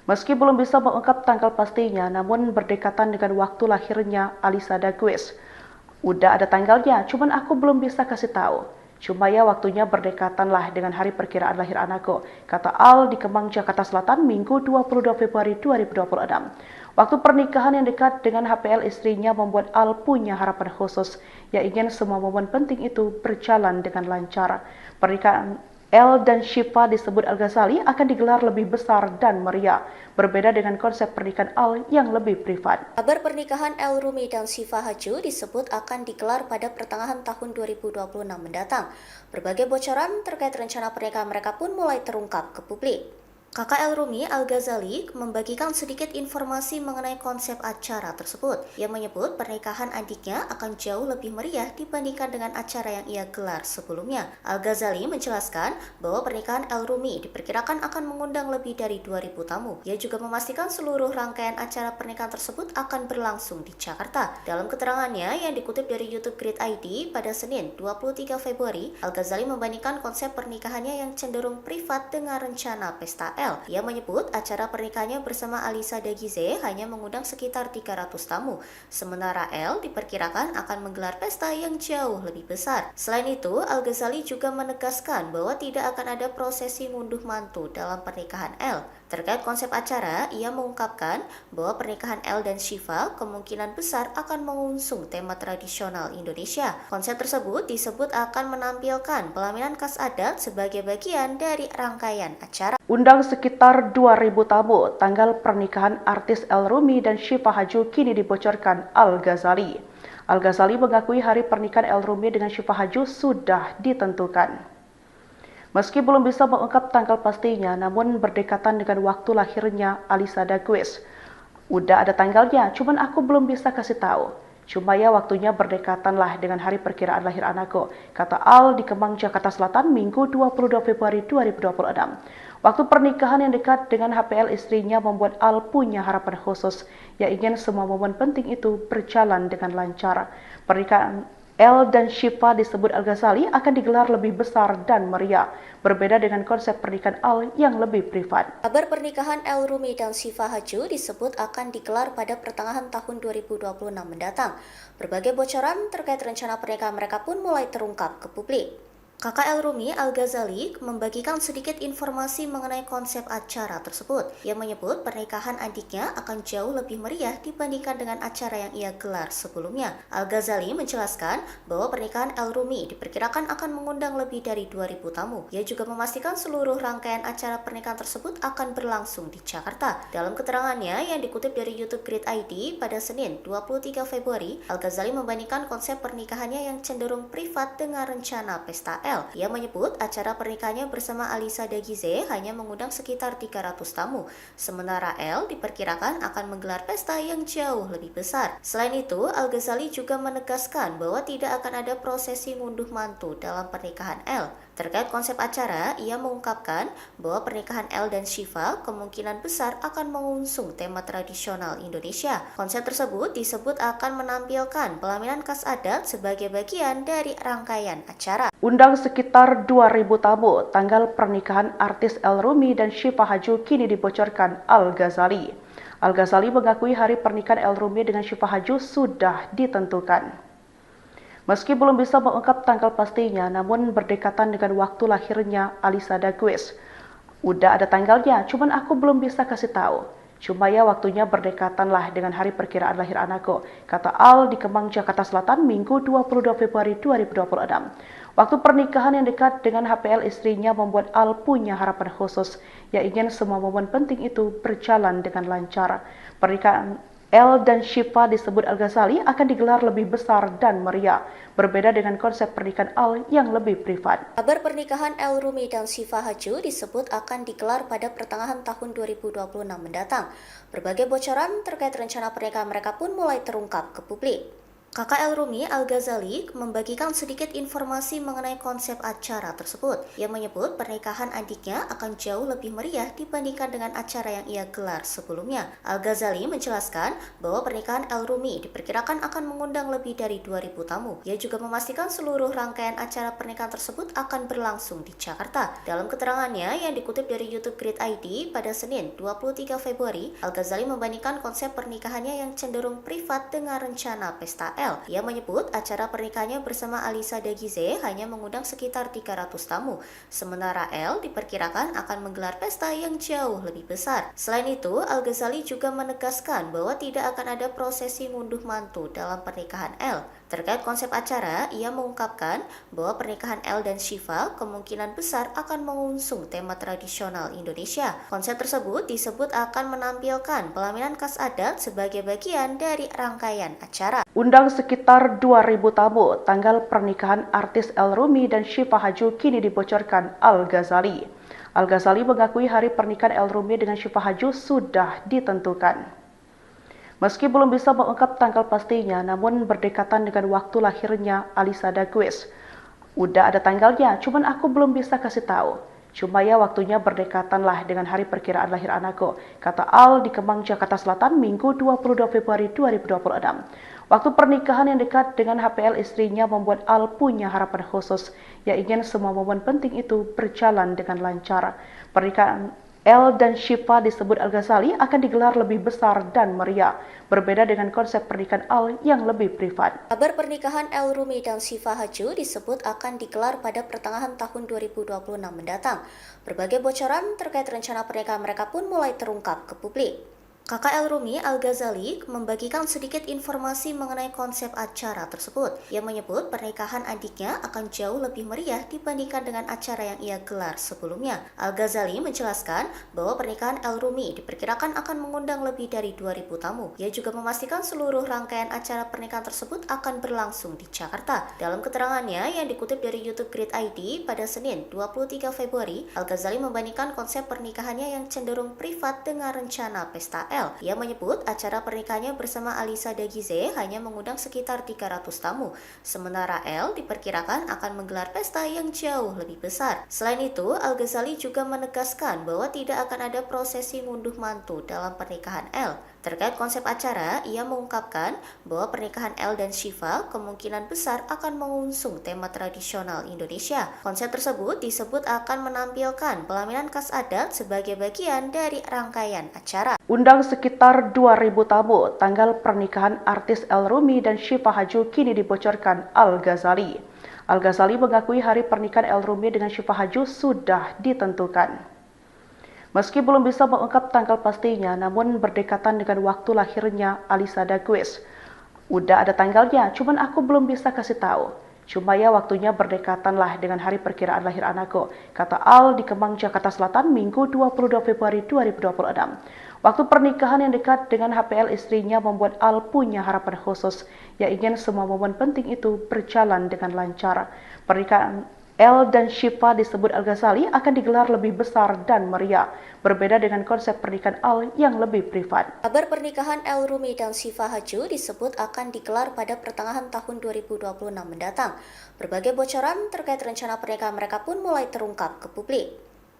Meski belum bisa mengungkap tanggal pastinya, namun berdekatan dengan waktu lahirnya Alisa Dagues. Udah ada tanggalnya, cuman aku belum bisa kasih tahu. Cuma ya waktunya berdekatan lah dengan hari perkiraan lahir anakku, kata Al di Kemang, Jakarta Selatan, Minggu 22 Februari 2026. Waktu pernikahan yang dekat dengan HPL istrinya membuat Al punya harapan khusus, yang ingin semua momen penting itu berjalan dengan lancar. Pernikahan El dan Syifa disebut Al-Ghazali akan digelar lebih besar dan meriah, berbeda dengan konsep pernikahan Al yang lebih privat. Kabar pernikahan El Rumi dan Syifa Haju disebut akan digelar pada pertengahan tahun 2026 mendatang. Berbagai bocoran terkait rencana pernikahan mereka pun mulai terungkap ke publik. Kakak El Rumi Al-Ghazali membagikan sedikit informasi mengenai konsep acara tersebut. Ia menyebut pernikahan adiknya akan jauh lebih meriah dibandingkan dengan acara yang ia gelar sebelumnya. Al-Ghazali menjelaskan bahwa pernikahan El Rumi diperkirakan akan mengundang lebih dari 2.000 tamu. Ia juga memastikan seluruh rangkaian acara pernikahan tersebut akan berlangsung di Jakarta. Dalam keterangannya yang dikutip dari YouTube Grid ID pada Senin 23 Februari, Al-Ghazali membandingkan konsep pernikahannya yang cenderung privat dengan rencana pesta Ia menyebut acara pernikahannya bersama Alisa Dagize hanya mengundang sekitar 300 tamu, sementara El diperkirakan akan menggelar pesta yang jauh lebih besar. Selain itu, Al-Ghazali juga menegaskan bahwa tidak akan ada prosesi ngunduh mantu dalam pernikahan El. Terkait konsep acara, ia mengungkapkan bahwa pernikahan El dan Syifa kemungkinan besar akan mengusung tema tradisional Indonesia. Konsep tersebut disebut akan menampilkan pelaminan khas adat sebagai bagian dari rangkaian acara. Undang sekitar 2.000 tamu, tanggal pernikahan artis El Rumi dan Syifa Haju kini dibocorkan Al-Ghazali. Al-Ghazali mengakui hari pernikahan El Rumi dengan Syifa Haju sudah ditentukan. Meski belum bisa mengungkap tanggal pastinya, namun berdekatan dengan waktu lahirnya Alisa Dagize. Udah ada tanggalnya, cuman aku belum bisa kasih tahu. Cuma ya waktunya berdekatan lah dengan hari perkiraan lahir anakku, kata Al di Kemang, Jakarta Selatan, Minggu 22 Februari 2026. Waktu pernikahan yang dekat dengan HPL istrinya membuat Al punya harapan khusus, yang ingin semua momen penting itu berjalan dengan lancar. Pernikahan El dan Syifa disebut Al-Ghazali akan digelar lebih besar dan meriah, berbeda dengan konsep pernikahan Al yang lebih privat. Kabar pernikahan El Rumi dan Syifa Haju disebut akan digelar pada pertengahan tahun 2026 mendatang. Berbagai bocoran terkait rencana pernikahan mereka pun mulai terungkap ke publik. Kakak El Rumi Al-Ghazali membagikan sedikit informasi mengenai konsep acara tersebut. Ia menyebut pernikahan adiknya akan jauh lebih meriah dibandingkan dengan acara yang ia gelar sebelumnya. Al-Ghazali menjelaskan bahwa pernikahan El Rumi diperkirakan akan mengundang lebih dari 2.000 tamu. Ia juga memastikan seluruh rangkaian acara pernikahan tersebut akan berlangsung di Jakarta. Dalam keterangannya yang dikutip dari YouTube Grid ID pada Senin 23 Februari, Al-Ghazali membandingkan konsep pernikahannya yang cenderung privat dengan rencana pesta Ia menyebut acara pernikahannya bersama Alisa Dagize hanya mengundang sekitar 300 tamu, sementara El diperkirakan akan menggelar pesta yang jauh lebih besar. Selain itu, Al-Ghazali juga menegaskan bahwa tidak akan ada prosesi ngunduh mantu dalam pernikahan El. Terkait konsep acara, ia mengungkapkan bahwa pernikahan El dan Syifa kemungkinan besar akan mengusung tema tradisional Indonesia. Konsep tersebut disebut akan menampilkan pelaminan khas adat sebagai bagian dari rangkaian acara. Undang sekitar 2.000 tamu, tanggal pernikahan artis El Rumi dan Syifa Haju kini dibocorkan Al-Ghazali. Al-Ghazali mengakui hari pernikahan El Rumi dengan Syifa Haju sudah ditentukan. Meski belum bisa mengungkap tanggal pastinya, namun berdekatan dengan waktu lahirnya Alisa Dagize. Udah ada tanggalnya, cuman aku belum bisa kasih tahu. Cuma ya waktunya berdekatan lah dengan hari perkiraan lahir anakku, kata Al di Kemang, Jakarta Selatan, Minggu 22 Februari 2026. Waktu pernikahan yang dekat dengan HPL istrinya membuat Al punya harapan khusus, yang ingin semua momen penting itu berjalan dengan lancar. Pernikahan El dan Syifa disebut Al-Ghazali akan digelar lebih besar dan meriah, berbeda dengan konsep pernikahan Al yang lebih privat. Kabar pernikahan El Rumi dan Syifa Haju disebut akan digelar pada pertengahan tahun 2026 mendatang. Berbagai bocoran terkait rencana pernikahan mereka pun mulai terungkap ke publik. Kakak El Rumi Al-Ghazali membagikan sedikit informasi mengenai konsep acara tersebut. Ia menyebut pernikahan adiknya akan jauh lebih meriah dibandingkan dengan acara yang ia gelar sebelumnya. Al-Ghazali menjelaskan bahwa pernikahan El Rumi diperkirakan akan mengundang lebih dari 2.000 tamu. Ia juga memastikan seluruh rangkaian acara pernikahan tersebut akan berlangsung di Jakarta. Dalam keterangannya yang dikutip dari YouTube Grid ID pada Senin 23 Februari, Al-Ghazali membandingkan konsep pernikahannya yang cenderung privat dengan rencana pesta Ia menyebut acara pernikahannya bersama Alisa Dagize hanya mengundang sekitar 300 tamu, sementara El diperkirakan akan menggelar pesta yang jauh lebih besar. Selain itu, Al-Ghazali juga menegaskan bahwa tidak akan ada prosesi ngunduh mantu dalam pernikahan El. Terkait konsep acara, ia mengungkapkan bahwa pernikahan El dan Syifa kemungkinan besar akan mengusung tema tradisional Indonesia. Konsep tersebut disebut akan menampilkan pelaminan khas adat sebagai bagian dari rangkaian acara. Undang sekitar 2.000 tamu, tanggal pernikahan artis El Rumi dan Syifa Haju kini dibocorkan Al-Ghazali. Al-Ghazali mengakui hari pernikahan El Rumi dengan Syifa Haju sudah ditentukan. Meski belum bisa mengungkap tanggal pastinya, namun berdekatan dengan waktu lahirnya Alisa Dagues. Udah ada tanggalnya, cuman aku belum bisa kasih tahu. Cuma ya waktunya berdekatan lah dengan hari perkiraan lahir anakku, kata Al di Kemang, Jakarta Selatan, Minggu 22 Februari 2026. Waktu pernikahan yang dekat dengan HPL istrinya membuat Al punya harapan khusus, yang ingin semua momen penting itu berjalan dengan lancar. Pernikahan El dan Syifa disebut Al-Ghazali akan digelar lebih besar dan meriah, berbeda dengan konsep pernikahan Al yang lebih privat. Kabar pernikahan El Rumi dan Syifa Haju disebut akan digelar pada pertengahan tahun 2026 mendatang. Berbagai bocoran terkait rencana pernikahan mereka pun mulai terungkap ke publik. Kakak El Rumi, Al-Ghazali, membagikan sedikit informasi mengenai konsep acara tersebut. Ia menyebut pernikahan adiknya akan jauh lebih meriah dibandingkan dengan acara yang ia gelar sebelumnya. Al-Ghazali menjelaskan bahwa pernikahan El Rumi diperkirakan akan mengundang lebih dari 2.000 tamu. Ia juga memastikan seluruh rangkaian acara pernikahan tersebut akan berlangsung di Jakarta. Dalam keterangannya yang dikutip dari YouTube Grid ID pada Senin 23 Februari, Al-Ghazali membandingkan konsep pernikahannya yang cenderung privat dengan rencana pesta El. Ia menyebut acara pernikahannya bersama Alisa Dagize hanya mengundang sekitar 300 tamu, sementara El diperkirakan akan menggelar pesta yang jauh lebih besar. Selain itu, Al-Ghazali juga menegaskan bahwa tidak akan ada prosesi ngunduh mantu dalam pernikahan El. Terkait konsep acara, ia mengungkapkan bahwa pernikahan El dan Syifa kemungkinan besar akan mengusung tema tradisional Indonesia. Konsep tersebut disebut akan menampilkan pelaminan khas adat sebagai bagian dari rangkaian acara. Undang sekitar 2.000 tamu, tanggal pernikahan artis El Rumi dan Syifa Haju kini dibocorkan Al-Ghazali. Al-Ghazali mengakui hari pernikahan El Rumi dengan Syifa Haju sudah ditentukan. Meski belum bisa mengungkap tanggal pastinya, namun berdekatan dengan waktu lahirnya Alisa Dagues. Udah ada tanggalnya, cuman aku belum bisa kasih tahu. Cuma ya waktunya berdekatan lah dengan hari perkiraan lahir anakku, kata Al di Kemang, Jakarta Selatan, Minggu 22 Februari 2026. Waktu pernikahan yang dekat dengan HPL istrinya membuat Al punya harapan khusus, yang ingin semua momen penting itu berjalan dengan lancar. Pernikahan El dan Syifa disebut Al-Ghazali akan digelar lebih besar dan meriah, berbeda dengan konsep pernikahan Al yang lebih privat. Kabar pernikahan El Rumi dan Syifa Haju disebut akan digelar pada pertengahan tahun 2026 mendatang. Berbagai bocoran terkait rencana pernikahan mereka pun mulai terungkap ke publik.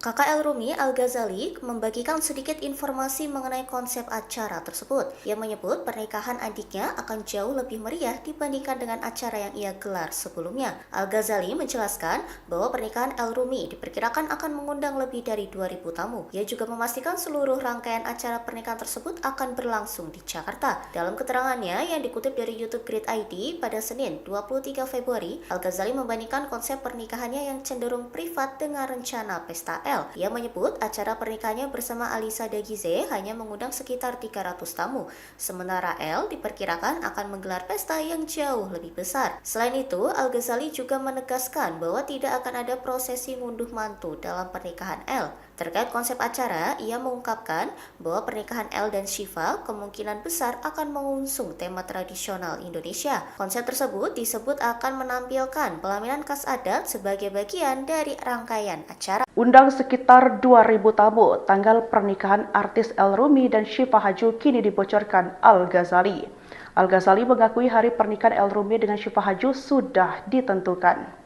Kakak El Rumi, Al-Ghazali, membagikan sedikit informasi mengenai konsep acara tersebut. Ia menyebut pernikahan adiknya akan jauh lebih meriah dibandingkan dengan acara yang ia gelar sebelumnya. Al-Ghazali menjelaskan bahwa pernikahan El Rumi diperkirakan akan mengundang lebih dari 2.000 tamu. Ia juga memastikan seluruh rangkaian acara pernikahan tersebut akan berlangsung di Jakarta. Dalam keterangannya yang dikutip dari YouTube Grid ID pada Senin 23 Februari, Al-Ghazali membandingkan konsep pernikahannya yang cenderung privat dengan rencana pesta El. Ia menyebut acara pernikahannya bersama Alisa Dagize hanya mengundang sekitar 300 tamu, sementara El diperkirakan akan menggelar pesta yang jauh lebih besar. Selain itu, Al-Ghazali juga menegaskan bahwa tidak akan ada prosesi ngunduh mantu dalam pernikahan El. Terkait konsep acara, ia mengungkapkan bahwa pernikahan El dan Syifa kemungkinan besar akan mengusung tema tradisional Indonesia. Konsep tersebut disebut akan menampilkan pelaminan khas adat sebagai bagian dari rangkaian acara. Undang sekitar 2.000 tamu, tanggal pernikahan artis El Rumi dan Syifa Haju kini dibocorkan Al-Ghazali. Al-Ghazali mengakui hari pernikahan El Rumi dengan Syifa Haju sudah ditentukan.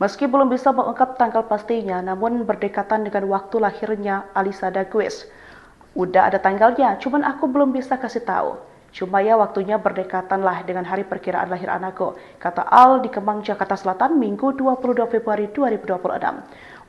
Meski belum bisa mengungkap tanggal pastinya, namun berdekatan dengan waktu lahirnya Alisa Dagues. Udah ada tanggalnya, cuman aku belum bisa kasih tahu. Cuma ya waktunya berdekatan lah dengan hari perkiraan lahir anakku, kata Al di Kemang, Jakarta Selatan, Minggu 22 Februari 2026.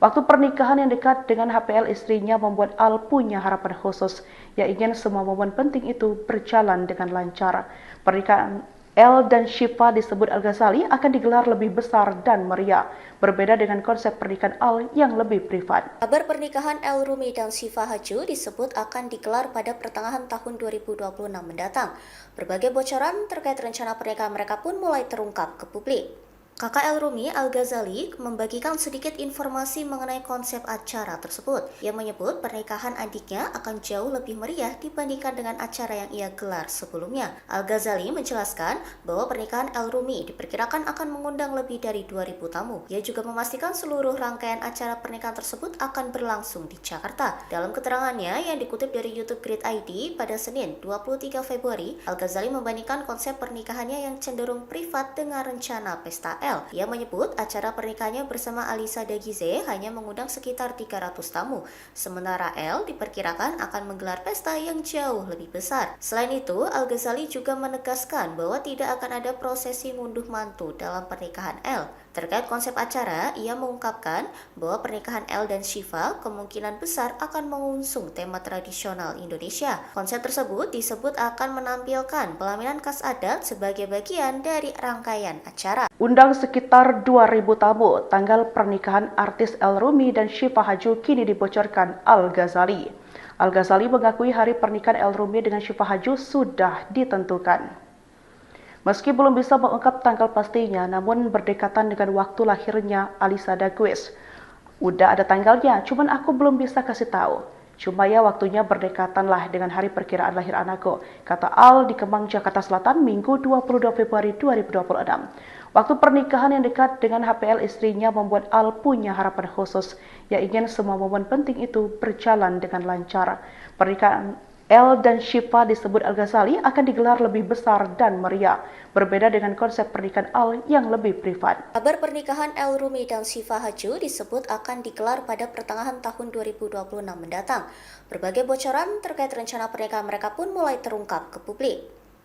Waktu pernikahan yang dekat dengan HPL istrinya membuat Al punya harapan khusus, yang ingin semua momen penting itu berjalan dengan lancar. Pernikahan El dan Syifa disebut Al-Ghazali akan digelar lebih besar dan meriah, berbeda dengan konsep pernikahan Al yang lebih privat. Kabar pernikahan El Rumi dan Syifa Haju disebut akan digelar pada pertengahan tahun 2026 mendatang. Berbagai bocoran terkait rencana pernikahan mereka pun mulai terungkap ke publik. Kakak El Rumi Al-Ghazali membagikan sedikit informasi mengenai konsep acara tersebut. Ia menyebut pernikahan adiknya akan jauh lebih meriah dibandingkan dengan acara yang ia gelar sebelumnya. Al-Ghazali menjelaskan bahwa pernikahan El Rumi diperkirakan akan mengundang lebih dari 2.000 tamu. Ia juga memastikan seluruh rangkaian acara pernikahan tersebut akan berlangsung di Jakarta. Dalam keterangannya yang dikutip dari YouTube Grid ID pada Senin 23 Februari, Al-Ghazali membandingkan konsep pernikahannya yang cenderung privat dengan rencana pesta L. Ia menyebut acara pernikahannya bersama Alisa Dagize hanya mengundang sekitar 300 tamu, sementara L diperkirakan akan menggelar pesta yang jauh lebih besar. Selain itu, Al-Ghazali juga menegaskan bahwa tidak akan ada prosesi ngunduh mantu dalam pernikahan L. Terkait konsep acara, ia mengungkapkan bahwa pernikahan El dan Shiva kemungkinan besar akan mengusung tema tradisional Indonesia. Konsep tersebut disebut akan menampilkan pelaminan khas adat sebagai bagian dari rangkaian acara. Undang sekitar 2.000 tamu, tanggal pernikahan artis El Rumi dan Shiva Haju kini dibocorkan Al-Ghazali. Al-Ghazali mengakui hari pernikahan El Rumi dengan Shiva Haju sudah ditentukan. Meski belum bisa mengungkap tanggal pastinya, namun berdekatan dengan waktu lahirnya Alisa Dagize. Udah ada tanggalnya, cuman aku belum bisa kasih tahu. Cuma ya waktunya berdekatan lah dengan hari perkiraan lahir anakku, kata Al di Kemang, Jakarta Selatan, Minggu 22 Februari 2026. Waktu pernikahan yang dekat dengan HPL istrinya membuat Al punya harapan khusus, yang ingin semua momen penting itu berjalan dengan lancar. Pernikahan El dan Shiva disebut Al-Ghazali akan digelar lebih besar dan meriah, berbeda dengan konsep pernikahan Al yang lebih privat. Kabar pernikahan El Rumi dan Shiva Haju disebut akan digelar pada pertengahan tahun 2026 mendatang. Berbagai bocoran terkait rencana pernikahan mereka pun mulai terungkap ke publik.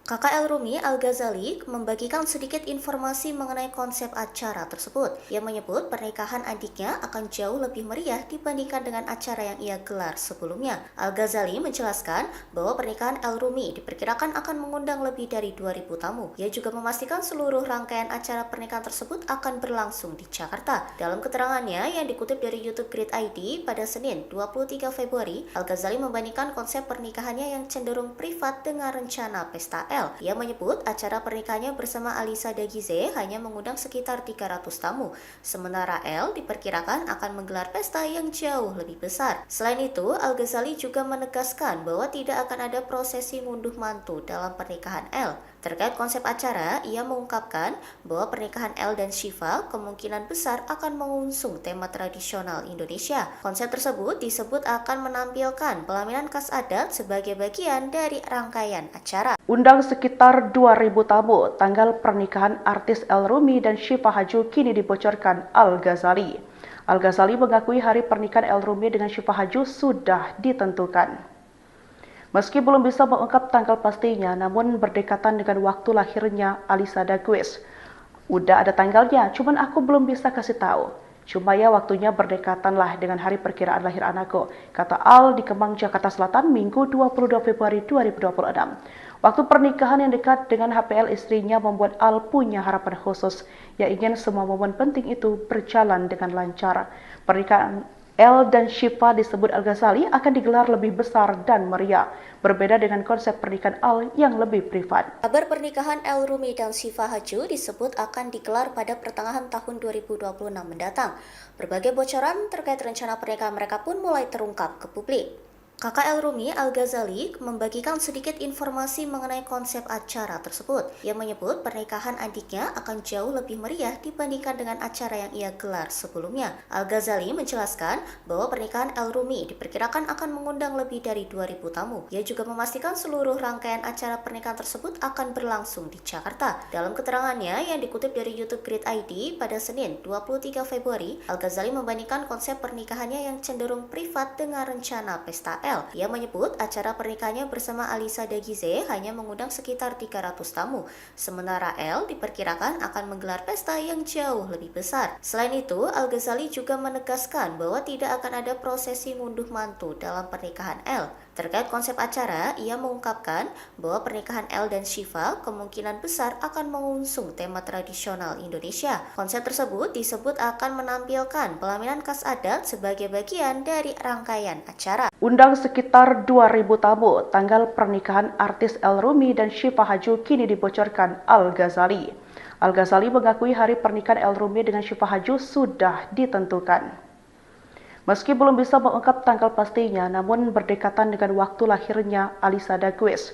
Kakak El Rumi Al-Ghazali membagikan sedikit informasi mengenai konsep acara tersebut. Ia menyebut pernikahan adiknya akan jauh lebih meriah dibandingkan dengan acara yang ia gelar sebelumnya. Al-Ghazali menjelaskan bahwa pernikahan El Rumi diperkirakan akan mengundang lebih dari 2.000 tamu. Ia juga memastikan seluruh rangkaian acara pernikahan tersebut akan berlangsung di Jakarta. Dalam keterangannya yang dikutip dari YouTube Grid ID pada Senin 23 Februari, Al-Ghazali membandingkan konsep pernikahannya yang cenderung privat dengan rencana pesta L. Ia menyebut acara pernikahannya bersama Alisa Dagize hanya mengundang sekitar 300 tamu, sementara L diperkirakan akan menggelar pesta yang jauh lebih besar. Selain itu, Al-Ghazali juga menegaskan bahwa tidak akan ada prosesi ngunduh mantu dalam pernikahan L. Terkait konsep acara, ia mengungkapkan bahwa pernikahan El dan Shiva kemungkinan besar akan mengusung tema tradisional Indonesia. Konsep tersebut disebut akan menampilkan pelaminan khas adat sebagai bagian dari rangkaian acara. Undang sekitar 2.000 tamu, tanggal pernikahan artis El Rumi dan Shiva Haju kini dibocorkan Al-Ghazali. Al-Ghazali mengakui hari pernikahan El Rumi dengan Shiva Haju sudah ditentukan. Meski belum bisa mengungkap tanggal pastinya, namun berdekatan dengan waktu lahirnya Alisa Dagize. Udah ada tanggalnya, cuman aku belum bisa kasih tahu. Cuma ya waktunya berdekatan lah dengan hari perkiraan lahir anakku, kata Al di Kemang, Jakarta Selatan, Minggu 22 Februari 2026. Waktu pernikahan yang dekat dengan HPL istrinya membuat Al punya harapan khusus, yang ingin semua momen penting itu berjalan dengan lancar. Pernikahan El dan Shiva disebut Al-Ghazali akan digelar lebih besar dan meriah, berbeda dengan konsep pernikahan Al yang lebih privat. Kabar pernikahan El Rumi dan Shiva Haju disebut akan digelar pada pertengahan tahun 2026 mendatang. Berbagai bocoran terkait rencana pernikahan mereka pun mulai terungkap ke publik. Kakak El Rumi Al-Ghazali membagikan sedikit informasi mengenai konsep acara tersebut. Ia menyebut pernikahan adiknya akan jauh lebih meriah dibandingkan dengan acara yang ia gelar sebelumnya. Al-Ghazali menjelaskan bahwa pernikahan El Rumi diperkirakan akan mengundang lebih dari 2.000 tamu. Ia juga memastikan seluruh rangkaian acara pernikahan tersebut akan berlangsung di Jakarta. Dalam keterangannya yang dikutip dari YouTube Grid ID pada Senin 23 Februari, Al-Ghazali membandingkan konsep pernikahannya yang cenderung privat dengan rencana pesta L. Ia menyebut acara pernikahannya bersama Alisa Dagize hanya mengundang sekitar 300 tamu, sementara L diperkirakan akan menggelar pesta yang jauh lebih besar. Selain itu, Al-Ghazali juga menegaskan bahwa tidak akan ada prosesi ngunduh mantu dalam pernikahan L. Terkait konsep acara, ia mengungkapkan bahwa pernikahan El dan Shiva kemungkinan besar akan mengusung tema tradisional Indonesia. Konsep tersebut disebut akan menampilkan pelaminan khas adat sebagai bagian dari rangkaian acara. Undang sekitar 2.000 tamu, tanggal pernikahan artis El Rumi dan Shiva Haju kini dibocorkan Al-Ghazali. Al-Ghazali mengakui hari pernikahan El Rumi dengan Syifa Haju sudah ditentukan. Meski belum bisa mengungkap tanggal pastinya, namun berdekatan dengan waktu lahirnya Alisa Dagues.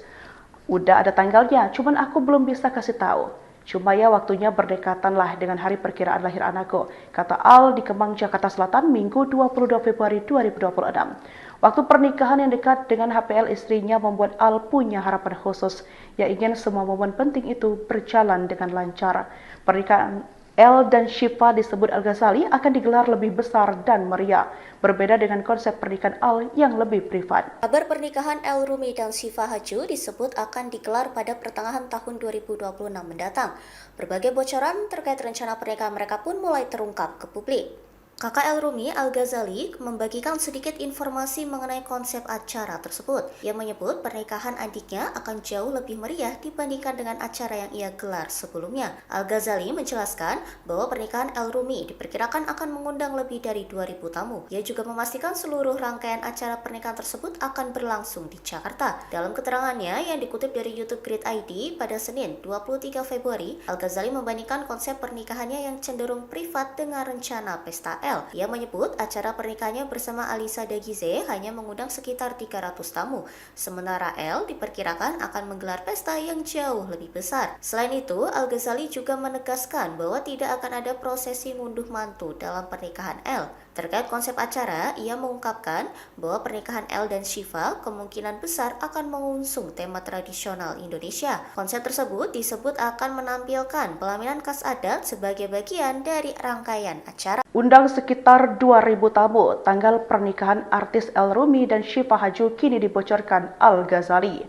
Udah ada tanggalnya, cuman aku belum bisa kasih tahu. Cuma ya waktunya berdekatan lah dengan hari perkiraan lahir anakku, kata Al di Kemang, Jakarta Selatan, Minggu 22 Februari 2026. Waktu pernikahan yang dekat dengan HPL istrinya membuat Al punya harapan khusus, yang ingin semua momen penting itu berjalan dengan lancar. Pernikahan El dan Syifa disebut Al-Ghazali akan digelar lebih besar dan meriah, berbeda dengan konsep pernikahan Al yang lebih privat. Kabar pernikahan El Rumi dan Syifa Haju disebut akan digelar pada pertengahan tahun 2026 mendatang. Berbagai bocoran terkait rencana pernikahan mereka pun mulai terungkap ke publik. Kakak El Rumi, Al-Ghazali, membagikan sedikit informasi mengenai konsep acara tersebut. Ia menyebut pernikahan adiknya akan jauh lebih meriah dibandingkan dengan acara yang ia gelar sebelumnya. Al-Ghazali menjelaskan bahwa pernikahan El Rumi diperkirakan akan mengundang lebih dari 2.000 tamu. Ia juga memastikan seluruh rangkaian acara pernikahan tersebut akan berlangsung di Jakarta. Dalam keterangannya yang dikutip dari YouTube Grid ID pada Senin 23 Februari, Al-Ghazali membandingkan konsep pernikahannya yang cenderung privat dengan rencana pesta El. Ia menyebut acara pernikahannya bersama Alisa Dagize hanya mengundang sekitar 300 tamu, sementara El diperkirakan akan menggelar pesta yang jauh lebih besar. Selain itu, Al-Ghazali juga menegaskan bahwa tidak akan ada prosesi ngunduh mantu dalam pernikahan El. Terkait konsep acara, ia mengungkapkan bahwa pernikahan El dan Syifa kemungkinan besar akan mengusung tema tradisional Indonesia. Konsep tersebut disebut akan menampilkan pelaminan khas adat sebagai bagian dari rangkaian acara. Undang sekitar 2.000 tamu, tanggal pernikahan artis El Rumi dan Syifa Haju kini dibocorkan Al-Ghazali.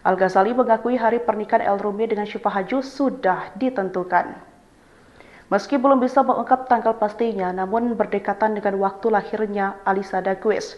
Al-Ghazali mengakui hari pernikahan El Rumi dengan Syifa Haju sudah ditentukan. Meski belum bisa mengungkap tanggal pastinya, namun berdekatan dengan waktu lahirnya Alisa Dagues.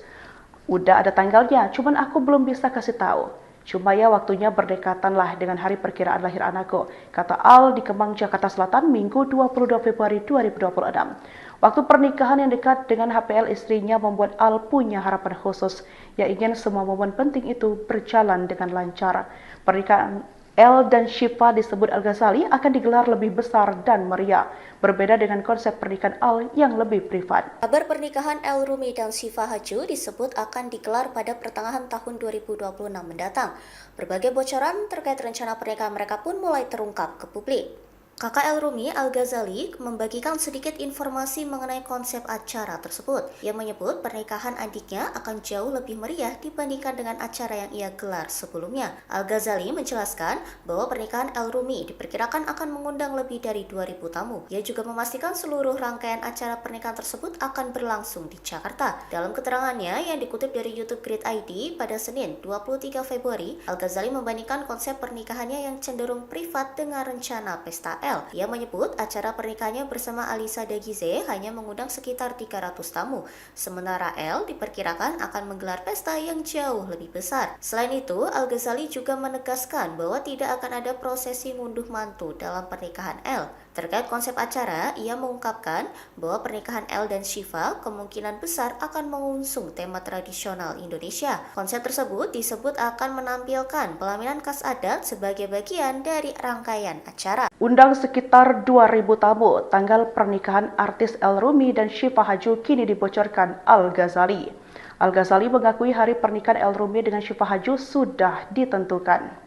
Udah ada tanggalnya, cuman aku belum bisa kasih tahu. Cuma ya waktunya berdekatan lah dengan hari perkiraan lahir anakku, kata Al di Kemang, Jakarta Selatan, Minggu 22 Februari 2026. Waktu pernikahan yang dekat dengan HPL istrinya membuat Al punya harapan khusus, yang ingin semua momen penting itu berjalan dengan lancar. Pernikahan El dan Syifa disebut Al-Ghazali akan digelar lebih besar dan meriah, berbeda dengan konsep pernikahan Al yang lebih privat. Kabar pernikahan El Rumi dan Syifa Haju disebut akan digelar pada pertengahan tahun 2026 mendatang. Berbagai bocoran terkait rencana pernikahan mereka pun mulai terungkap ke publik. Kakak El Rumi, Al-Ghazali, membagikan sedikit informasi mengenai konsep acara tersebut. Ia menyebut pernikahan adiknya akan jauh lebih meriah dibandingkan dengan acara yang ia gelar sebelumnya. Al-Ghazali menjelaskan bahwa pernikahan El Rumi diperkirakan akan mengundang lebih dari 2.000 tamu. Ia juga memastikan seluruh rangkaian acara pernikahan tersebut akan berlangsung di Jakarta. Dalam keterangannya yang dikutip dari YouTube Grid ID pada Senin 23 Februari, Al-Ghazali membandingkan konsep pernikahannya yang cenderung privat dengan rencana pesta El. Ia menyebut acara pernikahannya bersama Alisa Dagize hanya mengundang sekitar 300 tamu, sementara El diperkirakan akan menggelar pesta yang jauh lebih besar. Selain itu, Al-Ghazali juga menegaskan bahwa tidak akan ada prosesi ngunduh mantu dalam pernikahan El. Terkait konsep acara, ia mengungkapkan bahwa pernikahan El dan Syifa kemungkinan besar akan mengusung tema tradisional Indonesia. Konsep tersebut disebut akan menampilkan pelaminan khas adat sebagai bagian dari rangkaian acara. Undang sekitar 2.000 tamu, tanggal pernikahan artis El Rumi dan Syifa Haju kini dibocorkan Al-Ghazali. Al-Ghazali mengakui hari pernikahan El Rumi dengan Syifa Haju sudah ditentukan.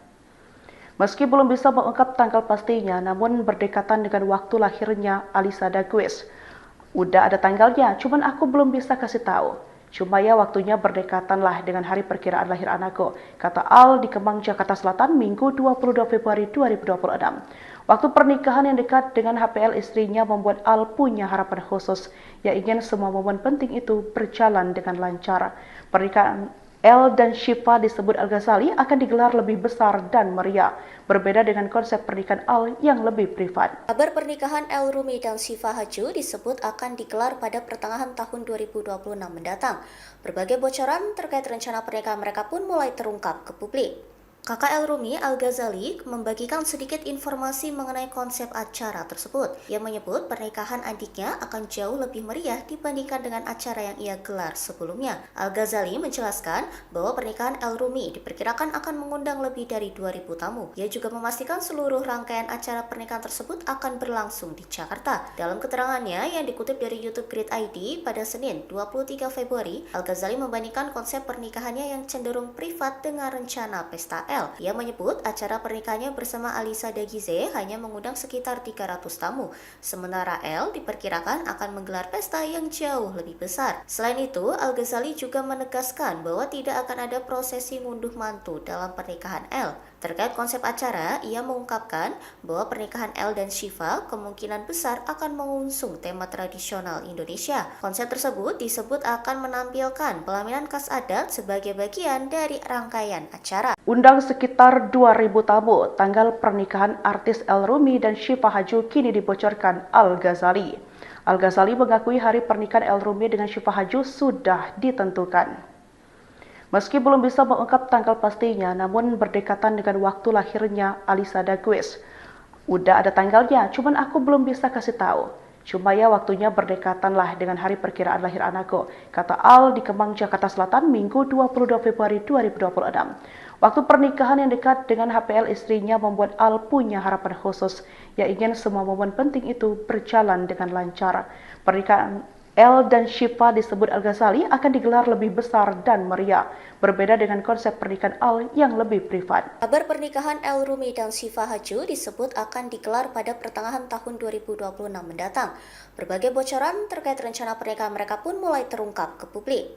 Meski belum bisa mengungkap tanggal pastinya, namun berdekatan dengan waktu lahirnya Alisa Dagues. Udah ada tanggalnya, cuman aku belum bisa kasih tahu. Cuma ya waktunya berdekatan lah dengan hari perkiraan lahir anakku, kata Al di Kemang, Jakarta Selatan, Minggu 22 Februari 2026. Waktu pernikahan yang dekat dengan HPL istrinya membuat Al punya harapan khusus, yang ingin semua momen penting itu berjalan dengan lancar. Pernikahan El dan Syifa disebut Al-Ghazali akan digelar lebih besar dan meriah, berbeda dengan konsep pernikahan Al yang lebih privat. Kabar pernikahan El Rumi dan Syifa Haju disebut akan digelar pada pertengahan tahun 2026 mendatang. Berbagai bocoran terkait rencana pernikahan mereka pun mulai terungkap ke publik. Kakak El Rumi Al-Ghazali membagikan sedikit informasi mengenai konsep acara tersebut. Ia menyebut pernikahan adiknya akan jauh lebih meriah dibandingkan dengan acara yang ia gelar sebelumnya. Al-Ghazali menjelaskan bahwa pernikahan El Rumi diperkirakan akan mengundang lebih dari 2.000 tamu. Ia juga memastikan seluruh rangkaian acara pernikahan tersebut akan berlangsung di Jakarta. Dalam keterangannya yang dikutip dari YouTube Grid ID pada Senin 23 Februari, Al-Ghazali membandingkan konsep pernikahannya yang cenderung privat dengan rencana pesta L. Ia menyebut acara pernikahannya bersama Alisa Dagize hanya mengundang sekitar 300 tamu, sementara L diperkirakan akan menggelar pesta yang jauh lebih besar. Selain itu, Al-Ghazali juga menegaskan bahwa tidak akan ada prosesi ngunduh mantu dalam pernikahan L. Terkait konsep acara, ia mengungkapkan bahwa pernikahan El dan Shiva kemungkinan besar akan mengusung tema tradisional Indonesia. Konsep tersebut disebut akan menampilkan pelaminan khas adat sebagai bagian dari rangkaian acara. Undang sekitar 2.000 tamu, tanggal pernikahan artis El Rumi dan Shiva Haju kini dibocorkan Al-Ghazali. Al-Ghazali mengakui hari pernikahan El Rumi dengan Shiva Haju sudah ditentukan. Meski belum bisa mengungkap tanggal pastinya, namun berdekatan dengan waktu lahirnya Alisa Dagize. Udah ada tanggalnya, cuman aku belum bisa kasih tahu. Cuma ya waktunya berdekatan lah dengan hari perkiraan lahir anakku, kata Al di Kemang, Jakarta Selatan, Minggu 22 Februari 2026. Waktu pernikahan yang dekat dengan HPL istrinya membuat Al punya harapan khusus, yang ingin semua momen penting itu berjalan dengan lancar. Pernikahan El dan Shiva disebut Al-Ghazali akan digelar lebih besar dan meriah, berbeda dengan konsep pernikahan Al yang lebih privat. Kabar pernikahan El Rumi dan Shiva Haju disebut akan digelar pada pertengahan tahun 2026 mendatang. Berbagai bocoran terkait rencana pernikahan mereka pun mulai terungkap ke publik.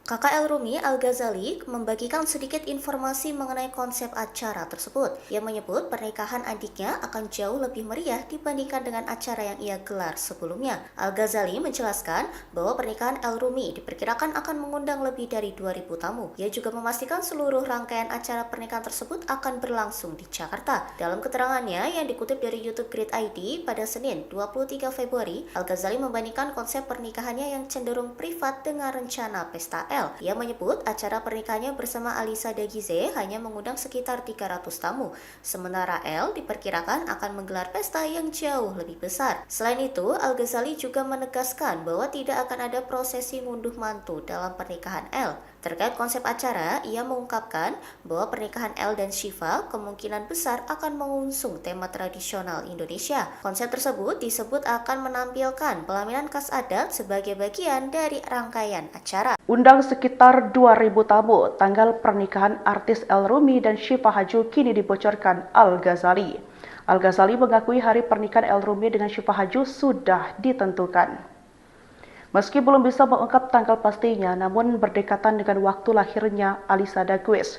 Kakak El Rumi Al-Ghazali membagikan sedikit informasi mengenai konsep acara tersebut. Ia menyebut pernikahan adiknya akan jauh lebih meriah dibandingkan dengan acara yang ia gelar sebelumnya. Al-Ghazali menjelaskan bahwa pernikahan El Rumi diperkirakan akan mengundang lebih dari 2.000 tamu. Ia juga memastikan seluruh rangkaian acara pernikahan tersebut akan berlangsung di Jakarta. Dalam keterangannya yang dikutip dari YouTube Grid ID pada Senin 23 Februari, Al-Ghazali membandingkan konsep pernikahannya yang cenderung privat dengan rencana pesta L. Ia menyebut acara pernikahannya bersama Alisa Dagize hanya mengundang sekitar 300 tamu, sementara L diperkirakan akan menggelar pesta yang jauh lebih besar. Selain itu, Al-Ghazali juga menegaskan bahwa tidak akan ada prosesi ngunduh mantu dalam pernikahan L. Terkait konsep acara, ia mengungkapkan bahwa pernikahan El dan Shiva kemungkinan besar akan mengusung tema tradisional Indonesia. Konsep tersebut disebut akan menampilkan pelaminan khas adat sebagai bagian dari rangkaian acara. Undang sekitar 2.000 tamu, tanggal pernikahan artis El Rumi dan Shiva Haju kini dibocorkan Al-Ghazali. Al-Ghazali mengakui hari pernikahan El Rumi dengan Shiva Haju sudah ditentukan. Meski belum bisa mengungkap tanggal pastinya, namun berdekatan dengan waktu lahirnya Alisa Dagize.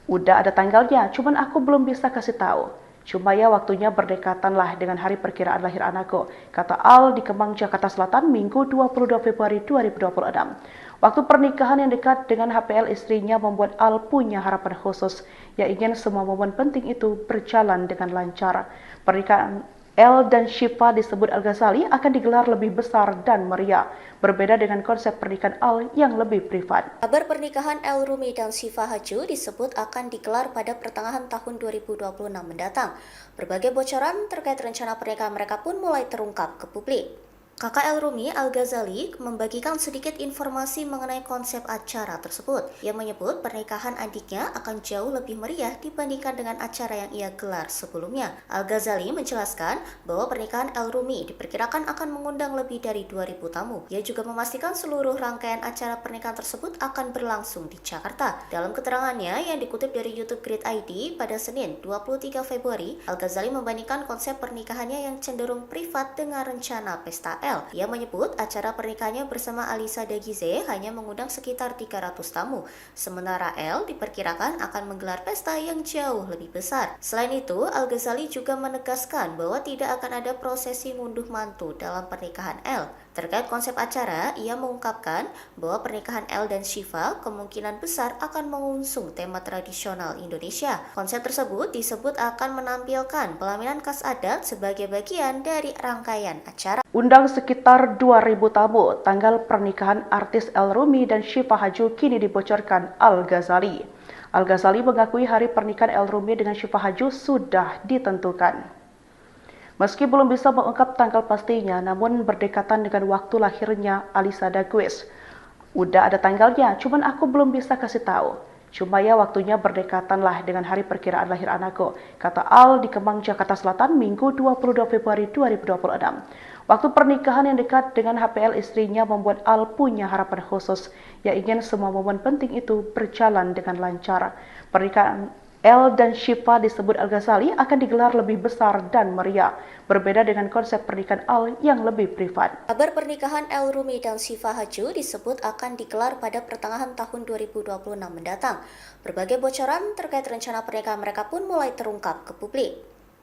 Udah ada tanggalnya, cuman aku belum bisa kasih tahu. Cuma ya waktunya berdekatan lah dengan hari perkiraan lahir anakku, kata Al di Kemang, Jakarta Selatan, Minggu 22 Februari 2026. Waktu pernikahan yang dekat dengan HPL istrinya membuat Al punya harapan khusus, yang ingin semua momen penting itu berjalan dengan lancar. Pernikahan El dan Shiva disebut Al-Ghazali akan digelar lebih besar dan meriah, berbeda dengan konsep pernikahan Al yang lebih privat. Kabar pernikahan El Rumi dan Shiva Haju disebut akan digelar pada pertengahan tahun 2026 mendatang. Berbagai bocoran terkait rencana pernikahan mereka pun mulai terungkap ke publik. Kakak El Rumi Al-Ghazali membagikan sedikit informasi mengenai konsep acara tersebut. Ia menyebut pernikahan adiknya akan jauh lebih meriah dibandingkan dengan acara yang ia gelar sebelumnya. Al-Ghazali menjelaskan bahwa pernikahan El Rumi diperkirakan akan mengundang lebih dari 2.000 tamu. Ia juga memastikan seluruh rangkaian acara pernikahan tersebut akan berlangsung di Jakarta. Dalam keterangannya yang dikutip dari YouTube Grid ID pada Senin 23 Februari, Al-Ghazali membandingkan konsep pernikahannya yang cenderung privat dengan rencana pesta L. Ia menyebut acara pernikahannya bersama Alisa Dagize hanya mengundang sekitar 300 tamu, sementara L diperkirakan akan menggelar pesta yang jauh lebih besar. Selain itu, Al-Ghazali juga menegaskan bahwa tidak akan ada prosesi ngunduh mantu dalam pernikahan L. Terkait konsep acara, ia mengungkapkan bahwa pernikahan El dan Shiva kemungkinan besar akan mengusung tema tradisional Indonesia. Konsep tersebut disebut akan menampilkan pelaminan khas adat sebagai bagian dari rangkaian acara. Undang sekitar 2.000 tamu, tanggal pernikahan artis El Rumi dan Shiva Haju kini dibocorkan Al-Ghazali. Al-Ghazali mengakui hari pernikahan El-Rumi dengan Syifa Haju sudah ditentukan. Meski belum bisa mengungkap tanggal pastinya, namun berdekatan dengan waktu lahirnya Alisa Dagues. Udah ada tanggalnya, cuman aku belum bisa kasih tahu. Cuma ya waktunya berdekatan lah dengan hari perkiraan lahir anakku, kata Al di Kemang, Jakarta Selatan, Minggu 22 Februari 2026. Waktu pernikahan yang dekat dengan HPL istrinya membuat Al punya harapan khusus, yang ingin semua momen penting itu berjalan dengan lancar. Pernikahan El dan Syifa disebut Al-Ghazali akan digelar lebih besar dan meriah, berbeda dengan konsep pernikahan Al yang lebih privat. Kabar pernikahan El-Rumi dan Syifa Haju disebut akan digelar pada pertengahan tahun 2026 mendatang. Berbagai bocoran terkait rencana pernikahan mereka pun mulai terungkap ke publik.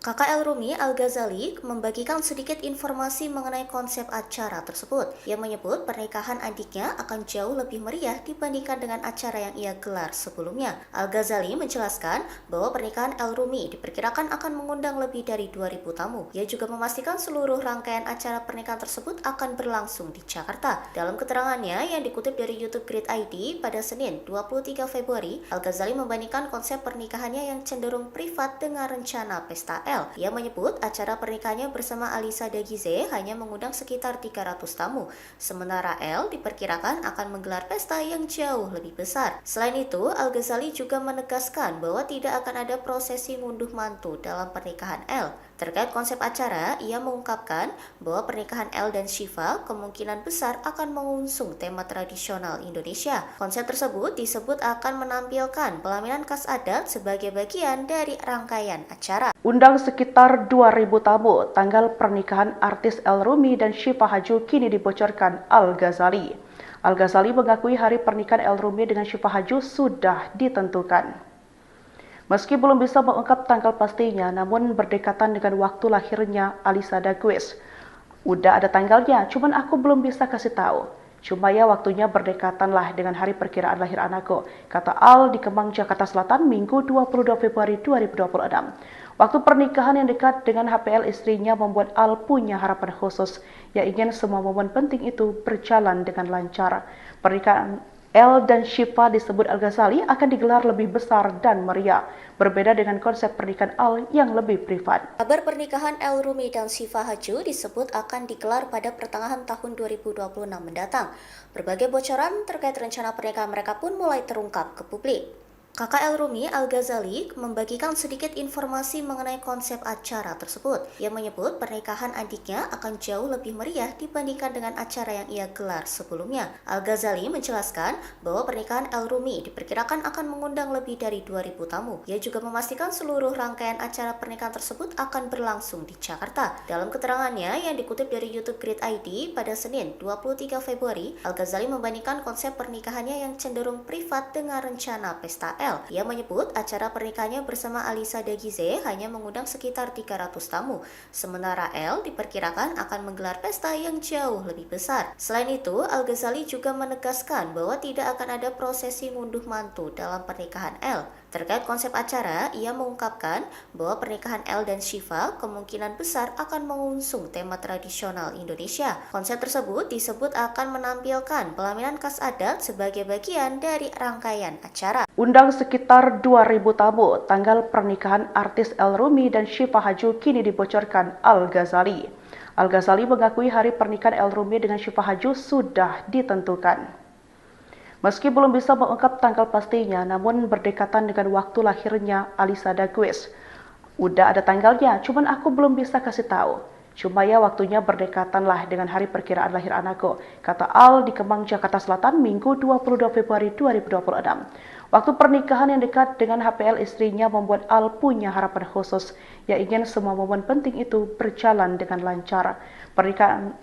Kakak El-Rumi, Al-Ghazali, membagikan sedikit informasi mengenai konsep acara tersebut. Ia menyebut pernikahan adiknya akan jauh lebih meriah dibandingkan dengan acara yang ia gelar sebelumnya. Al-Ghazali menjelaskan bahwa pernikahan El-Rumi diperkirakan akan mengundang lebih dari 2.000 tamu. Ia juga memastikan seluruh rangkaian acara pernikahan tersebut akan berlangsung di Jakarta. Dalam keterangannya yang dikutip dari YouTube Grid ID pada Senin 23 Februari, Al-Ghazali membandingkan konsep pernikahannya yang cenderung privat dengan rencana pesta El. Ia menyebut acara pernikahannya bersama Alisa Dagize hanya mengundang sekitar 300 tamu, sementara El diperkirakan akan menggelar pesta yang jauh lebih besar. Selain itu, Al-Ghazali juga menegaskan bahwa tidak akan ada prosesi ngunduh mantu dalam pernikahan El. Terkait konsep acara, ia mengungkapkan bahwa pernikahan El dan Syifa kemungkinan besar akan mengusung tema tradisional Indonesia. Konsep tersebut disebut akan menampilkan pelaminan khas adat sebagai bagian dari rangkaian acara. Undang sekitar 2.000 tamu, tanggal pernikahan artis El-Rumi dan Syifa Haju kini dibocorkan Al-Ghazali. Al-Ghazali mengakui hari pernikahan El-Rumi dengan Syifa Haju sudah ditentukan. Meski belum bisa mengungkap tanggal pastinya, namun berdekatan dengan waktu lahirnya Alisa Dagues. Udah ada tanggalnya, cuman aku belum bisa kasih tahu. Cuma ya waktunya berdekatan lah dengan hari perkiraan lahir anakku, kata Al di Kemang, Jakarta Selatan, Minggu 22 Februari 2026. Waktu pernikahan yang dekat dengan HPL istrinya membuat Al punya harapan khusus, yang ingin semua momen penting itu berjalan dengan lancar. Pernikahan El dan Syifa disebut Al-Ghazali akan digelar lebih besar dan meriah, berbeda dengan konsep pernikahan Al yang lebih privat. Kabar pernikahan El-Rumi dan Syifa Haju disebut akan digelar pada pertengahan tahun 2026 mendatang. Berbagai bocoran terkait rencana pernikahan mereka pun mulai terungkap ke publik. Kakak El-Rumi, Al-Ghazali, membagikan sedikit informasi mengenai konsep acara tersebut. Ia menyebut pernikahan adiknya akan jauh lebih meriah dibandingkan dengan acara yang ia gelar sebelumnya. Al-Ghazali menjelaskan bahwa pernikahan El-Rumi diperkirakan akan mengundang lebih dari 2.000 tamu. Ia juga memastikan seluruh rangkaian acara pernikahan tersebut akan berlangsung di Jakarta. Dalam keterangannya yang dikutip dari YouTube Grid ID pada Senin 23 Februari, Al-Ghazali membandingkan konsep pernikahannya yang cenderung privat dengan rencana pesta El. Ia menyebut acara pernikahannya bersama Alisa Dagize hanya mengundang sekitar 300 tamu, sementara El diperkirakan akan menggelar pesta yang jauh lebih besar. Selain itu, Al-Ghazali juga menegaskan bahwa tidak akan ada prosesi ngunduh mantu dalam pernikahan El. Terkait konsep acara, ia mengungkapkan bahwa pernikahan El dan Syifa kemungkinan besar akan mengusung tema tradisional Indonesia. Konsep tersebut disebut akan menampilkan pelaminan khas adat sebagai bagian dari rangkaian acara. Undang sekitar 2.000 tamu, tanggal pernikahan artis El-Rumi dan Syifa Haju kini dibocorkan Al-Ghazali. Al-Ghazali mengakui hari pernikahan El-Rumi dengan Syifa Haju sudah ditentukan. Meski belum bisa mengungkap tanggal pastinya, namun berdekatan dengan waktu lahirnya Alisa Dagues. Udah ada tanggalnya, cuman aku belum bisa kasih tahu. Cuma ya waktunya berdekatan lah dengan hari perkiraan lahir anakku, kata Al di Kemang, Jakarta Selatan, Minggu 22 Februari 2026. Waktu pernikahan yang dekat dengan HPL istrinya membuat Al punya harapan khusus, yang ingin semua momen penting itu berjalan dengan lancar. Pernikahan